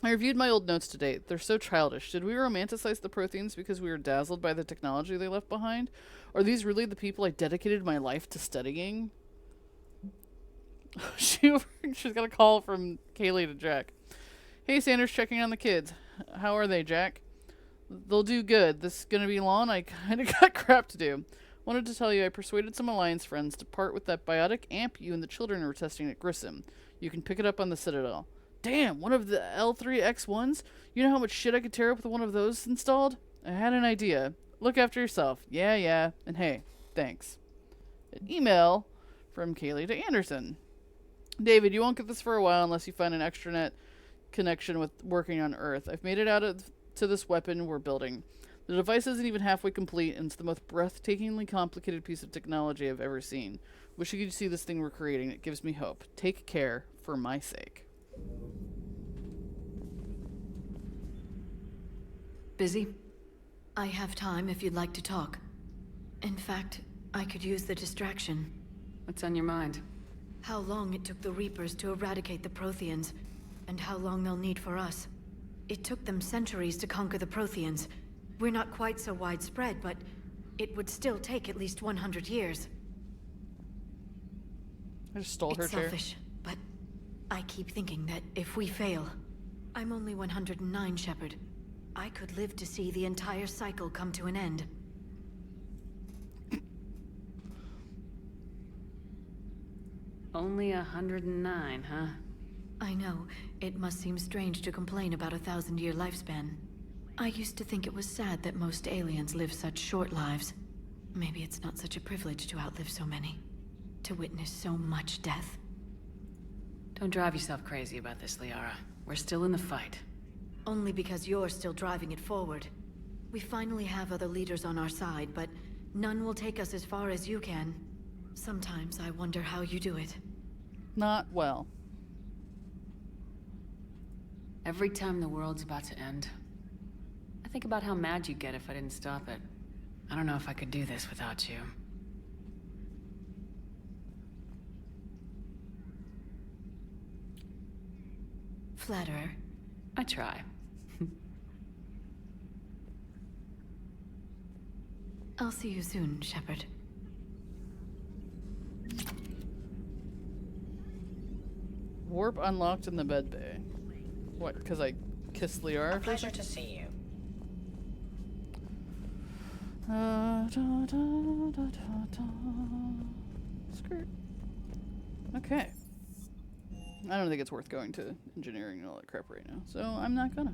I reviewed my old notes to date. They're so childish. Did we romanticize the Protheans because we were dazzled by the technology they left behind? Are these really the people I dedicated my life to studying? She's got a call from Kaylee to Jack. Hey, Sanders, checking on the kids. How are they, Jack? They'll do good. This is gonna be long. I kinda got crap to do. Wanted to tell you I persuaded some Alliance friends to part with that biotic amp you and the children were testing at Grissom. You can pick it up on the Citadel. Damn, one of the L3X1s? You know how much shit I could tear up with one of those installed? I had an idea. Look after yourself. Yeah. And hey, thanks. An email from Kaylee to Anderson. David, you won't get this for a while unless you find an extranet connection with working on Earth. I've made it out to this weapon we're building. The device isn't even halfway complete, and it's the most breathtakingly complicated piece of technology I've ever seen. Wish you could see this thing we're creating. It gives me hope. Take care, for my sake. Busy? I have time if you'd like to talk. In fact, I could use the distraction. What's on your mind? How long it took the Reapers to eradicate the Protheans, and how long they'll need for us. It took them centuries to conquer the Protheans. We're not quite so widespread, but it would still take at least 100 years. I just stole her It's selfish, but I keep thinking that if we fail, I'm only 109, Shepard. I could live to see the entire cycle come to an end. Only 109, huh? I know. It must seem strange to complain about a 1,000-year lifespan. I used to think it was sad that most aliens live such short lives. Maybe it's not such a privilege to outlive so many. To witness so much death. Don't drive yourself crazy about this, Liara. We're still in the fight. Only because you're still driving it forward. We finally have other leaders on our side, but none will take us as far as you can. Sometimes I wonder how you do it. Not well. Every time the world's about to end, I think about how mad you'd get if I didn't stop it. I don't know if I could do this without you. Flatterer. I try. I'll see you soon, Shepard. Warp unlocked in the med bay. What, because I kissed Liara? A pleasure to see you. Skirt. Okay. I don't think it's worth going to engineering and all that crap right now, so I'm not gonna.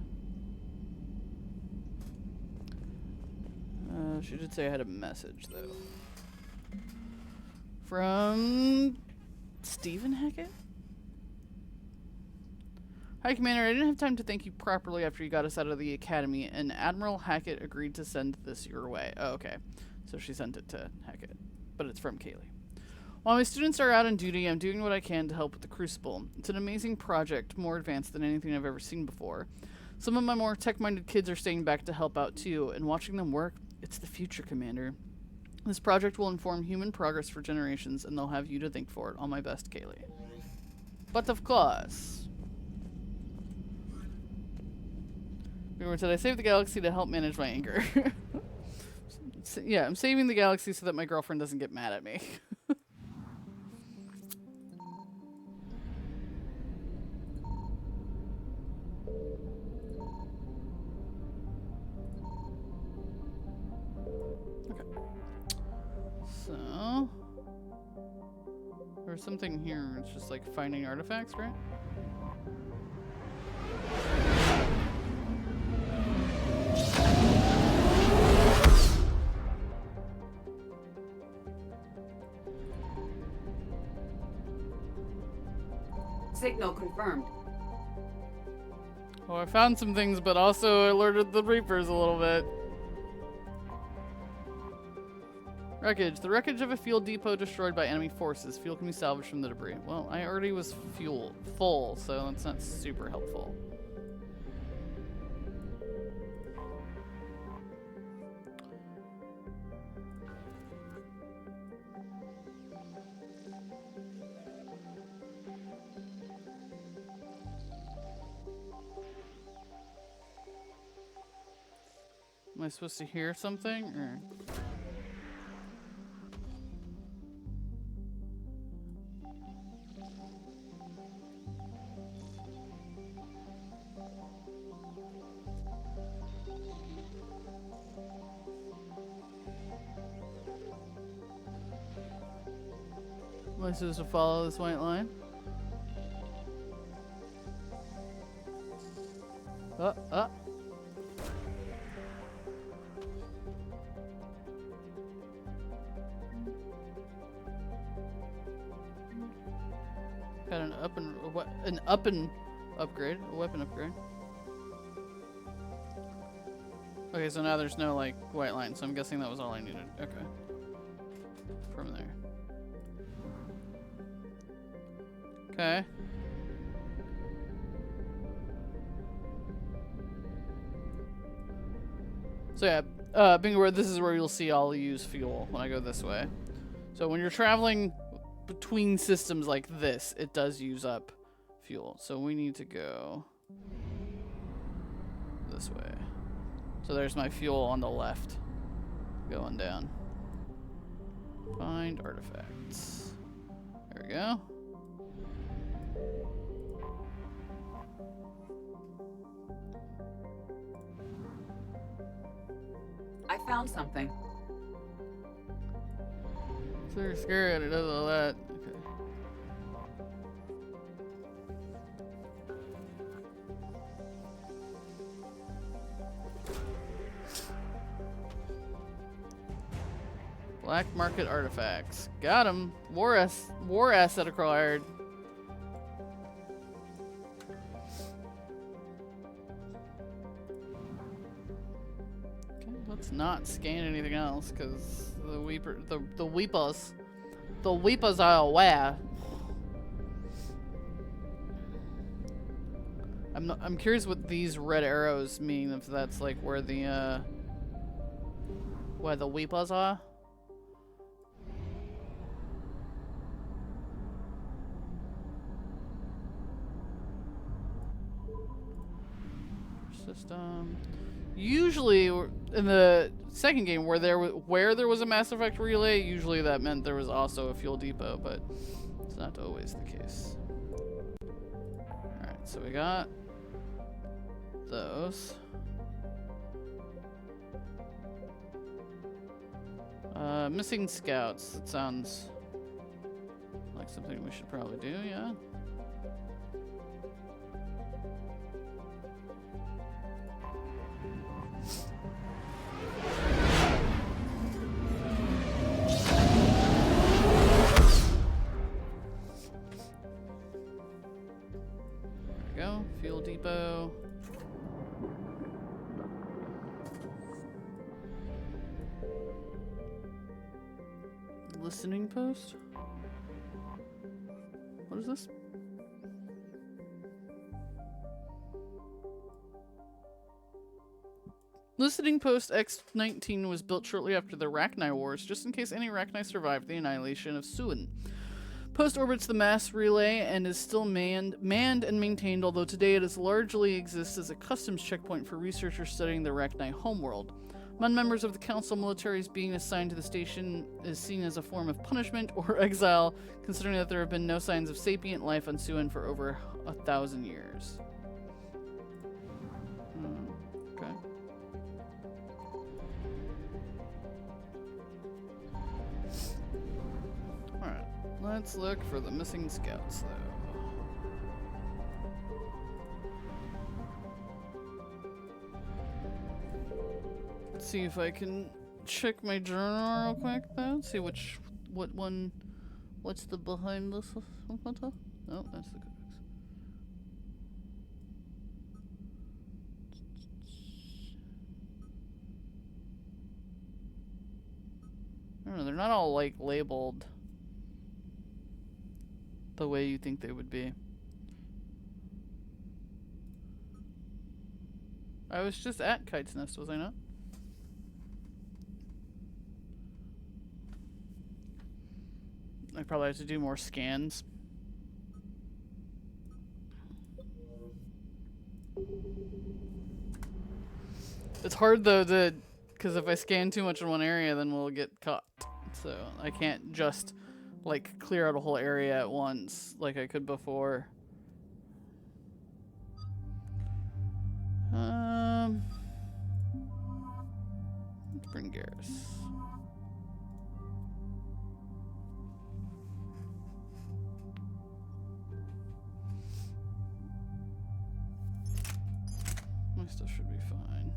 She did say I had a message, though. From Stephen Hackett? Hi, Commander. I didn't have time to thank you properly after you got us out of the Academy, and Admiral Hackett agreed to send this your way. Oh, okay. So she sent it to Hackett, but it's from Kaylee. While my students are out on duty, I'm doing what I can to help with the Crucible. It's an amazing project, more advanced than anything I've ever seen before. Some of my more tech-minded kids are staying back to help out too, and watching them work, it's the future, Commander. This project will inform human progress for generations, and they'll have you to thank for it. All my best, Kaylee. But of course... Remember, said I saved the galaxy to help manage my anger. So, yeah, I'm saving the galaxy so that my girlfriend doesn't get mad at me. Okay. So... There's something here. It's just like finding artifacts, right? Signal confirmed. Oh, I found some things, but also alerted the Reapers a little bit. Wreckage. The wreckage of a fuel depot destroyed by enemy forces. Fuel can be salvaged from the debris. Well, I already was full, so that's not super helpful. Am I supposed to hear something, or? Am I supposed to follow this white line? Got an upgrade, a weapon upgrade. Okay, so now there's no like white line, so I'm guessing that was all I needed. Okay. From there. Okay. So yeah, being aware this is where you'll see I'll use fuel when I go this way. So when you're traveling between systems like this, it does use up fuel. So we need to go this way. So there's my fuel on the left going down. Find artifacts. There we go. I found something. So you're scared, it does all that. Okay. Black market artifacts. Got him. War asset acquired. Okay, let's not scan anything else because the weepers are aware. I'm curious what these red arrows mean, if that's like where the weepers are. System. Usually in the second game where there was a Mass Effect relay, usually that meant there was also a fuel depot, but it's not always the case. Alright, so we got those. Missing scouts. That sounds like something we should probably do, yeah. Fuel depot. Listening post? What is this? Listening post X-19 was built shortly after the Rachni Wars, just in case any Rachni survived the annihilation of Suin. Post orbits the mass relay and is still manned and maintained, although today it largely exists as a customs checkpoint for researchers studying the Rachni homeworld. Among members of the Council, militaries being assigned to the station is seen as a form of punishment or exile, considering that there have been no signs of sapient life on Suin for over 1,000 years. Okay. Alright, let's look for the missing scouts, though. Let's see if I can check my journal real quick, though. See what's the behind this photo? Oh, that's the codex. don't know, they're not all, like, labeled the way you think they would be. I was just at Kite's Nest, was I not? I probably have to do more scans. It's hard though because if I scan too much in one area, then we'll get caught. So I can't just like clear out a whole area at once like I could before. Let's bring Garrus. My stuff should be fine.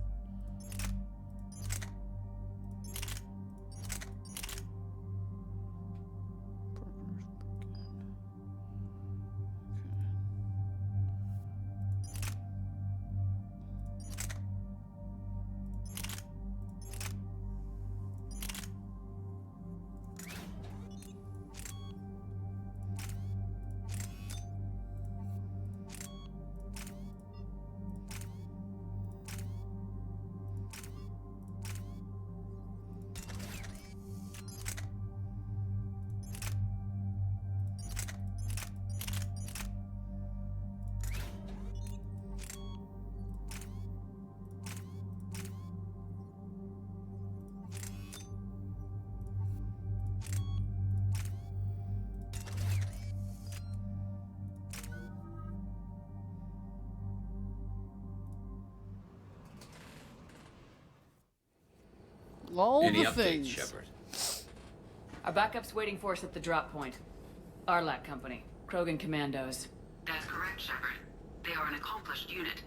All Any the updates, things. Shepard? Our backup's waiting for us at the drop point. Arlac Company, Krogan Commandos. That's correct, Shepard. They are an accomplished unit.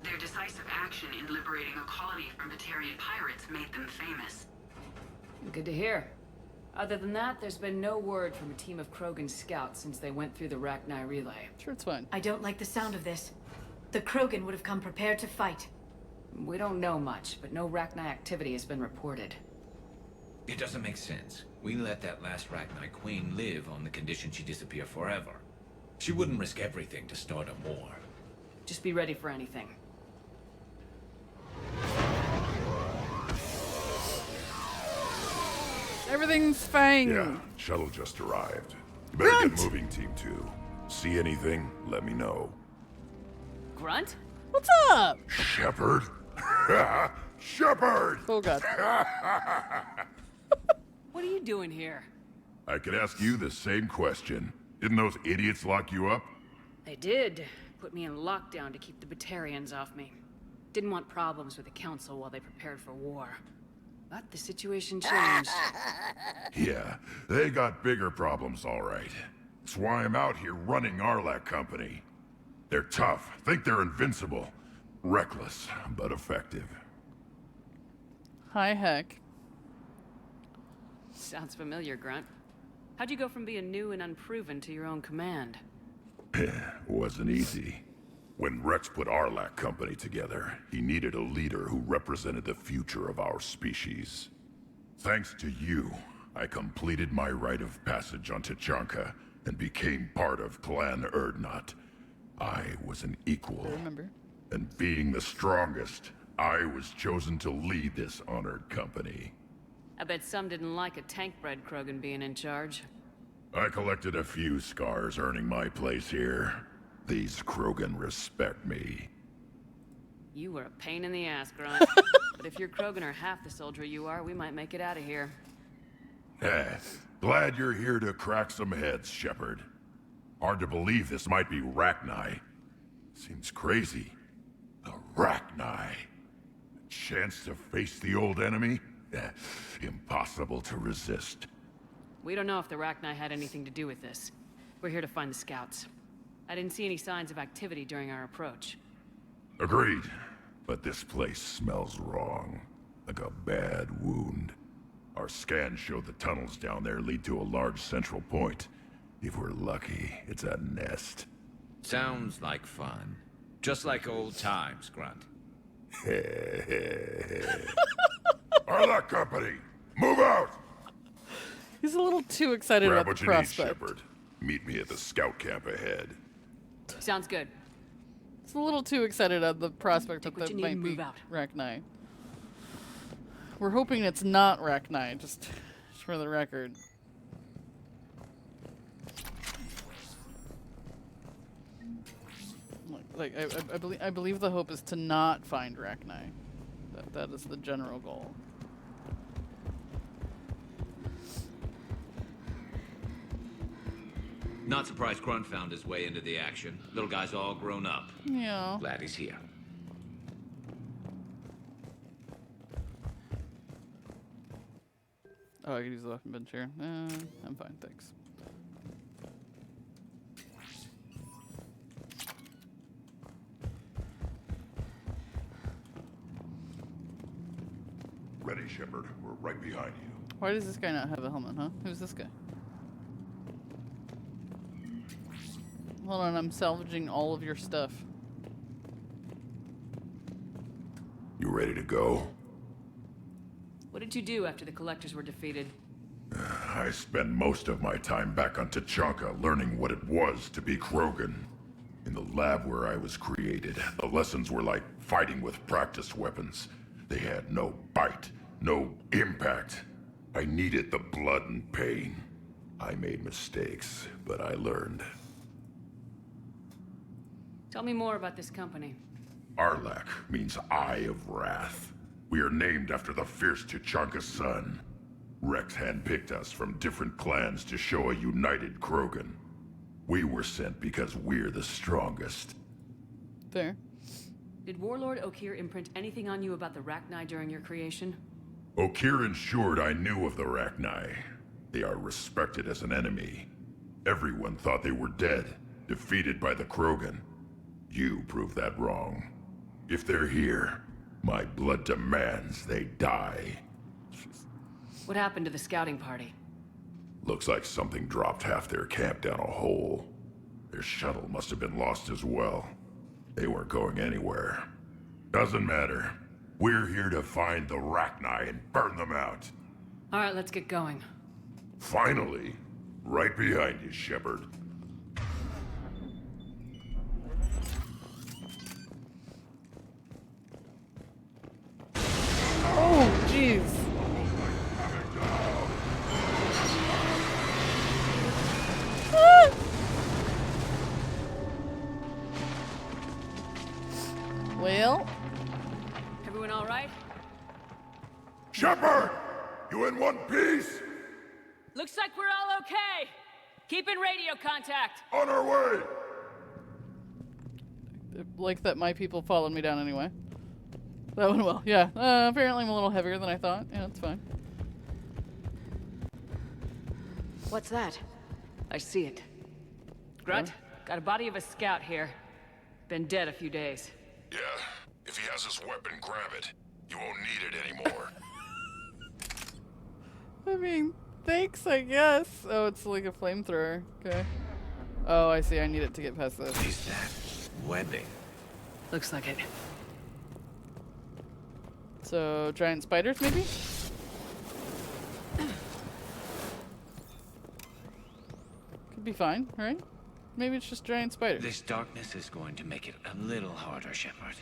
Their decisive action in liberating a colony from Batarian pirates made them famous. Good to hear. Other than that, there's been no word from a team of Krogan scouts since they went through the Rachni relay. Sure, it's fine. I don't like the sound of this. The Krogan would have come prepared to fight. We don't know much, but no Rachni activity has been reported. It doesn't make sense. We let that last Rachni queen live on the condition she disappear forever. She wouldn't risk everything to start a war. Just be ready for anything. Everything's fine. Yeah, shuttle just arrived. You better get moving, Team 2. See anything, let me know. Grunt? What's up? Shepard? Shepard! Oh god. What are you doing here? I could ask you the same question. Didn't those idiots lock you up? They did. Put me in lockdown to keep the Batarians off me. Didn't want problems with the Council while they prepared for war. But the situation changed. Yeah, they got bigger problems, all right. That's why I'm out here running Arlac Company. They're tough, think they're invincible. Reckless, but effective. Hi, heck. Sounds familiar, Grunt. How'd you go from being new and unproven to your own command? Wasn't easy. When Rex put Arlac Company together, he needed a leader who represented the future of our species. Thanks to you, I completed my rite of passage on Tuchanka and became part of Clan Urdnot. I was an equal. I remember. And being the strongest, I was chosen to lead this honored company. I bet some didn't like a tank-bred Krogan being in charge. I collected a few scars earning my place here. These Krogan respect me. You were a pain in the ass, Grunt. But if your Krogan are half the soldier you are, we might make it out of here. Glad you're here to crack some heads, Shepard. Hard to believe this might be Rachni. Seems crazy. The Rachni. A chance to face the old enemy? Impossible to resist. We don't know if the Rachni had anything to do with this. We're here to find the scouts. I didn't see any signs of activity during our approach. Agreed. But this place smells wrong. Like a bad wound. Our scans show the tunnels down there lead to a large central point. If we're lucky, it's a nest. Sounds like fun. Just like old times, Grunt. Arlac Company, move out! He's a little too excited Grab about what the you need, prospect. Shepard. Meet me at the scout camp ahead. Sounds good. He's a little too excited at the prospect that what you that need might and be move out. Rachni. We're hoping it's not Rachni, just for the record. I believe the hope is to not find Rachni. That is the general goal. Not surprised Grunt found his way into the action. Little guy's all grown up. Yeah. Glad he's here. Oh, I could use the weapon bench here. I'm fine, thanks. Ready, Shepard. We're right behind you. Why does this guy not have a helmet, huh? Who's this guy? Hold on, I'm salvaging all of your stuff. You ready to go? What did you do after the collectors were defeated? I spent most of my time back on Tachanka learning what it was to be Krogan. In the lab where I was created, the lessons were like fighting with practiced weapons. They had no bite, no impact. I needed the blood and pain. I made mistakes, but I learned. Tell me more about this company. Arlak means Eye of Wrath. We are named after the fierce Tachanka son. Rex handpicked us from different clans to show a united Krogan. We were sent because we're the strongest. Fair. Did Warlord Okeer imprint anything on you about the Rachni during your creation? Okeer ensured I knew of the Rachni. They are respected as an enemy. Everyone thought they were dead, defeated by the Krogan. You proved that wrong. If they're here, my blood demands they die. What happened to the scouting party? Looks like something dropped half their camp down a hole. Their shuttle must have been lost as well. They weren't going anywhere. Doesn't matter. We're here to find the Rachni and burn them out. All right, let's get going. Finally. Right behind you, Shepard. Oh, jeez. Ah! Well, Everyone all right? Shepard! You in one piece? Looks like we're all okay. Keep in radio contact. On our way! like that my people followed me down anyway. That went well, yeah. Apparently I'm a little heavier than I thought. Yeah, that's fine. What's that? I see it. Grunt, got a body of a scout here. Been dead a few days. Yeah, if he has his weapon, grab it. You won't need it anymore. I mean, thanks, I guess. Oh, it's like a flamethrower. Okay. Oh, I see. I need it to get past this. Is that webbing? Looks like it. So, giant spiders, maybe? Could be fine, right? Maybe it's just giant spiders. This darkness is going to make it a little harder, Shepard.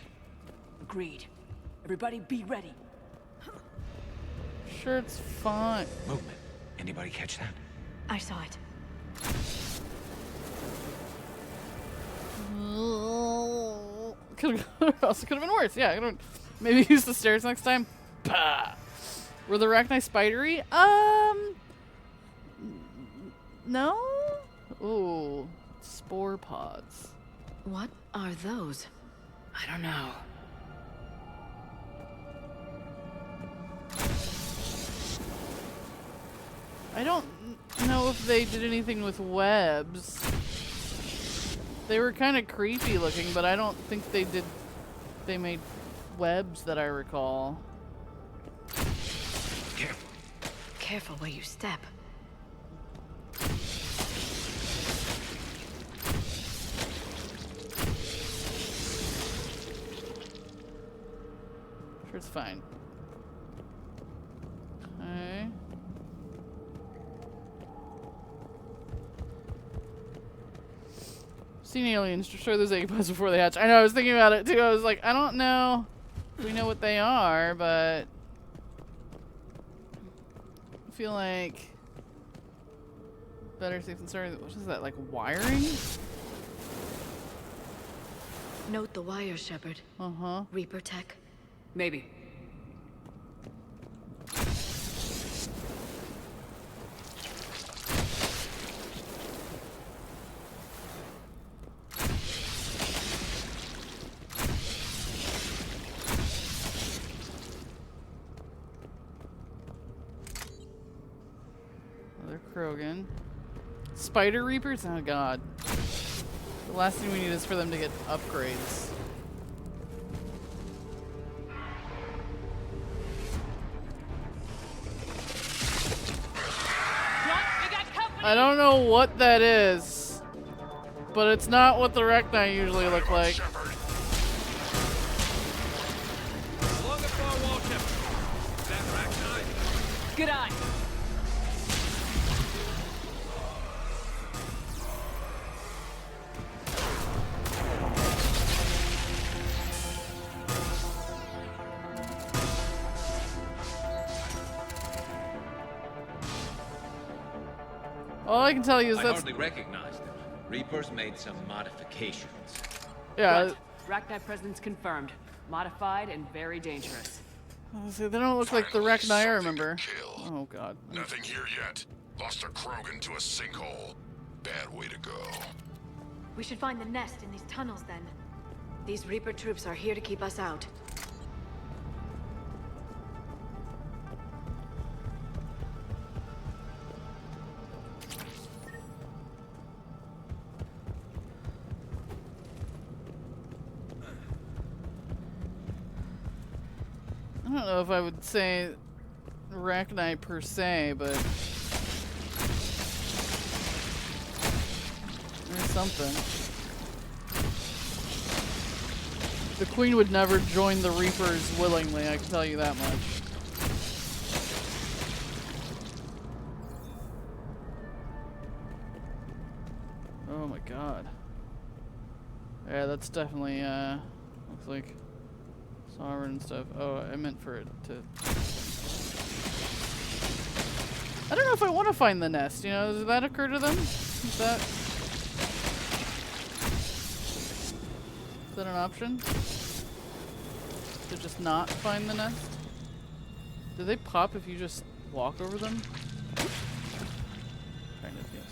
Agreed. Everybody be ready. Sure, it's fine. Movement. Anybody catch that? I saw it. Also could have been worse. Yeah, maybe use the stairs next time. Bah. Were the Rachni spidery? No. Ooh, spore pods. What are those? I don't know. I don't know if they did anything with webs. They were kind of creepy looking, but I don't think they did. They made webs that I recall. Careful. Careful where you step. Sure, it's fine. Okay. Note the wire, Shepard. Uh-huh. Reaper tech. Maybe. Another Krogan. Spider Reapers? Oh god. The last thing we need is for them to get upgrades. I don't know what that is, but it's not what the Rekni usually look like. Good eye. All I can tell you is I that's... hardly recognized them. Reapers made some modifications. Yeah. Right. Rachni presence confirmed. Modified and very dangerous. See, they don't look like the Rekni I remember. Oh god. Nothing here yet. Lost a Krogan to a sinkhole. Bad way to go. We should find the nest in these tunnels then. These Reaper troops are here to keep us out. I don't know if I would say Rekni per se, but there's something. The Queen would never join the Reapers willingly, I can tell you that much. Oh my god. Yeah, that's definitely, looks like Sovereign and stuff. Oh, I meant for it to... I don't know if I want to find the nest, you know? Does that occur to them? Is that an option? To just not find the nest? Do they pop if you just walk over them? Kind of, yes.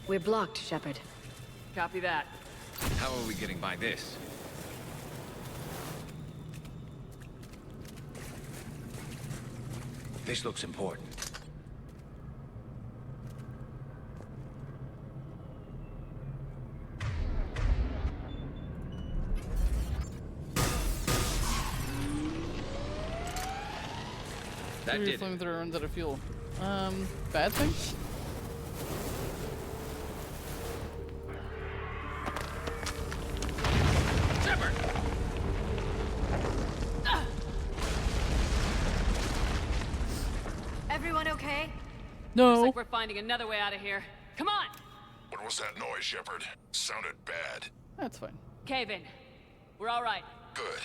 We're blocked, Shepard. Copy that. How are we getting by this? This looks important. That did. Flamethrower runs out of fuel. Bad thing? Everyone okay? No. Looks like we're finding another way out of here. Come on! What was that noise, Shepard? Sounded bad. That's fine. Cave in. We're all right. Good.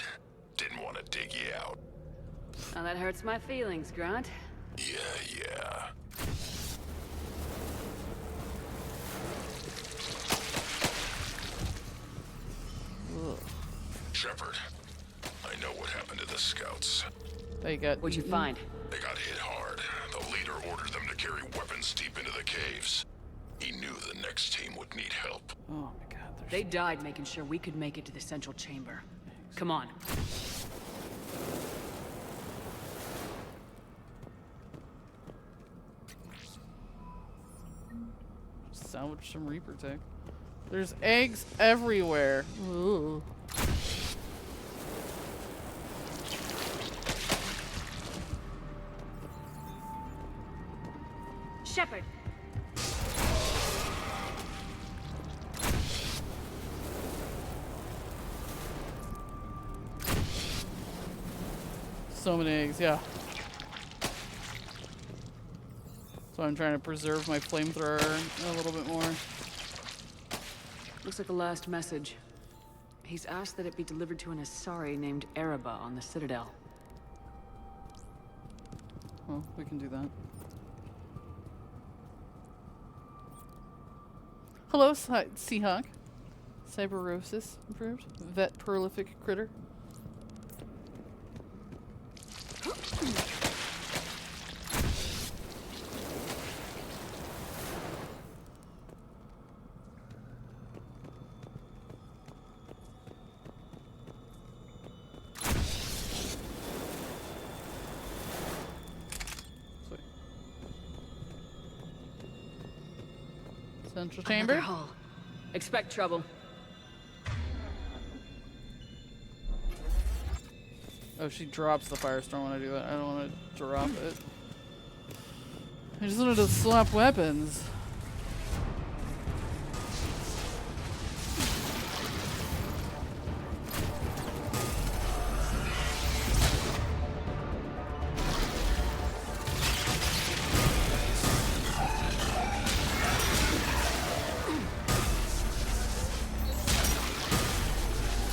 Didn't want to dig you out. Now that hurts my feelings, Grunt. Yeah. Ugh. Shepard, I know what happened to the scouts. They got... What'd you find? They got hit hard. The leader ordered them to carry weapons deep into the caves. He knew the next team would need help. Oh my god. They died making sure we could make it to the central chamber. Come on. Salvage some Reaper tech. There's eggs everywhere. Ooh. Shepard. So many eggs, yeah. So I'm trying to preserve my flamethrower a little bit more. Looks like the last message. He's asked that it be delivered to an Asari named Ereba on the Citadel. Well, we can do that. Hello, Seahawk. Cyberosis improved. Vet prolific critter. Central chamber. Another hull. Expect trouble. Oh, she drops the firestorm when I do that. I don't want to drop it. I just wanted to swap weapons.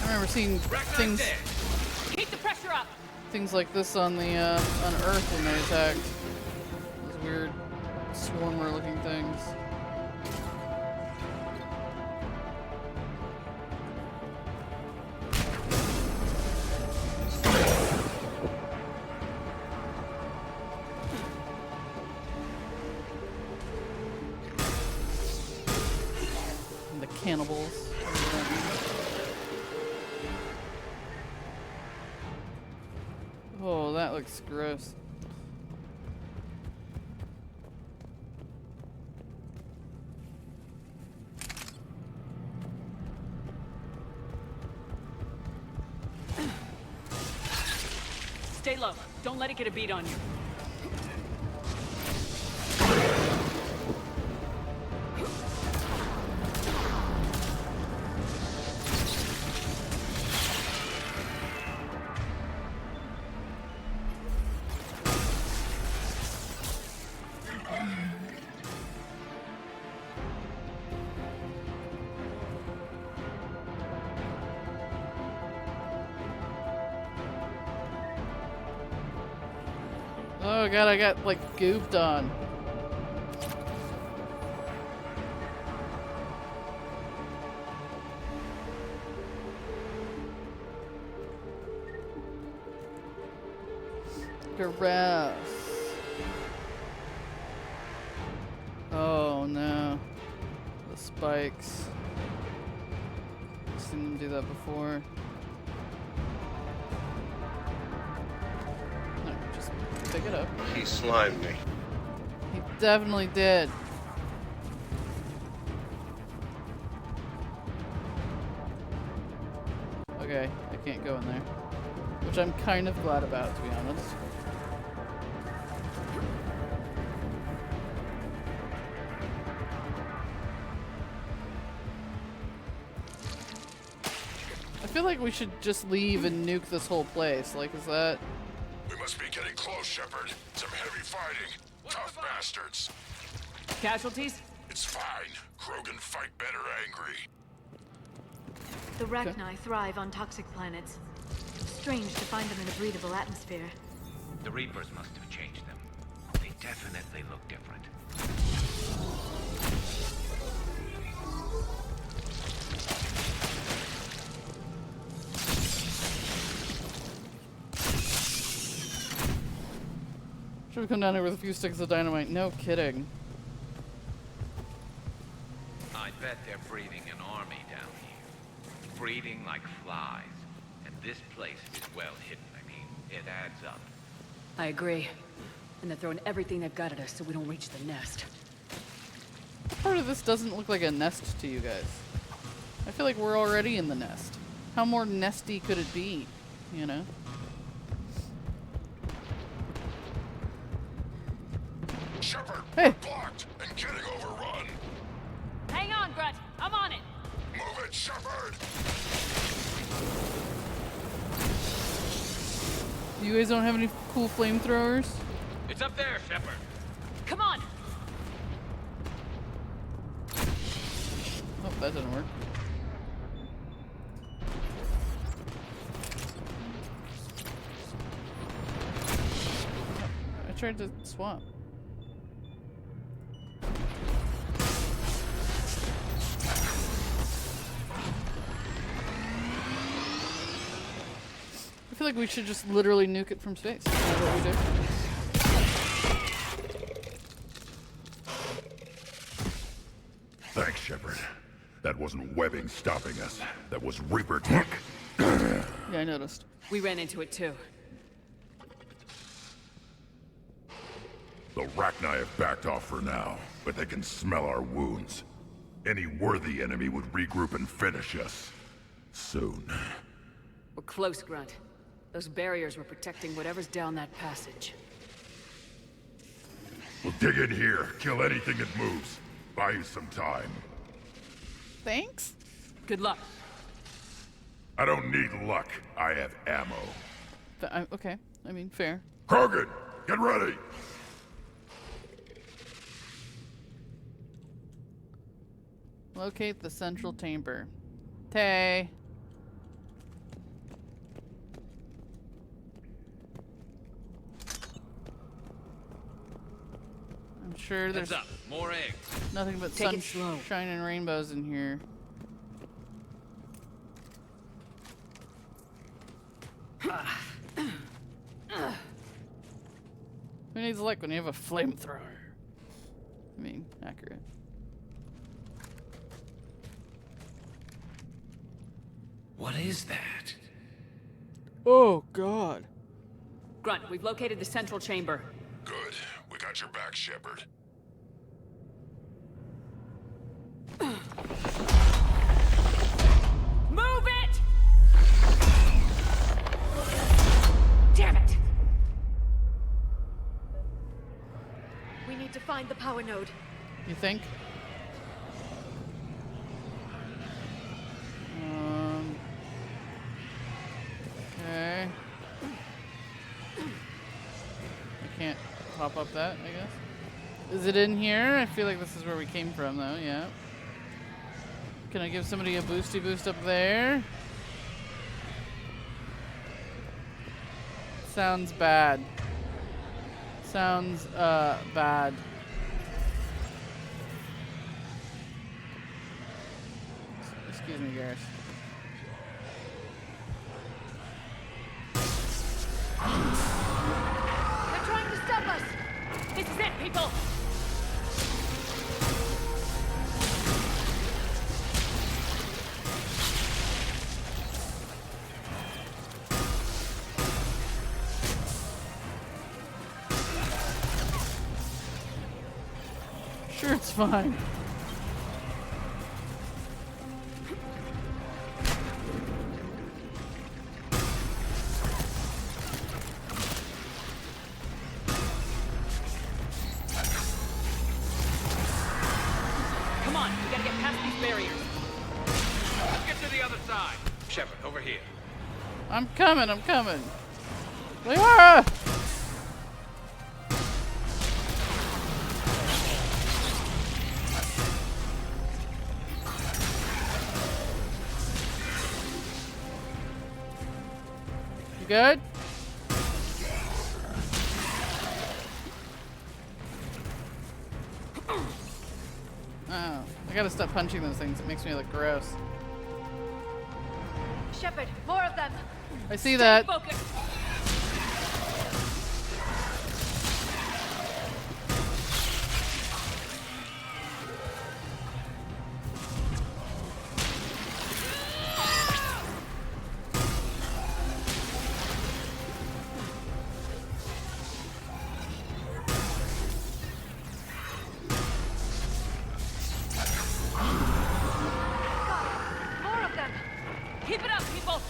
I remember seeing things. Keep the pressure up. Things like this on the on Earth when they attacked. Those weird swarmer-looking things. And the cannibals. Oh, that looks gross. Stay low. Don't let it get a beat on you. Oh god, I got like gooped on. Gross. Oh no. The spikes. I've seen them do that before. No, just pick it up. He slimed me. He definitely did. Okay, I can't go in there. Which I'm kind of glad about, to be honest. I feel like we should just leave and nuke this whole place. Like, is that... We must be getting close, Shepard. Some heavy fighting. Tough bastards. Casualties? It's fine. Krogan fight better angry. The Rachni thrive on toxic planets. Strange to find them in a breathable atmosphere. The Reapers must have changed them. They definitely look different. Should have come down here with a few sticks of dynamite. No kidding. I bet they're breeding an army down here. Breeding like flies. And this place is well hidden. I mean, it adds up. I agree. And they're throwing everything they've got at us so we don't reach the nest. Part of this doesn't look like a nest to you guys. I feel like we're already in the nest. How more nesty could it be, you know? Shepard, hey. blocked and getting overrun. Hang on, Grunt. I'm on it. Move it, Shepard. You guys don't have any cool flamethrowers? It's up there, Shepard. Come on. that didn't work. I tried to swap. I feel like we should just literally nuke it from space. Is that what we do? Thanks, Shepard. That wasn't webbing stopping us. That was Reaper tech. Yeah, I noticed. We ran into it too. The Rachni have backed off for now, but they can smell our wounds. Any worthy enemy would regroup and finish us. Soon. We're close, Grunt. Those barriers were protecting whatever's down that passage. We'll dig in here, kill anything that moves. Buy you some time. Thanks. Good luck. I don't need luck. I have ammo. Okay. I mean, fair. Krogan, get ready! Locate the central chamber. Tay. I'm sure there's Heads up. More eggs. nothing but sunshine and rainbows in here. Who needs luck when you have a flamethrower? I mean, accurate. What is that? Oh, God. Grunt, we've located the central chamber. Good. We got your back, Shepard. Move it! Damn it! We need to find the power node. You think? Okay. I can't pop up that, I guess. Is it in here? I feel like this is where we came from, though. Yeah. Can I give somebody a boosty boost up there? Sounds bad. Sounds, bad. Excuse me, Garrus. They're trying to stop us! This is it, people! Sure, it's fine. Come on, we gotta get past these barriers. Let's get to the other side. Shepard, over here. I'm coming, I'm coming. Leora! You good? Oh, I gotta stop punching those things. It makes me look gross. Shepard, more of them! I see that. Focus. More of them! Keep it up, people!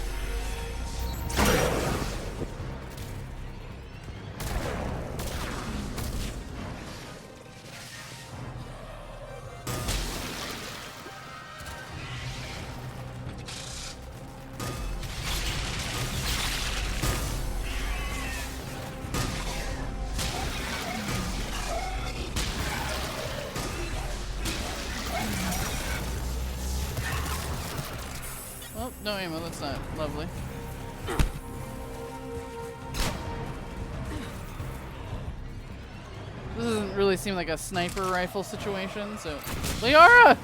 no ammo. That's not lovely. This doesn't really seem like a sniper rifle situation, so... Liara!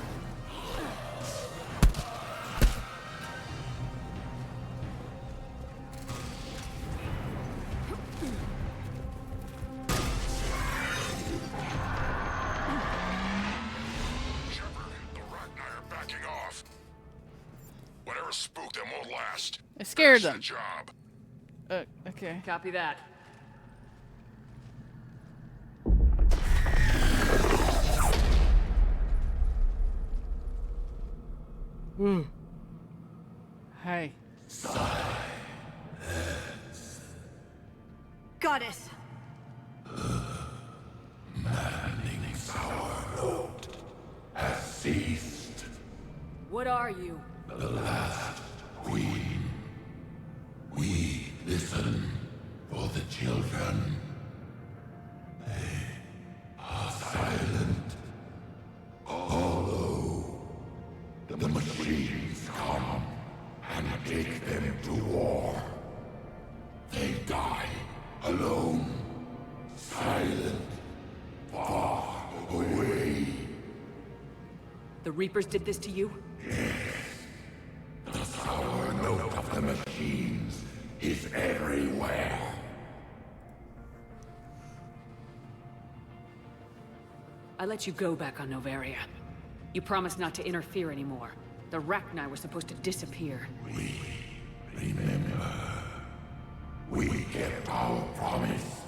I scared them. Okay. Copy that. Hey. Got it. Manning's our road has ceased. What are you? The last queen. We listen for the children. They are silent. Although the machines come and take them to war, they die alone, silent, far away. The Reapers did this to you? Yes. The sour note of the machines is everywhere. I let you go back on Novaria. You promised not to interfere anymore. The Rachni were supposed to disappear. We remember. We kept our promise.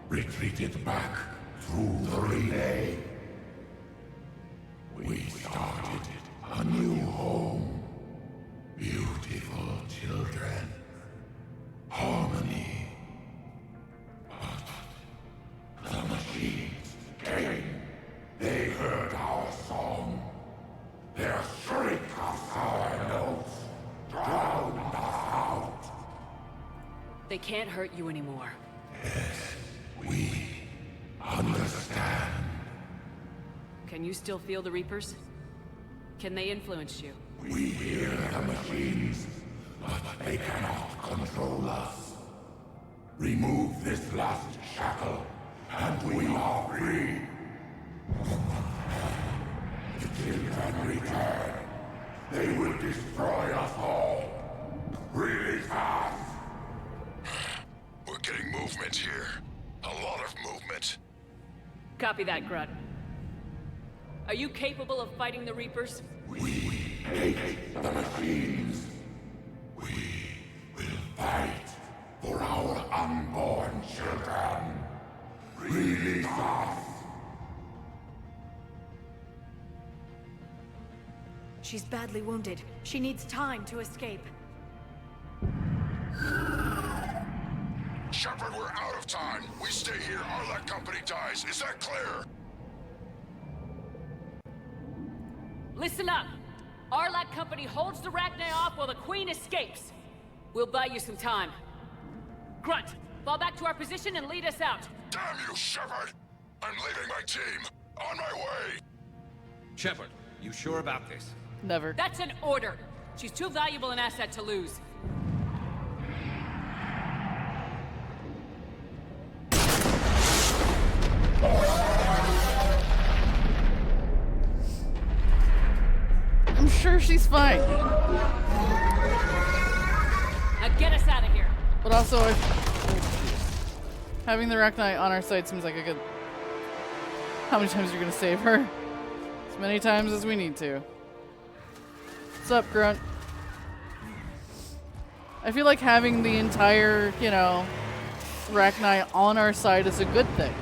Retreated back through the relay. We started a new home. Beautiful children. Harmony. But the machines came. They heard our song. Their shriek of sour notes drowned us out. They can't hurt you anymore. Yes, we understand. Can you still feel the Reapers? Can they influence you? We hear the machines, but they cannot control us. Remove this last shackle, and we are free. The children return. They will destroy us all. Really fast. We're getting movement here. A lot of movement. Copy that, Grunt. Are you capable of fighting the Reapers? We hate the machines. We will fight for our unborn children. Release us. She's badly wounded. She needs time to escape. Shepard, we're out of time. We stay here, our company dies. Is that clear? Listen up! Arlac Company holds the Rachni off while the Queen escapes. We'll buy you some time. Grunt, fall back to our position and lead us out. Damn you, Shepard! I'm leaving my team. On my way! Shepard, you sure about this? Never. That's an order. She's too valuable an asset to lose. I'm sure she's fine. Now get us out of here. But also, having the Rachni on our side seems like a good... How many times are you going to save her? As many times as we need to. What's up, Grunt? I feel like having the entire, you know, Rachni on our side is a good thing.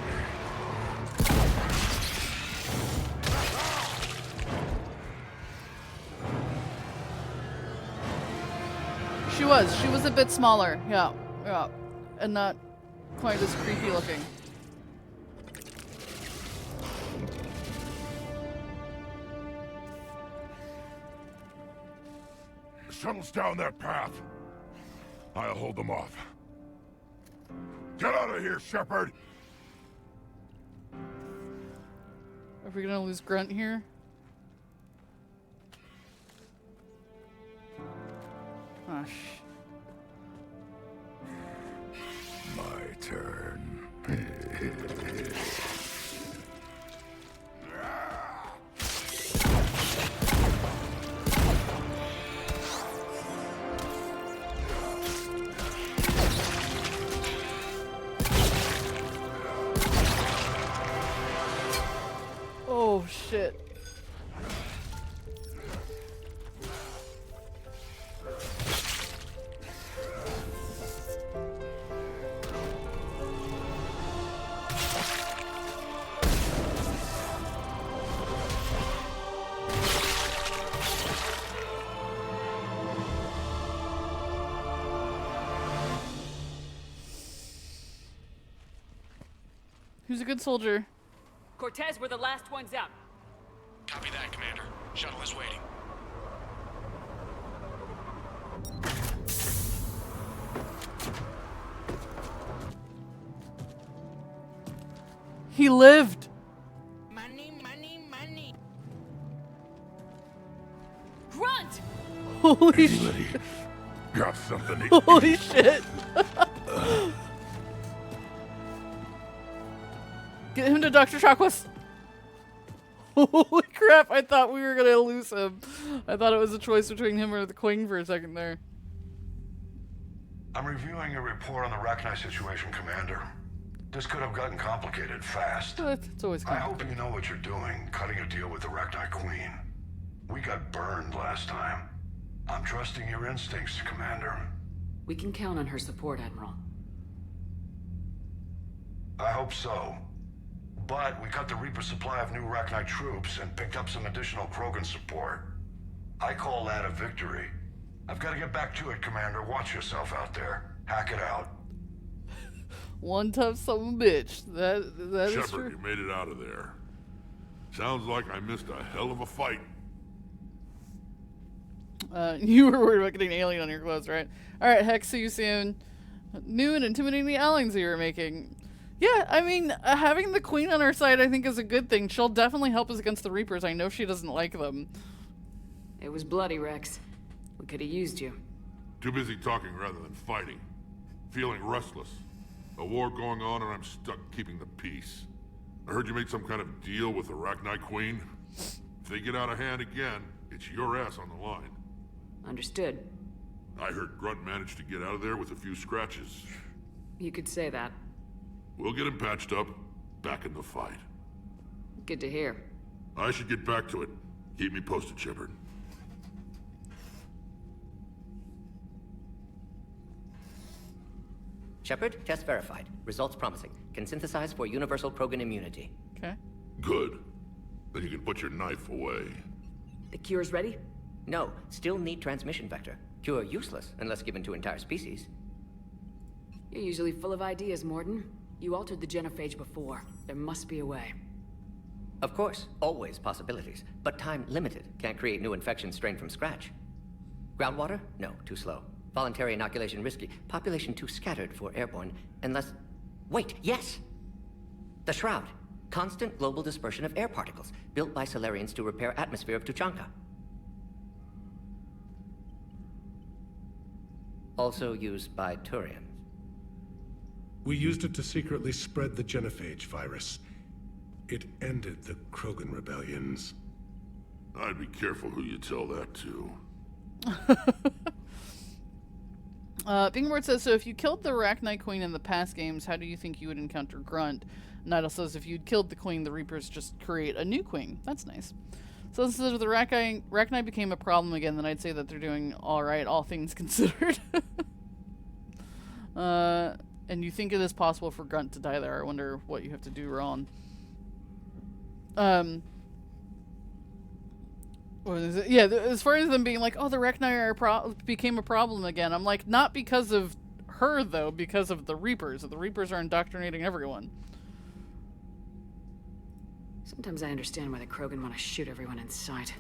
She was a bit smaller, yeah, and not quite as creepy looking. The shuttle's down that path. I'll hold them off. Get out of here, Shepard! Are we gonna lose Grunt here? Gosh. My turn. Oh shit. Who's a good soldier? Cortez, we're the last ones out. Copy that, Commander. Shuttle is waiting. He lived. Money, money, money. Grunt! Holy shit. Got something. Holy shit. Get him to Dr. Chakwas. Holy crap, I thought we were gonna lose him. I thought it was a choice between him or the Queen for a second there. I'm reviewing your report on the Rachni situation, Commander. This could have gotten complicated fast. It's always I hope you know what you're doing, cutting a deal with the Rachni Queen. We got burned last time. I'm trusting your instincts, Commander. We can count on her support, Admiral. I hope so. But we cut the Reaper supply of new Rachni troops and picked up some additional Krogan support. I call that a victory. I've got to get back to it, Commander. Watch yourself out there. Hack it out. One tough son of a bitch. That is true. Shepard, you made it out of there. Sounds like I missed a hell of a fight. You were worried about getting an alien on your clothes, right? Alright, Hex, see you soon. New and intimidating aliens you were making. Yeah, I mean, having the Queen on our side I think is a good thing. She'll definitely help us against the Reapers. I know she doesn't like them. It was bloody, Rex. We could have used you. Too busy talking rather than fighting. Feeling restless. A war going on and I'm stuck keeping the peace. I heard you made some kind of deal with the Rachni Queen. If they get out of hand again, it's your ass on the line. Understood. I heard Grunt managed to get out of there with a few scratches. You could say that. We'll get him patched up, back in the fight. Good to hear. I should get back to it. Keep me posted, Shepard. Shepard, test verified. Results promising. Can synthesize for universal Krogan immunity. Okay. Good. Then you can put your knife away. The cure's ready? No, still need transmission vector. Cure useless unless given to entire species. You're usually full of ideas, Morden. You altered the genophage before. There must be a way. Of course, always possibilities, but time limited. Can't create new infections strained from scratch. Groundwater? No, too slow. Voluntary inoculation risky. Population too scattered for airborne, unless... Wait, yes! The Shroud. Constant global dispersion of air particles, built by Solarians to repair atmosphere of Tuchanka. Also used by Turians. We used it to secretly spread the genophage virus. It ended the Krogan rebellions. I'd be careful who you tell that to. Bingboard says, so if you killed the Rachni Queen in the past games, how do you think you would encounter Grunt? Nidal says, if you'd killed the Queen, the Reapers just create a new Queen. That's nice. So if the Rachni became a problem again, then I'd say that they're doing alright, all things considered. And you think it is possible for Grunt to die there. I wonder what you have to do wrong. What is it? Yeah, as far as them being like, oh, the Rachni became a problem again. I'm like, not because of her, though, because of the Reapers. The Reapers are indoctrinating everyone. Sometimes I understand why the Krogan want to shoot everyone in sight.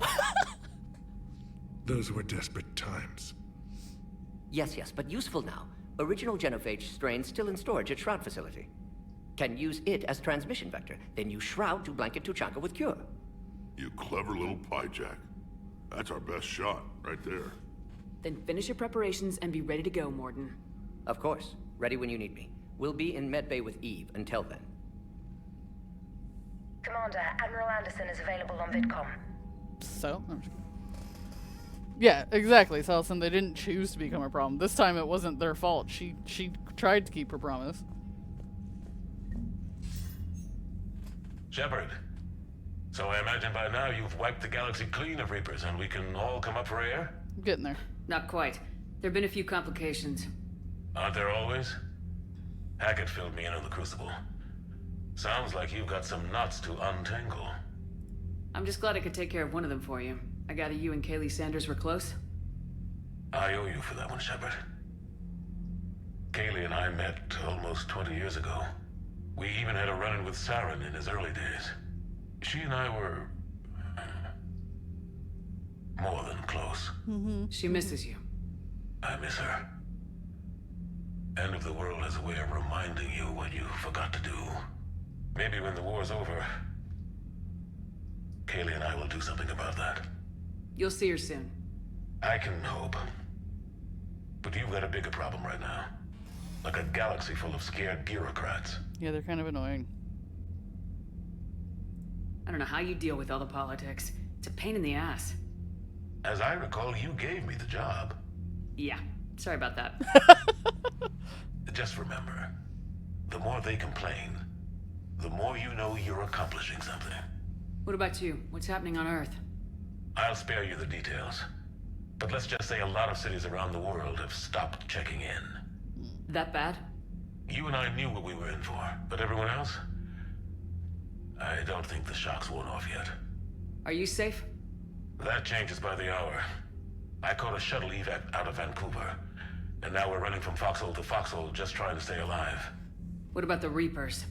Those were desperate times. Yes, but useful now. Original genophage strain still in storage at Shroud facility. Can use it as transmission vector, then use Shroud to blanket Tuchanka with cure. You clever little piejack. That's our best shot, right there. Then finish your preparations and be ready to go, Morden. Of course. Ready when you need me. We'll be in Medbay with Eve until then. Commander, Admiral Anderson is available on VidCom. So? I'm just kidding. Yeah, exactly, Salson. They didn't choose to become a problem. This time it wasn't their fault. She tried to keep her promise. Shepard. So I imagine by now you've wiped the galaxy clean of Reapers and we can all come up for air? I'm getting there. Not quite. There have been a few complications. Aren't there always? Hackett filled me in on the Crucible. Sounds like you've got some knots to untangle. I'm just glad I could take care of one of them for you. I gather you and Kaylee Sanders were close? I owe you for that one, Shepard. Kaylee and I met almost 20 years ago. We even had a run-in with Saren in his early days. She and I were... more than close. She misses you. I miss her. End of the world has a way of reminding you what you forgot to do. Maybe when the war's over, Kaylee and I will do something about that. You'll see her soon. I can hope. But you've got a bigger problem right now. Like a galaxy full of scared bureaucrats. Yeah, they're kind of annoying. I don't know how you deal with all the politics. It's a pain in the ass. As I recall, you gave me the job. Yeah, sorry about that. Just remember, the more they complain, the more you know you're accomplishing something. What about you? What's happening on Earth? I'll spare you the details. But let's just say a lot of cities around the world have stopped checking in. That bad? You and I knew what we were in for, but everyone else? I don't think the shock's worn off yet. Are you safe? That changes by the hour. I caught a shuttle evac out of Vancouver, and now we're running from foxhole to foxhole just trying to stay alive. What about the Reapers?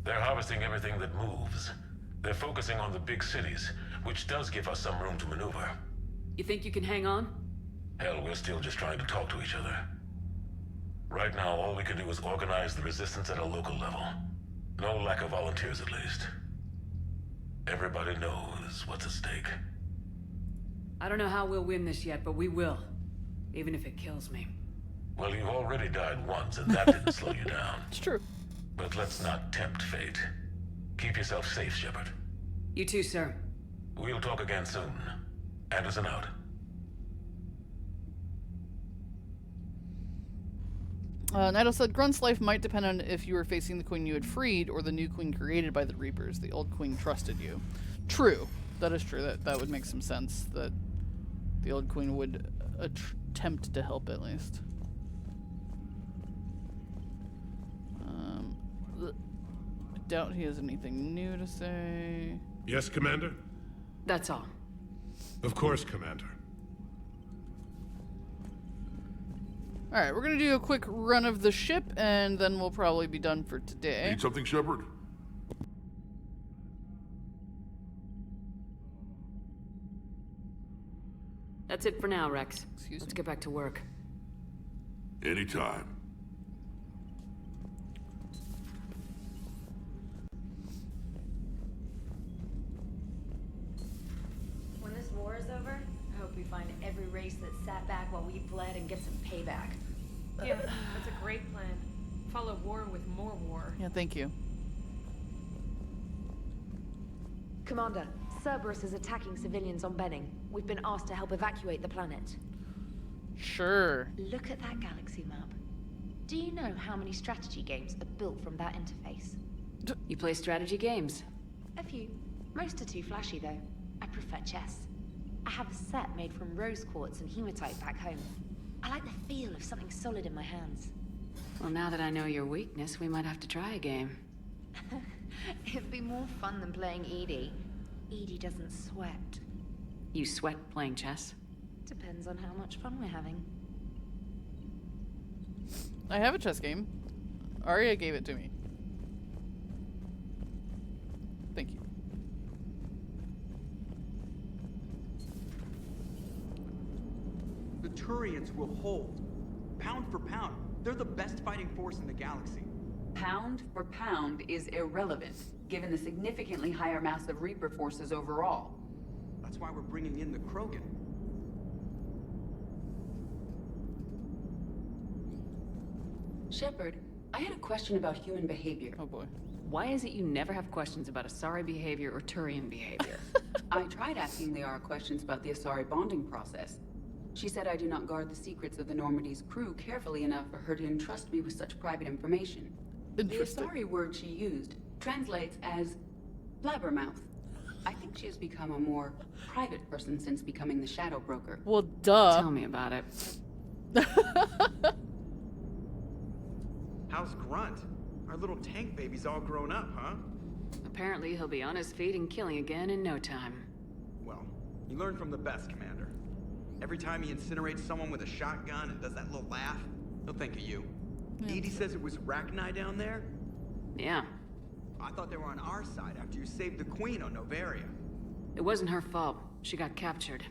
They're harvesting everything that moves. They're focusing on the big cities, which does give us some room to maneuver. You think you can hang on? Hell, we're still just trying to talk to each other. Right now, all we can do is organize the resistance at a local level. No lack of volunteers, at least. Everybody knows what's at stake. I don't know how we'll win this yet, but we will. Even if it kills me. Well, you've already died once, and that didn't slow you down. It's true. But let's not tempt fate. Keep yourself safe, Shepard. You too, sir. We'll talk again soon. Anderson out. Nato said, Grunt's life might depend on if you were facing the queen you had freed or the new queen created by the Reapers. The old queen trusted you. True. That is true. That would make some sense, that the old queen would attempt to help at least. I doubt he has anything new to say. Yes, Commander? That's all. Of course, Commander. Alright, we're gonna do a quick run of the ship, and then we'll probably be done for today. Need something, Shepard? That's it for now, Rex. Let's get back to work. Anytime. When this war is over, I hope we find every race that sat back while we bled and get some payback. Yeah, that's a great plan. Follow war with more war. Yeah, thank you. Commander, Cerberus is attacking civilians on Benning. We've been asked to help evacuate the planet. Sure. Look at that galaxy map. Do you know how many strategy games are built from that interface? You play strategy games? A few. Most are too flashy, though. I prefer chess. I have a set made from rose quartz and hematite back home. I like the feel of something solid in my hands. Well, now that I know your weakness, we might have to try a game. It'd be more fun than playing Edie. Edie doesn't sweat. You sweat playing chess? Depends on how much fun we're having. I have a chess game. Arya gave it to me. Thank you. The Turians will hold. Pound for pound, they're the best fighting force in the galaxy. Pound for pound is irrelevant, given the significantly higher mass of Reaper forces overall. That's why we're bringing in the Krogan. Shepard, I had a question about human behavior. Oh boy. Why is it you never have questions about Asari behavior or Turian behavior? I tried asking Liara questions about the Asari bonding process. She said I do not guard the secrets of the Normandy's crew carefully enough for her to entrust me with such private information. The Asari word she used translates as blabbermouth. I think she has become a more private person since becoming the Shadow Broker. Well, duh. Tell me about it. How's Grunt? Our little tank baby's all grown up, huh? Apparently he'll be on his feet and killing again in no time. Well, you learn from the best, Commander. Every time he incinerates someone with a shotgun and does that little laugh, he'll think of you. Edie says it was Rachni down there? Yeah. I thought they were on our side after you saved the Queen on Novaria. It wasn't her fault. She got captured.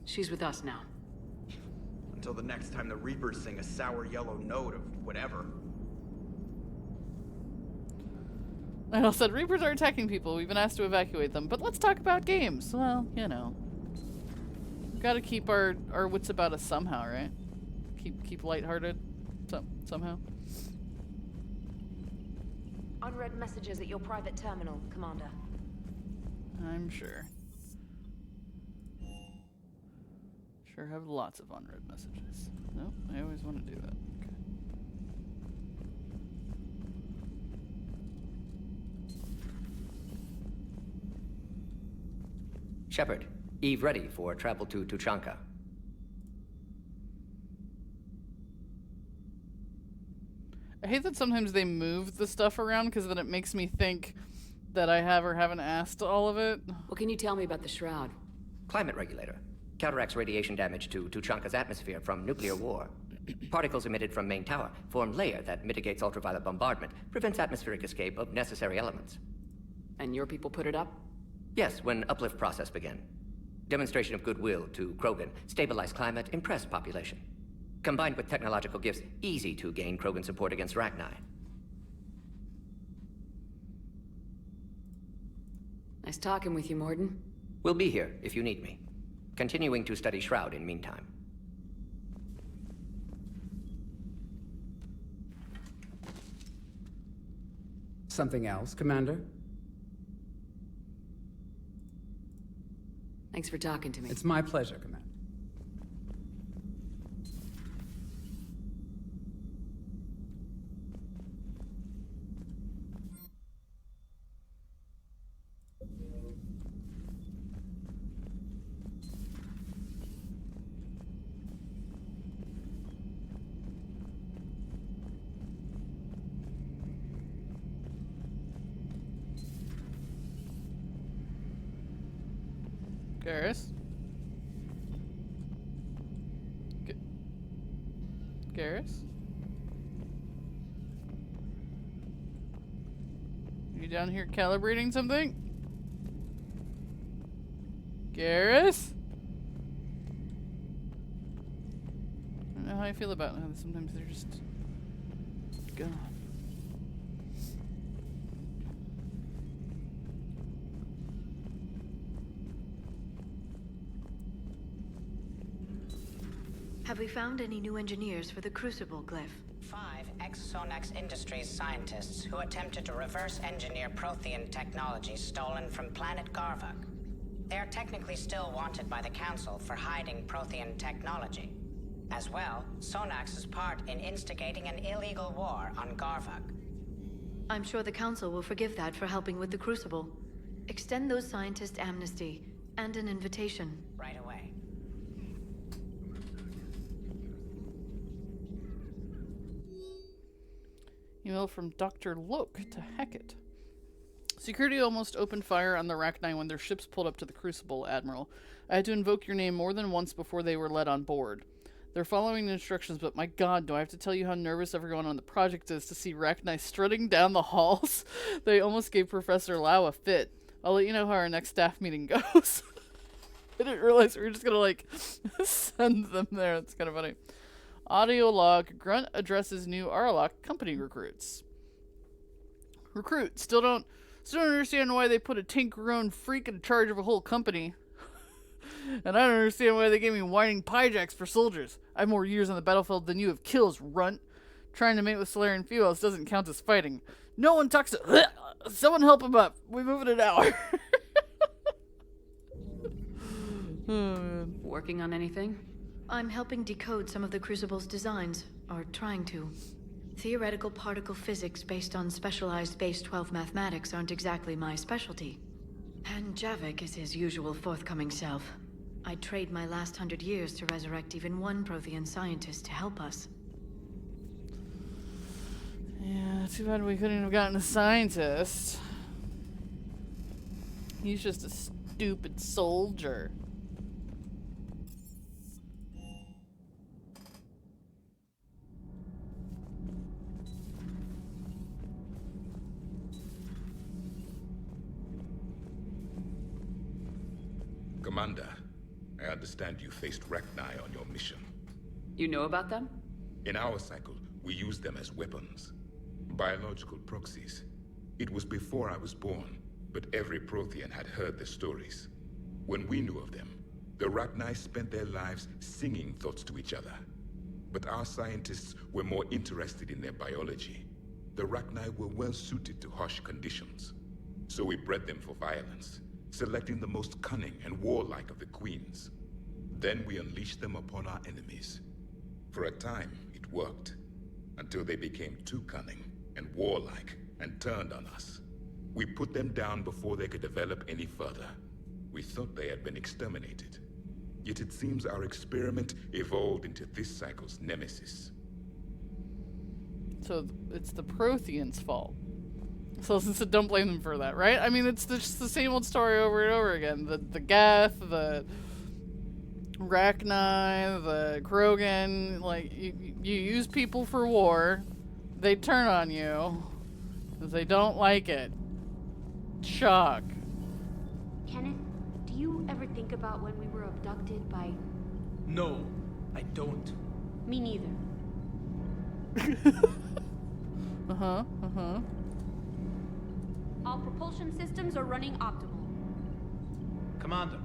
She's with us now. Until the next time the Reapers sing a sour yellow note of whatever. I all said, Reapers are attacking people. We've been asked to evacuate them. But let's talk about games. Well, you know. Gotta keep our wits about us somehow, right? Keep lighthearted somehow. Unread messages at your private terminal, Commander. I'm sure. Sure have lots of unread messages. Nope, I always want to do that. Okay. Shepard, Eve ready for travel to Tuchanka. I hate that sometimes they move the stuff around because then it makes me think that I have or haven't asked all of it. What can you tell me about the Shroud? Climate regulator. Counteracts radiation damage to Tuchanka's atmosphere from nuclear war. Particles emitted from main tower form layer that mitigates ultraviolet bombardment, prevents atmospheric escape of necessary elements. And your people put it up? Yes, when uplift process began. Demonstration of goodwill to Krogan, stabilize climate, impress population. Combined with technological gifts, easy to gain Krogan support against Rachni. Nice talking with you, Morden. We'll be here if you need me. Continuing to study Shroud in meantime. Something else, Commander? Thanks for talking to me. It's my pleasure, Commander. Garrus? Garrus? You down here calibrating something? Garrus? I don't know how I feel about how sometimes they're just gone. Have we found any new engineers for the Crucible glyph? 5 ex-Sonax Industries scientists who attempted to reverse engineer Prothean technology stolen from planet Garvuk. They are technically still wanted by the Council for hiding Prothean technology. As well, Sonax's part in instigating an illegal war on Garvuk. I'm sure the Council will forgive that for helping with the Crucible. Extend those scientists amnesty and an invitation. Right away. Email from Dr. Loke to Hackett. Security almost opened fire on the Rachni when their ships pulled up to the Crucible, Admiral. I had to invoke your name more than once before they were let on board. They're following the instructions, but my god, do I have to tell you how nervous everyone on the project is to see Rachni strutting down the halls? They almost gave Professor Lau a fit. I'll let you know how our next staff meeting goes. I didn't realize we were just gonna, like, send them there. It's kind of funny. Audio log. Grunt addresses new Aralok company recruits. Recruit. Still don't understand why they put a tank-grown freak in charge of a whole company. And I don't understand why they gave me whining piejacks for soldiers. I have more years on the battlefield than you have kills, runt. Trying to mate with Solarian females doesn't count as fighting. No one talks to... Someone help him up. We move in an hour. Working on anything? I'm helping decode some of the Crucible's designs, or trying to. Theoretical particle physics based on specialized base 12 mathematics aren't exactly my specialty. And Javik is his usual forthcoming self. I'd trade my last 100 years to resurrect even one Prothean scientist to help us. Yeah, too bad we couldn't have gotten a scientist. He's just a stupid soldier. Commander, I understand you faced Rachni on your mission. You know about them? In our cycle, we used them as weapons. Biological proxies. It was before I was born, but every Prothean had heard the stories. When we knew of them, the Rachni spent their lives singing thoughts to each other. But our scientists were more interested in their biology. The Rachni were well suited to harsh conditions. So we bred them for violence, selecting the most cunning and warlike of the queens. Then we unleashed them upon our enemies. For a time, it worked, until they became too cunning and warlike and turned on us. We put them down before they could develop any further. We thought they had been exterminated. Yet it seems our experiment evolved into this cycle's nemesis. So it's the Protheans' fault. So don't blame them for that, right? I mean, it's just the same old story over and over again. The Geth, the Rachni, the Krogan. Like, you use people for war, they turn on you because they don't like it. Shock. Kenneth, do you ever think about when we were abducted by... No, I don't. Me neither. All propulsion systems are running optimal. Commander.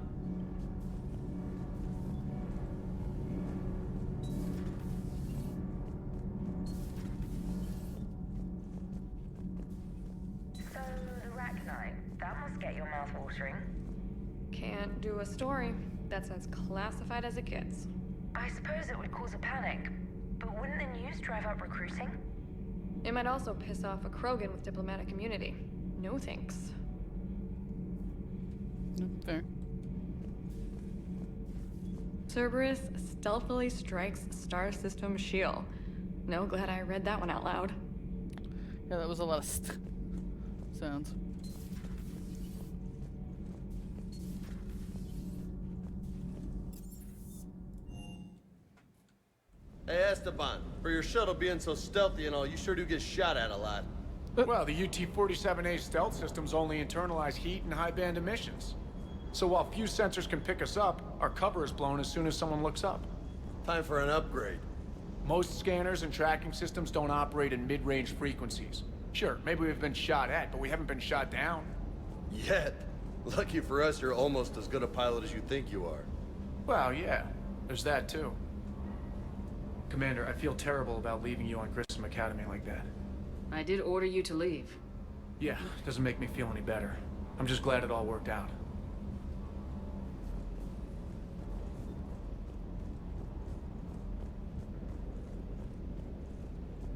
So, the Rachni, that must get your mouth watering. Can't do a story. That's as classified as it gets. I suppose it would cause a panic, but wouldn't the news drive up recruiting? It might also piss off a Krogan with diplomatic immunity. No thanks. Fair. Cerberus stealthily strikes star system shield. No, glad I read that one out loud. Yeah, that was a lot of sounds. Hey Esteban, for your shuttle being so stealthy and all, you sure do get shot at a lot. Well, the UT-47A stealth systems only internalize heat and high-band emissions. So while few sensors can pick us up, our cover is blown as soon as someone looks up. Time for an upgrade. Most scanners and tracking systems don't operate in mid-range frequencies. Sure, maybe we've been shot at, but we haven't been shot down. Yet. Lucky for us, you're almost as good a pilot as you think you are. Well, yeah. There's that, too. Commander, I feel terrible about leaving you on Grissom Academy like that. I did order you to leave. Yeah, doesn't make me feel any better. I'm just glad it all worked out.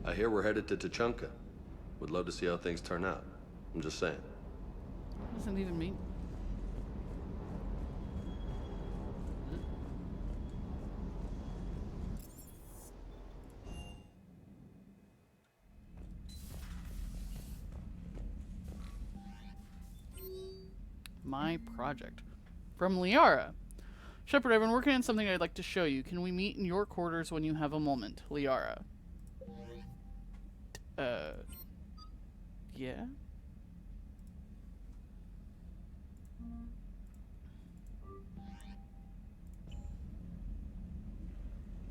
I hear we're headed to Tuchanka. Would love to see how things turn out. I'm just saying. Doesn't even mean. My project. From Liara. Shepard, I've been working on something I'd like to show you. Can we meet in your quarters when you have a moment? Liara. Yeah?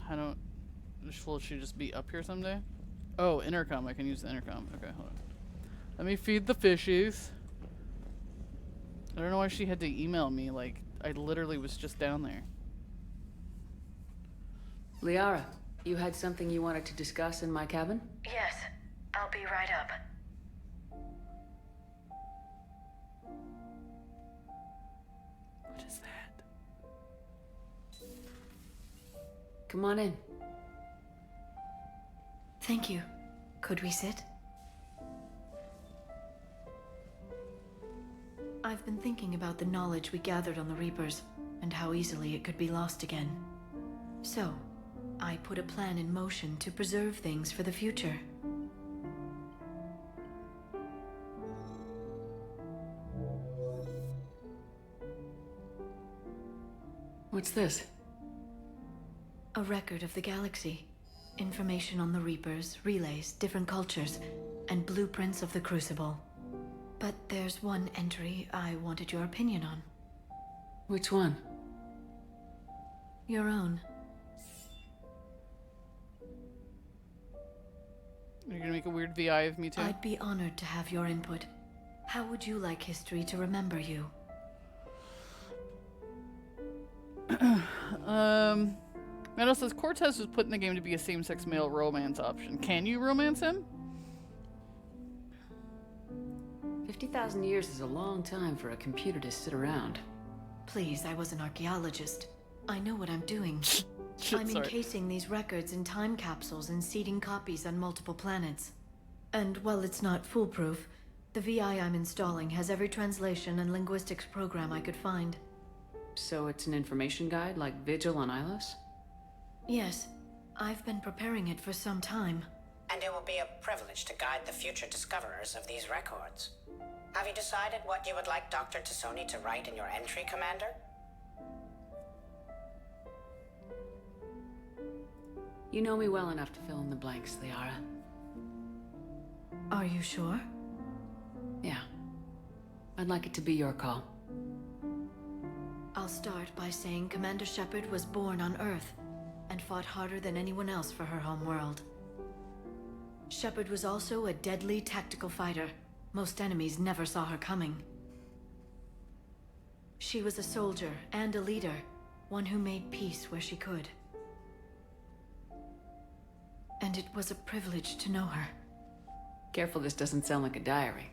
I don't... Will she just be up here someday? Oh, intercom. I can use the intercom. Okay, hold on. Let me feed the fishies. I don't know why she had to email me. Like, I literally was just down there. Liara, You had something you wanted to discuss in my cabin? Yes, I'll be right up. What is that? Come on in. Thank you. Could we sit? I've been thinking about the knowledge we gathered on the Reapers, and how easily it could be lost again. So, I put a plan in motion to preserve things for the future. What's this? A record of the galaxy. Information on the Reapers, relays, different cultures, and blueprints of the Crucible. But there's one entry I wanted your opinion on. Which one? Your own. You're gonna make a weird VI of me too? I'd be honored to have your input. How would you like history to remember you? Meadow says Cortez was put in the game to be a same-sex male romance option. Can you romance him? 50,000 years is a long time for a computer to sit around. Please, I was an archaeologist. I know what I'm doing. I'm encasing these records in time capsules and seeding copies on multiple planets. And while it's not foolproof, the VI I'm installing has every translation and linguistics program I could find. So it's an information guide like Vigil on Ilos? Yes, I've been preparing it for some time. And it will be a privilege to guide the future discoverers of these records. Have you decided what you would like Dr. Tassoni to write in your entry, Commander? You know me well enough to fill in the blanks, Liara. Are you sure? Yeah. I'd like it to be your call. I'll start by saying Commander Shepard was born on Earth and fought harder than anyone else for her home world. Shepard was also a deadly tactical fighter. Most enemies never saw her coming. She was a soldier and a leader, one who made peace where she could. And it was a privilege to know her. Careful this doesn't sound like a diary.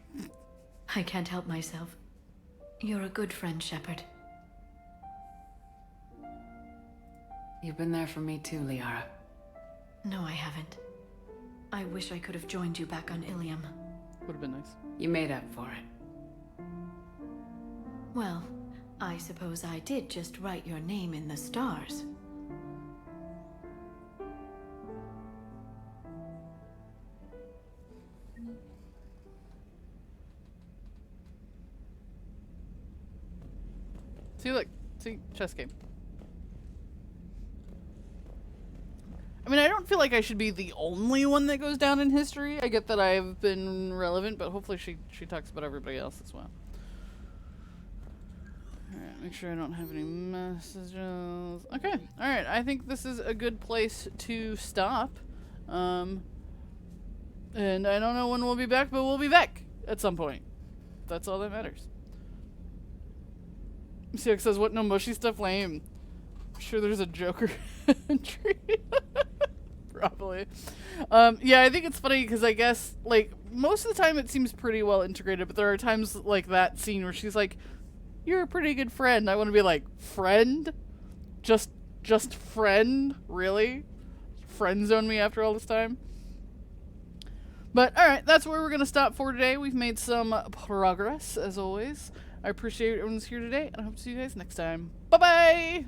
I can't help myself. You're a good friend, Shepard. You've been there for me too, Liara. No, I haven't. I wish I could have joined you back on Ilium. Would have been nice. You made up for it. Well, I suppose I did just write your name in the stars. See, look. See, chess game. I mean, I don't feel like I should be the only one that goes down in history. I get that I've been relevant, but hopefully she talks about everybody else as well. Alright, make sure I don't have any messages. Okay, alright, I think this is a good place to stop. And I don't know when we'll be back, but we'll be back at some point. That's all that matters. CX says, what no mushy stuff lame? I'm sure there's a Joker entry. Probably. Yeah, I think it's funny because I guess, like, most of the time it seems pretty well integrated, but there are times like that scene where she's like, you're a pretty good friend. I want to be like, friend? Just friend? Really? Friend zone me after all this time? But, alright, that's where we're going to stop for today. We've made some progress, as always. I appreciate everyone's here today, and I hope to see you guys next time. Bye-bye!